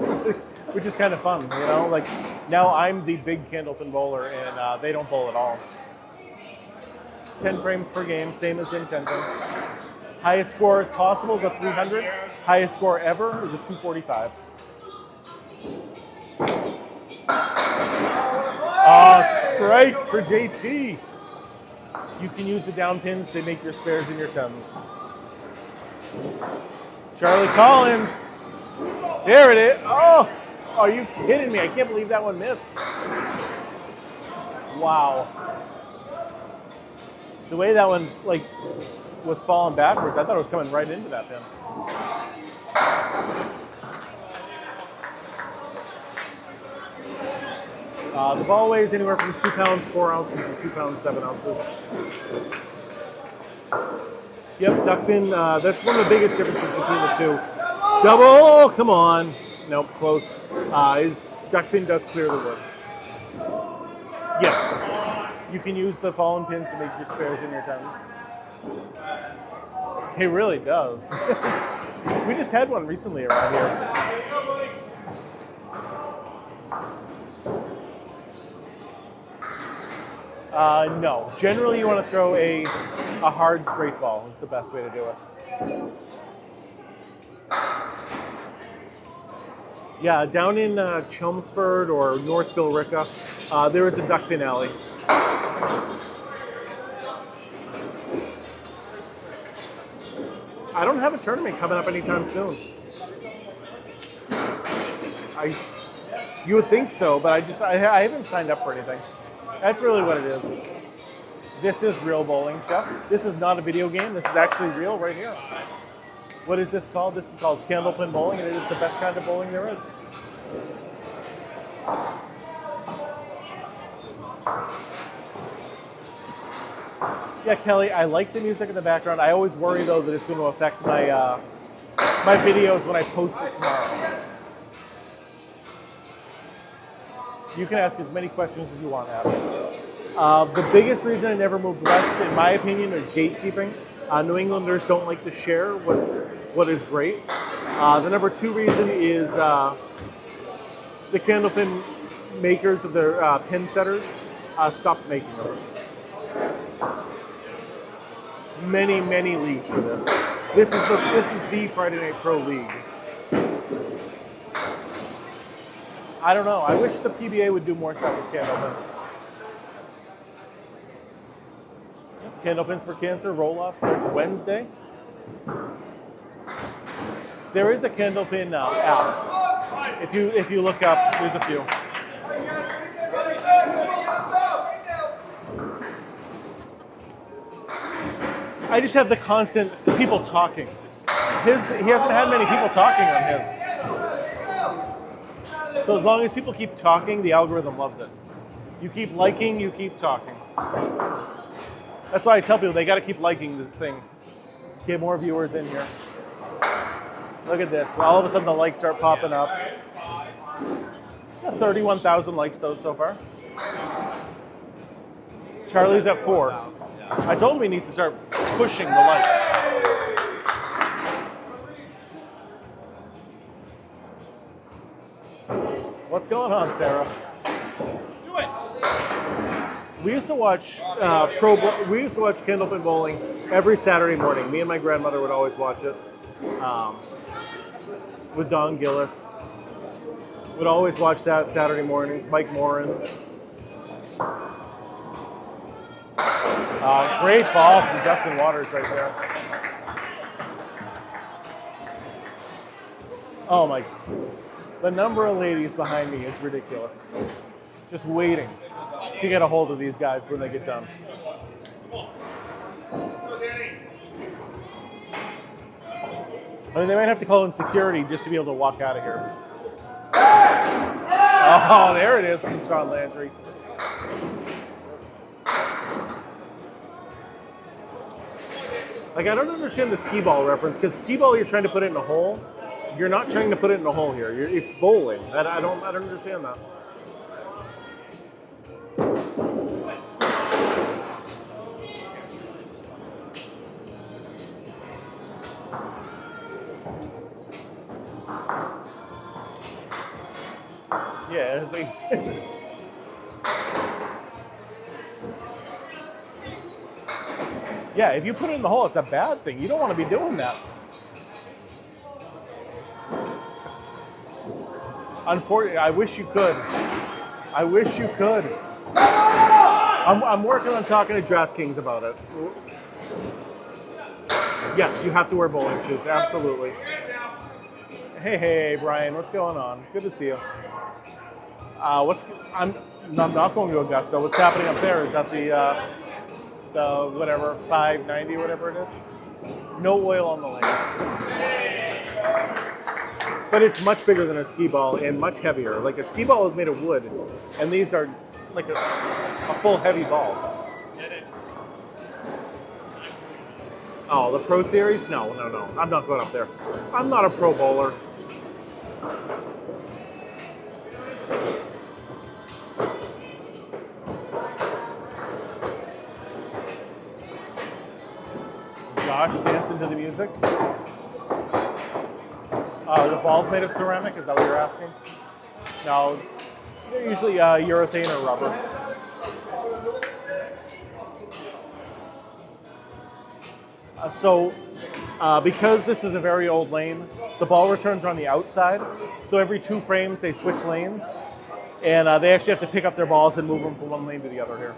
which is kind of fun, you know? Like, now I'm the big candlepin bowler, and they don't bowl at all. 10 frames per game, same as in 10-pin. Highest score possible is a 300. Highest score ever is a 245. Strike for JT. You can use the down pins to make your spares and your 10s. Charlie Collins. There it is. Oh, are you kidding me? I can't believe that one missed. Wow. The way that one like was falling backwards, I thought it was coming right into that pin. The ball weighs anywhere from 2 pounds 4 ounces to 2 pounds 7 ounces. Yep, duck pin. That's one of the biggest differences between the two. Double, come on. Nope, close. His duck pin does clear the wood. Yes, you can use the fallen pins to make your spares in your tens. It really does. We just had one recently around here. No. Generally, you want to throw a hard straight ball is the best way to do it. Yeah, down in Chelmsford or North Billerica, there is a duck pin alley. I don't have a tournament coming up anytime soon. You would think so, but I haven't signed up for anything. That's really what it is. This is real bowling, Chef. This is not a video game. This is actually real right here. What is this called? This is called Candlepin bowling, and it is the best kind of bowling there is. Yeah, Kelly, I like the music in the background. I always worry, though, that it's going to affect my my videos when I post it tomorrow. You can ask as many questions as you want to have. The biggest reason I never moved west, in my opinion, is gatekeeping. New Englanders don't like to share what is great. The number 2 reason is the Candlepin makers of their pin setters stopped making them. Many leagues for this. This is the Friday Night Pro League. I don't know. I wish the PBA would do more stuff with Candlepin. Candlepins for Cancer roll-off starts Wednesday. There is a Candlepin app. If you look up, there's a few. I just have the constant people talking. He hasn't had many people talking on his. So as long as people keep talking, the algorithm loves it. You keep liking, you keep talking. That's why I tell people they got to keep liking the thing. Get more viewers in here. Look at this. All of a sudden the likes start popping up. 31,000 likes though so far. Charlie's at 4. I told him he needs to start pushing the likes. What's going on, Sarah? Do it. We used to watch Candlepin bowling every Saturday morning. Me and my grandmother would always watch it with Don Gillis. Would always watch that Saturday mornings. Mike Morin. Great ball from Justin Waters right there. Oh my! The number of ladies behind me is ridiculous. Just waiting to get a hold of these guys when they get done. I mean, they might have to call in security just to be able to walk out of here. Oh, there it is from Sean Landry. Like, I don't understand the skee ball reference, because skee ball, you're trying to put it in a hole. You're not trying to put it in a hole here. It's bowling. I don't understand that. Yeah, it's yeah, if you put it in the hole, it's a bad thing. You don't want to be doing that. Unfortunately, I wish you could. I wish you could. I'm working on talking to DraftKings about it. Yes, you have to wear bowling shoes, absolutely. Hey, Brian, what's going on? Good to see you. No, I'm not going to Augusta. What's happening up there is that the whatever 590, whatever it is. No oil on the lanes, but it's much bigger than a skee ball and much heavier. Like a skee ball is made of wood, and these are like a full heavy ball. It is. Oh, the Pro Series? No. I'm not going up there. I'm not a pro bowler. Josh dancing to the music. The ball's made of ceramic, is that what you're asking? No, they're usually urethane or rubber. Because this is a very old lane, the ball returns are on the outside. So every 2 frames, they switch lanes. And they actually have to pick up their balls and move them from one lane to the other here.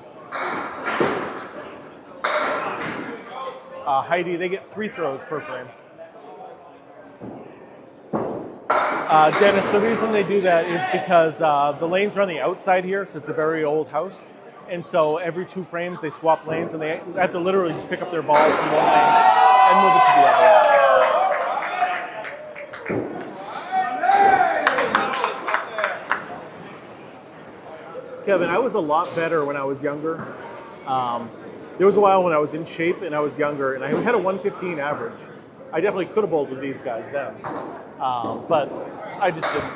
Heidi, they get 3 throws per frame. Dennis, the reason they do that is because the lanes are on the outside here because it's a very old house. And so every 2 frames, they swap lanes and they have to literally just pick up their balls from one lane and move it to the other. Kevin, I was a lot better when I was younger. There was a while when I was in shape and I was younger, and I had a 115 average. I definitely could have bowled with these guys then, but I just didn't.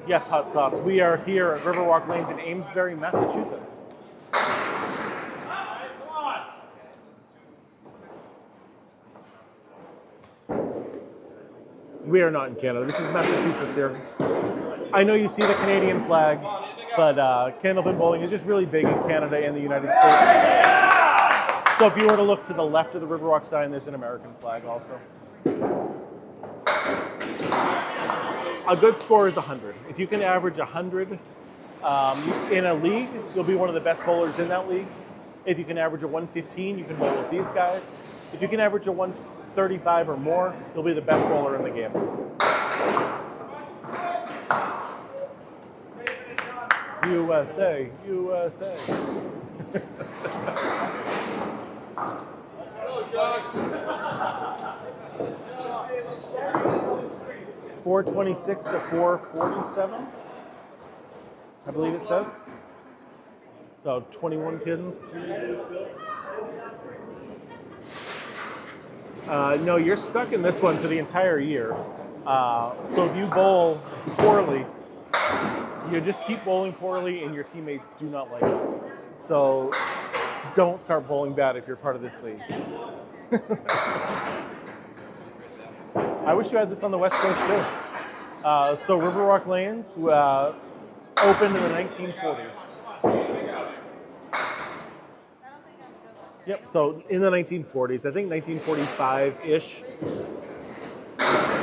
Yes, hot sauce. We are here at Riverwalk Lanes in Amesbury, Massachusetts. We are not in Canada. This is Massachusetts here. I know you see the Canadian flag, but candlepin bowling is just really big in Canada and the United States. So if you were to look to the left of the Riverwalk sign, there's an American flag also. A good score is 100. If you can average 100 in a league, you'll be one of the best bowlers in that league. If you can average a 115, you can bowl with these guys. If you can average a 135 or more, you'll be the best bowler in the game. USA, USA. Hello, Josh. 426 to 447, I believe it says. So 21 pins. No, you're stuck in this one for the entire year. So if you bowl poorly, you just keep bowling poorly and your teammates do not like it. So don't start bowling bad if you're part of this league. I wish you had this on the West Coast too. So Riverwalk Lanes opened in the 1940s. Yep, so in the 1940s, I think 1945-ish.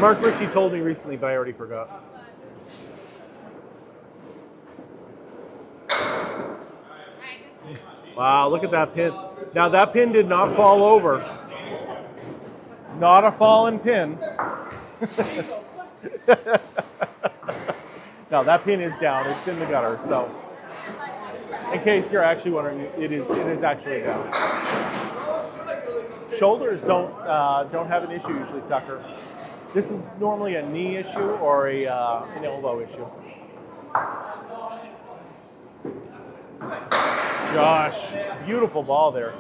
Mark Ritchie told me recently, but I already forgot. Wow, look at that pin. Now that pin did not fall over. Not a fallen pin. No, that pin is down. It's in the gutter. So, in case you're actually wondering, it is actually down. Shoulders don't have an issue usually, Tucker. This is normally a knee issue or an elbow issue. Josh, beautiful ball there.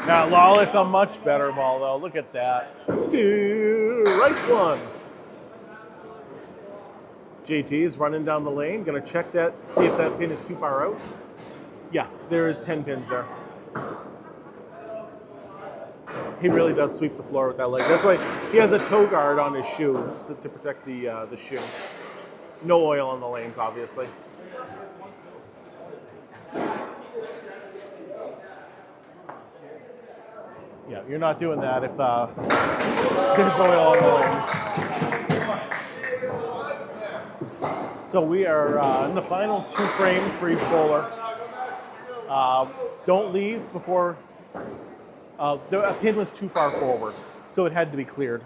Now, Lawless, a much better ball, though. Look at that. Still right one. JT is running down the lane. Going to check that, see if that pin is too far out. Yes, there is 10 pins there. He really does sweep the floor with that leg. That's why he has a toe guard on his shoe to protect the shoe. No oil on the lanes, obviously. Yeah, you're not doing that if there's oil on the lanes. So we are in the final 2 frames for each bowler. Don't leave before the pin was too far forward, so it had to be cleared.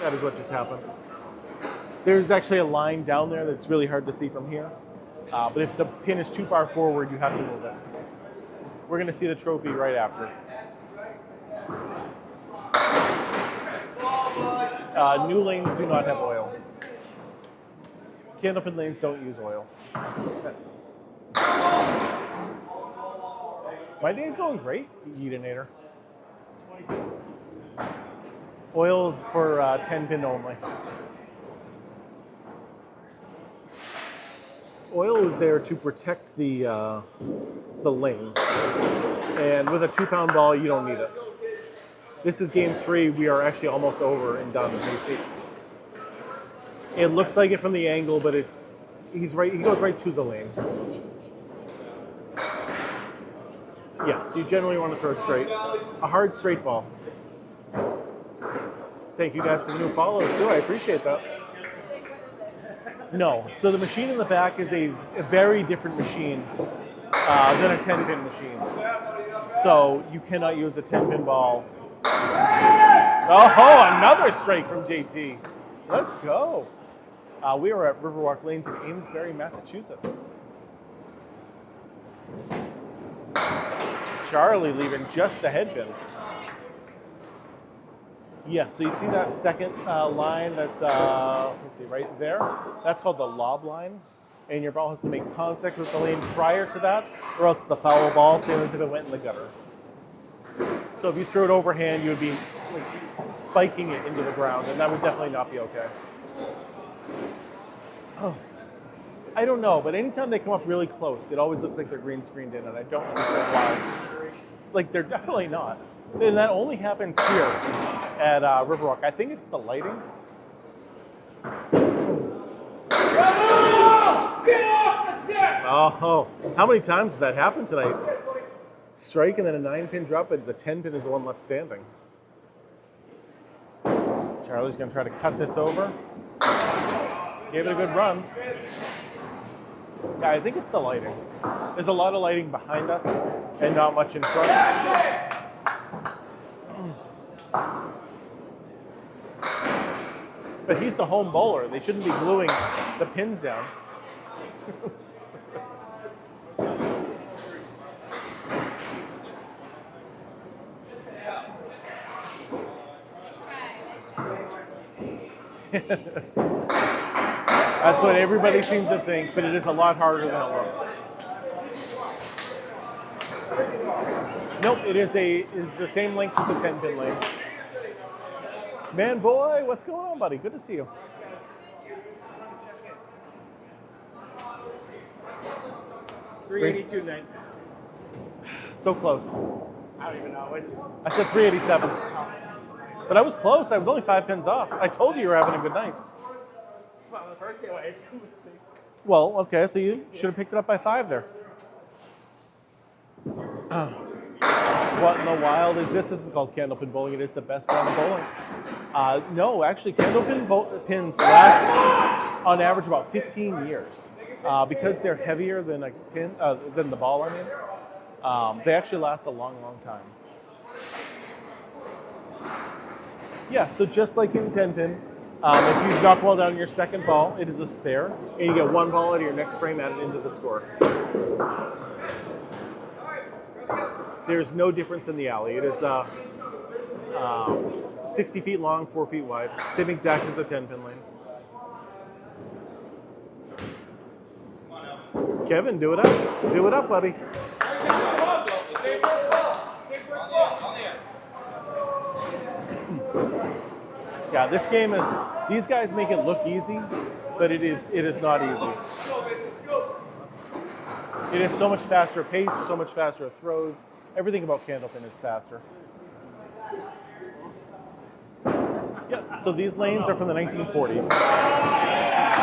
That is what just happened. There's actually a line down there that's really hard to see from here. But if the pin is too far forward, you have to move it. We're going to see the trophy right after. New lanes do not have oil. Candlepin lanes don't use oil. My day's going great, Yeetinator. Oil's for 10-pin only. Oil is there to protect the lanes. And with a 2-pound ball, you don't need it. This is game 3. We are actually almost over and done, as you see. It looks like it from the angle, but he goes right to the lane. Yeah, so you generally want to throw straight. A hard straight ball. Thank you guys for the new follows too. I appreciate that. No, so the machine in the back is a very different machine than a 10-pin machine. So you cannot use a 10-pin ball. Oh, another strike from JT. Let's go. We are at Riverwalk Lanes in Amesbury, Massachusetts. Charlie leaving just the headpin. Yeah, so you see that second line that's, let's see, right there? That's called the lob line. And your ball has to make contact with the lane prior to that, or else it's the foul ball, same as if it went in the gutter. So if you threw it overhand, you would be like, spiking it into the ground, and that would definitely not be okay. Oh, I don't know, but anytime they come up really close, it always looks like they're green screened in, and I don't understand why. Like, they're definitely not. And that only happens here at Riverwalk. I think it's the lighting. Oh, how many times has that happened tonight? Strike and then a 9-pin drop, but the 10-pin is the one left standing. Charlie's going to try to cut this over. Gave it a good run. Yeah, I think it's the lighting. There's a lot of lighting behind us and not much in front. But he's the home bowler. They shouldn't be gluing the pins down. That's what everybody seems to think, but it is a lot harder than it looks. Nope, it is the same length as a 10-pin lane. Man, boy, what's going on, buddy? Good to see you. $382.9. So close. I don't even know. I said 387. But I was close. I was only 5 pins off. I told you you were having a good night. Well, the first game I had Well, okay, so you should have picked it up by 5 there. What in the wild is this? This is called Candlepin bowling. It is the best kind of bowling. No, actually, Candlepin pins last, on average, about 15 years. Because they're heavier than a pin, than the ball, I mean. They actually last a long, long time. Yeah, so just like in 10-pin, if you knock well down your second ball, it is a spare, and you get 1 ball out of your next frame added into the score. There's no difference in the alley. It is 60 feet long, 4 feet wide, same exact as a 10-pin lane. Kevin, do it up. Do it up, buddy. Yeah, this game is, these guys make it look easy, but it is not easy. It is so much faster pace, so much faster throws. Everything about Candlepin is faster. Yeah, so these lanes are from the 1940s.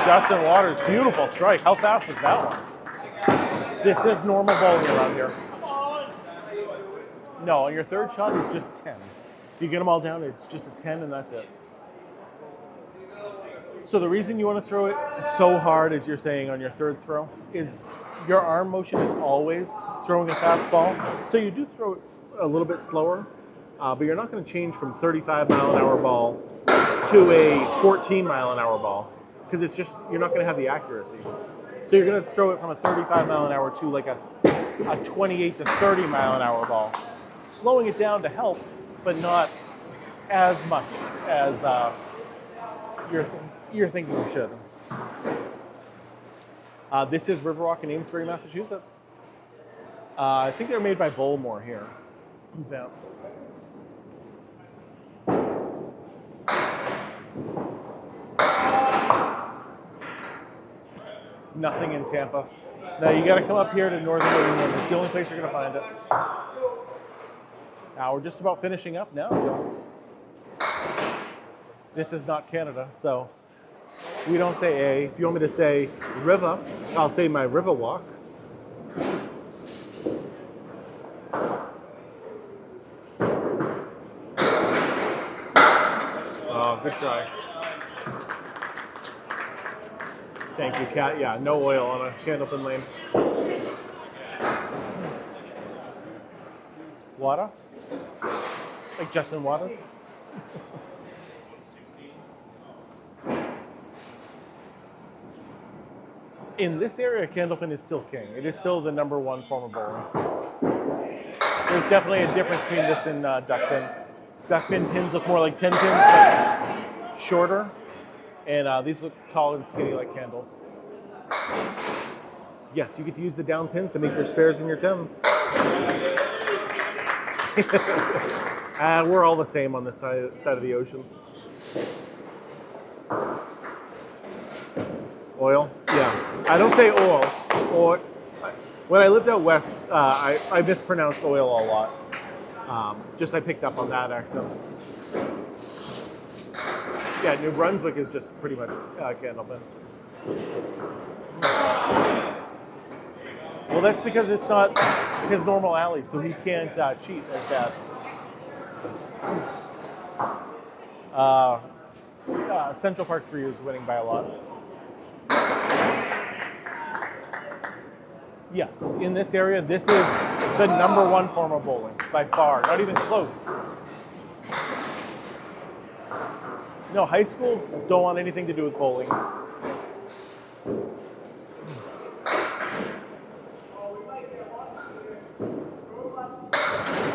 Justin Waters, beautiful strike. How fast was that one? This is normal bowling around here. No, on your third shot, it's just 10. If you get them all down, it's just a 10 and that's it. So the reason you want to throw it so hard, as you're saying, on your third throw, is your arm motion is always throwing a fastball. So you do throw it a little bit slower, but you're not going to change from 35-mile-an-hour ball to a 14-mile-an-hour ball. because it's just, you're not going to have the accuracy. So you're going to throw it from a 35 mile an hour to like a 28 to 30 mile an hour ball. Slowing it down to help, but not as much as you're thinking you should. This is Riverwalk in Amesbury, Massachusetts. I think they're made by Bowlemore here. Vents. Nothing in Tampa. Now you got to come up here to northern New England. It's the only place you're going to find it. Now we're just about finishing up now, Joe. This is not Canada, so we don't say A. If you want me to say river, I'll say my Riverwalk. Oh, good try. Thank you, Kat. Yeah, no oil on a Candlepin lane. Water? Like Justin Waters? In this area, Candlepin is still king. It is still the #1 form of bowling. There's definitely a difference between this and duckpin. Duckpin pins look more like 10 pins, but shorter. And these look tall and skinny like candles. Yes, you get to use the down pins to make your spares and your 10s. We're all the same on this side of the ocean. Oil? Yeah. I don't say oil. Or when I lived out west, I mispronounced oil a lot. Just I picked up on that accent. Yeah, New Brunswick is just pretty much Candlepin. Well, that's because it's not his normal alley, so he can't cheat as bad. Central Park 3 is winning by a lot. Yes, in this area, this is the #1 form of bowling, by far, not even close. No, high schools don't want anything to do with bowling.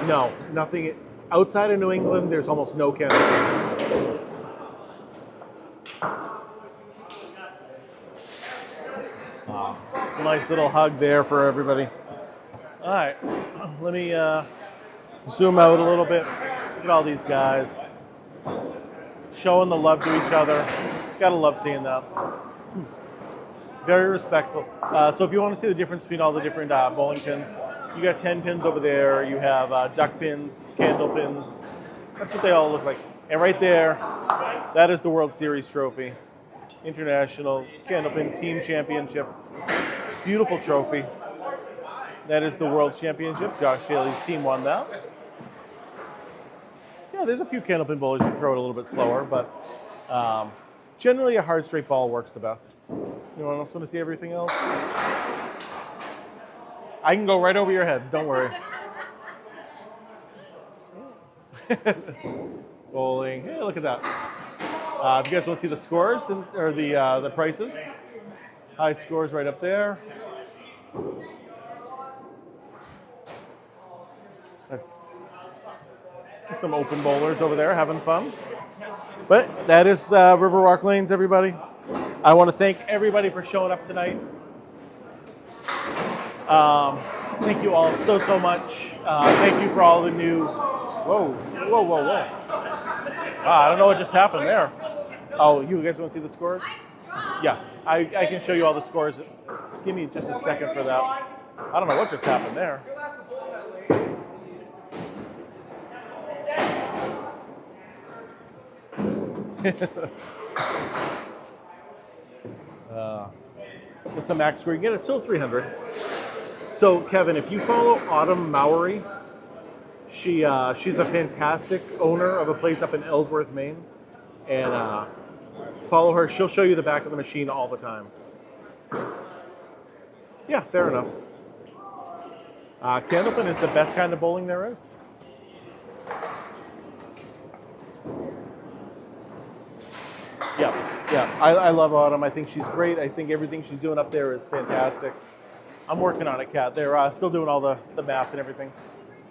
No, nothing. Outside of New England, there's almost no Candlepin. Nice little hug there for everybody. All right, let me zoom out a little bit. Look at all these guys showing the love to each other. Gotta love seeing that. Very respectful. So if you want to see the difference between all the different bowling pins, you got 10 pins over there. You have duck pins, candle pins. That's what they all look like. And right there, that is the World Series trophy. International Candlepin Team Championship. Beautiful trophy. That is the World Championship. Josh Daley's team won that. Yeah, there's a few Candlepin bowlers that throw it a little bit slower, but generally a hard straight ball works the best. Anyone else want to see everything else? I can go right over your heads, don't worry. Bowling, hey, look at that. If you guys want to see the scores or the prices, high scores right up there. That's some open bowlers over there having fun. But that is Riverwalk Lanes, everybody. I want to thank everybody for showing up tonight. Thank you all so much. Thank you for all the new. Whoa. I don't know what just happened there. Oh, you guys want to see the scores? Yeah, I can show you all the scores. Give me just a second for that. I don't know what just happened there. What's the max score you get? It's still 300. So, Kevin, if you follow Autumn Mowry, she's a fantastic owner of a place up in Ellsworth, Maine. And follow her. She'll show you the back of the machine all the time. Yeah, fair enough. Candlepin is the best kind of bowling there is. Yeah, Yeah, I love Autumn. I think she's great. I think everything she's doing up there is fantastic. I'm working on it, Kat. They're still doing all the math and everything.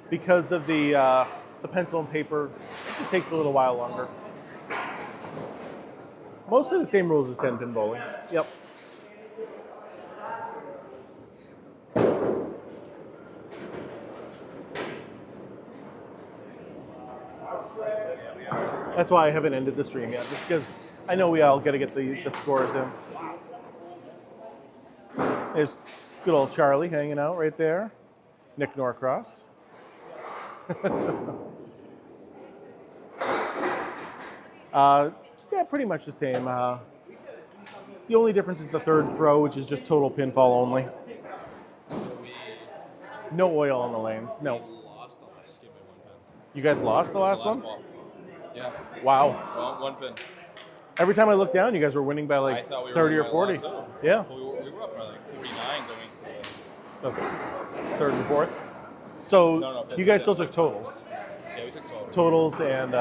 Because of the pencil and paper, it just takes a little while longer. Mostly the same rules as 10-pin bowling. Yep. That's why I haven't ended the stream yet, just because I know we all got to get the scores in. There's good old Charlie hanging out right there. Nick Norcross. Yeah, pretty much the same. The only difference is the third throw, which is just total pinfall only. No oil on the lanes, no. Lost the last game by 1 pin. You guys lost the last one? Ball. Yeah. Wow. Well, 1 pin. Every time I look down, you guys were winning by I like thought we were 30 or winning by a 40. lot, too. Yeah. We were up by like 49 going to The third and fourth. So No, you guys still took totals. yeah, we took 12. Totals and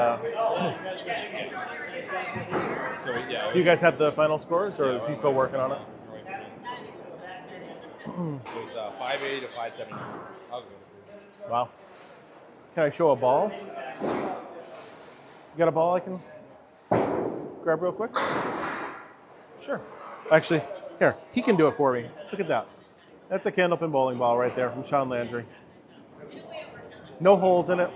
So yeah. do you guys have the final scores, or is he still working on it? It was 580 to 570. I'll go. Wow. Can I show a ball? You got a ball I can grab real quick? Sure. Actually, here, he can do it for me. Look at that. That's a Candlepin bowling ball right there from Sean Landry. No holes in it.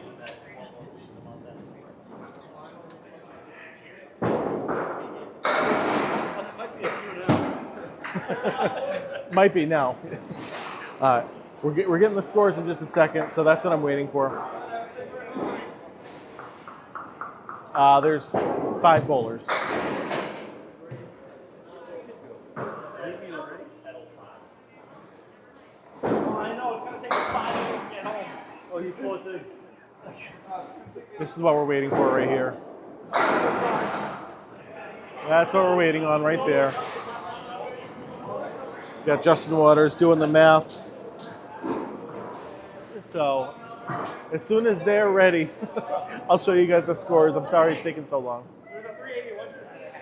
Might be now. We're getting the scores in just a second, so that's what I'm waiting for. There's 5 bowlers. This is what we're waiting for right here. That's what we're waiting on right there. Got Justin Waters doing the math. So as soon as they're ready, I'll show you guys the scores. I'm sorry it's taking so long. It was a 381 tonight.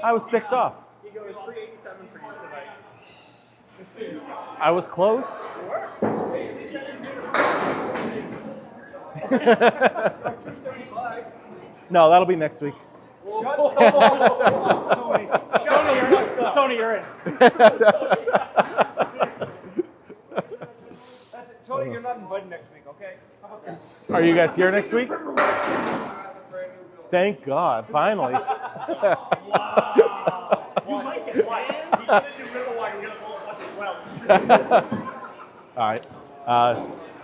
I was 6 off. He goes 387 for you tonight. I was close. No, that'll be next week. Tony, you're in. Tony, you're not invited next week, okay? How about this? Are you guys here next week? Thank God, finally. You like it, why? He didn't do Riverwalk, we're gonna both watch as well. All right.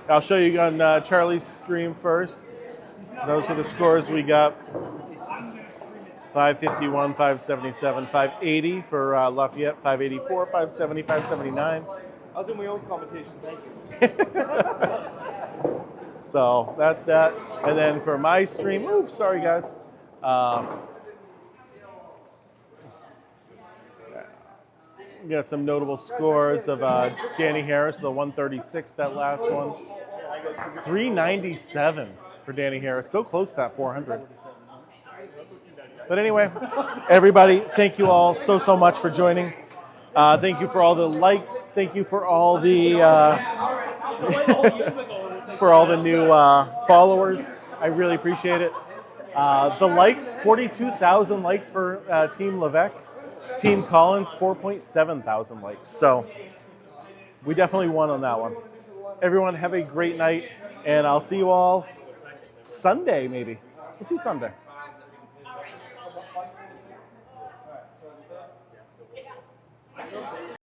I'll show you on Charlie's stream first. Those are the scores we got. 551, 577, 580 for Lafayette, 584, 570, 579. I'll do my own commentation, thank you. So that's that. And then for my stream, oops, sorry guys. We got some notable scores of Danny Harris, the 136, that last one. 397 for Danny Harris, so close to that 400. But anyway, everybody, thank you all so much for joining. Thank you for all the likes. Thank you for all the new followers. I really appreciate it. The likes, 42,000 likes for Team Levesque. Team Collins, 4.7 thousand likes. So we definitely won on that one. Everyone have a great night, and I'll see you all Sunday maybe. We'll see you Sunday.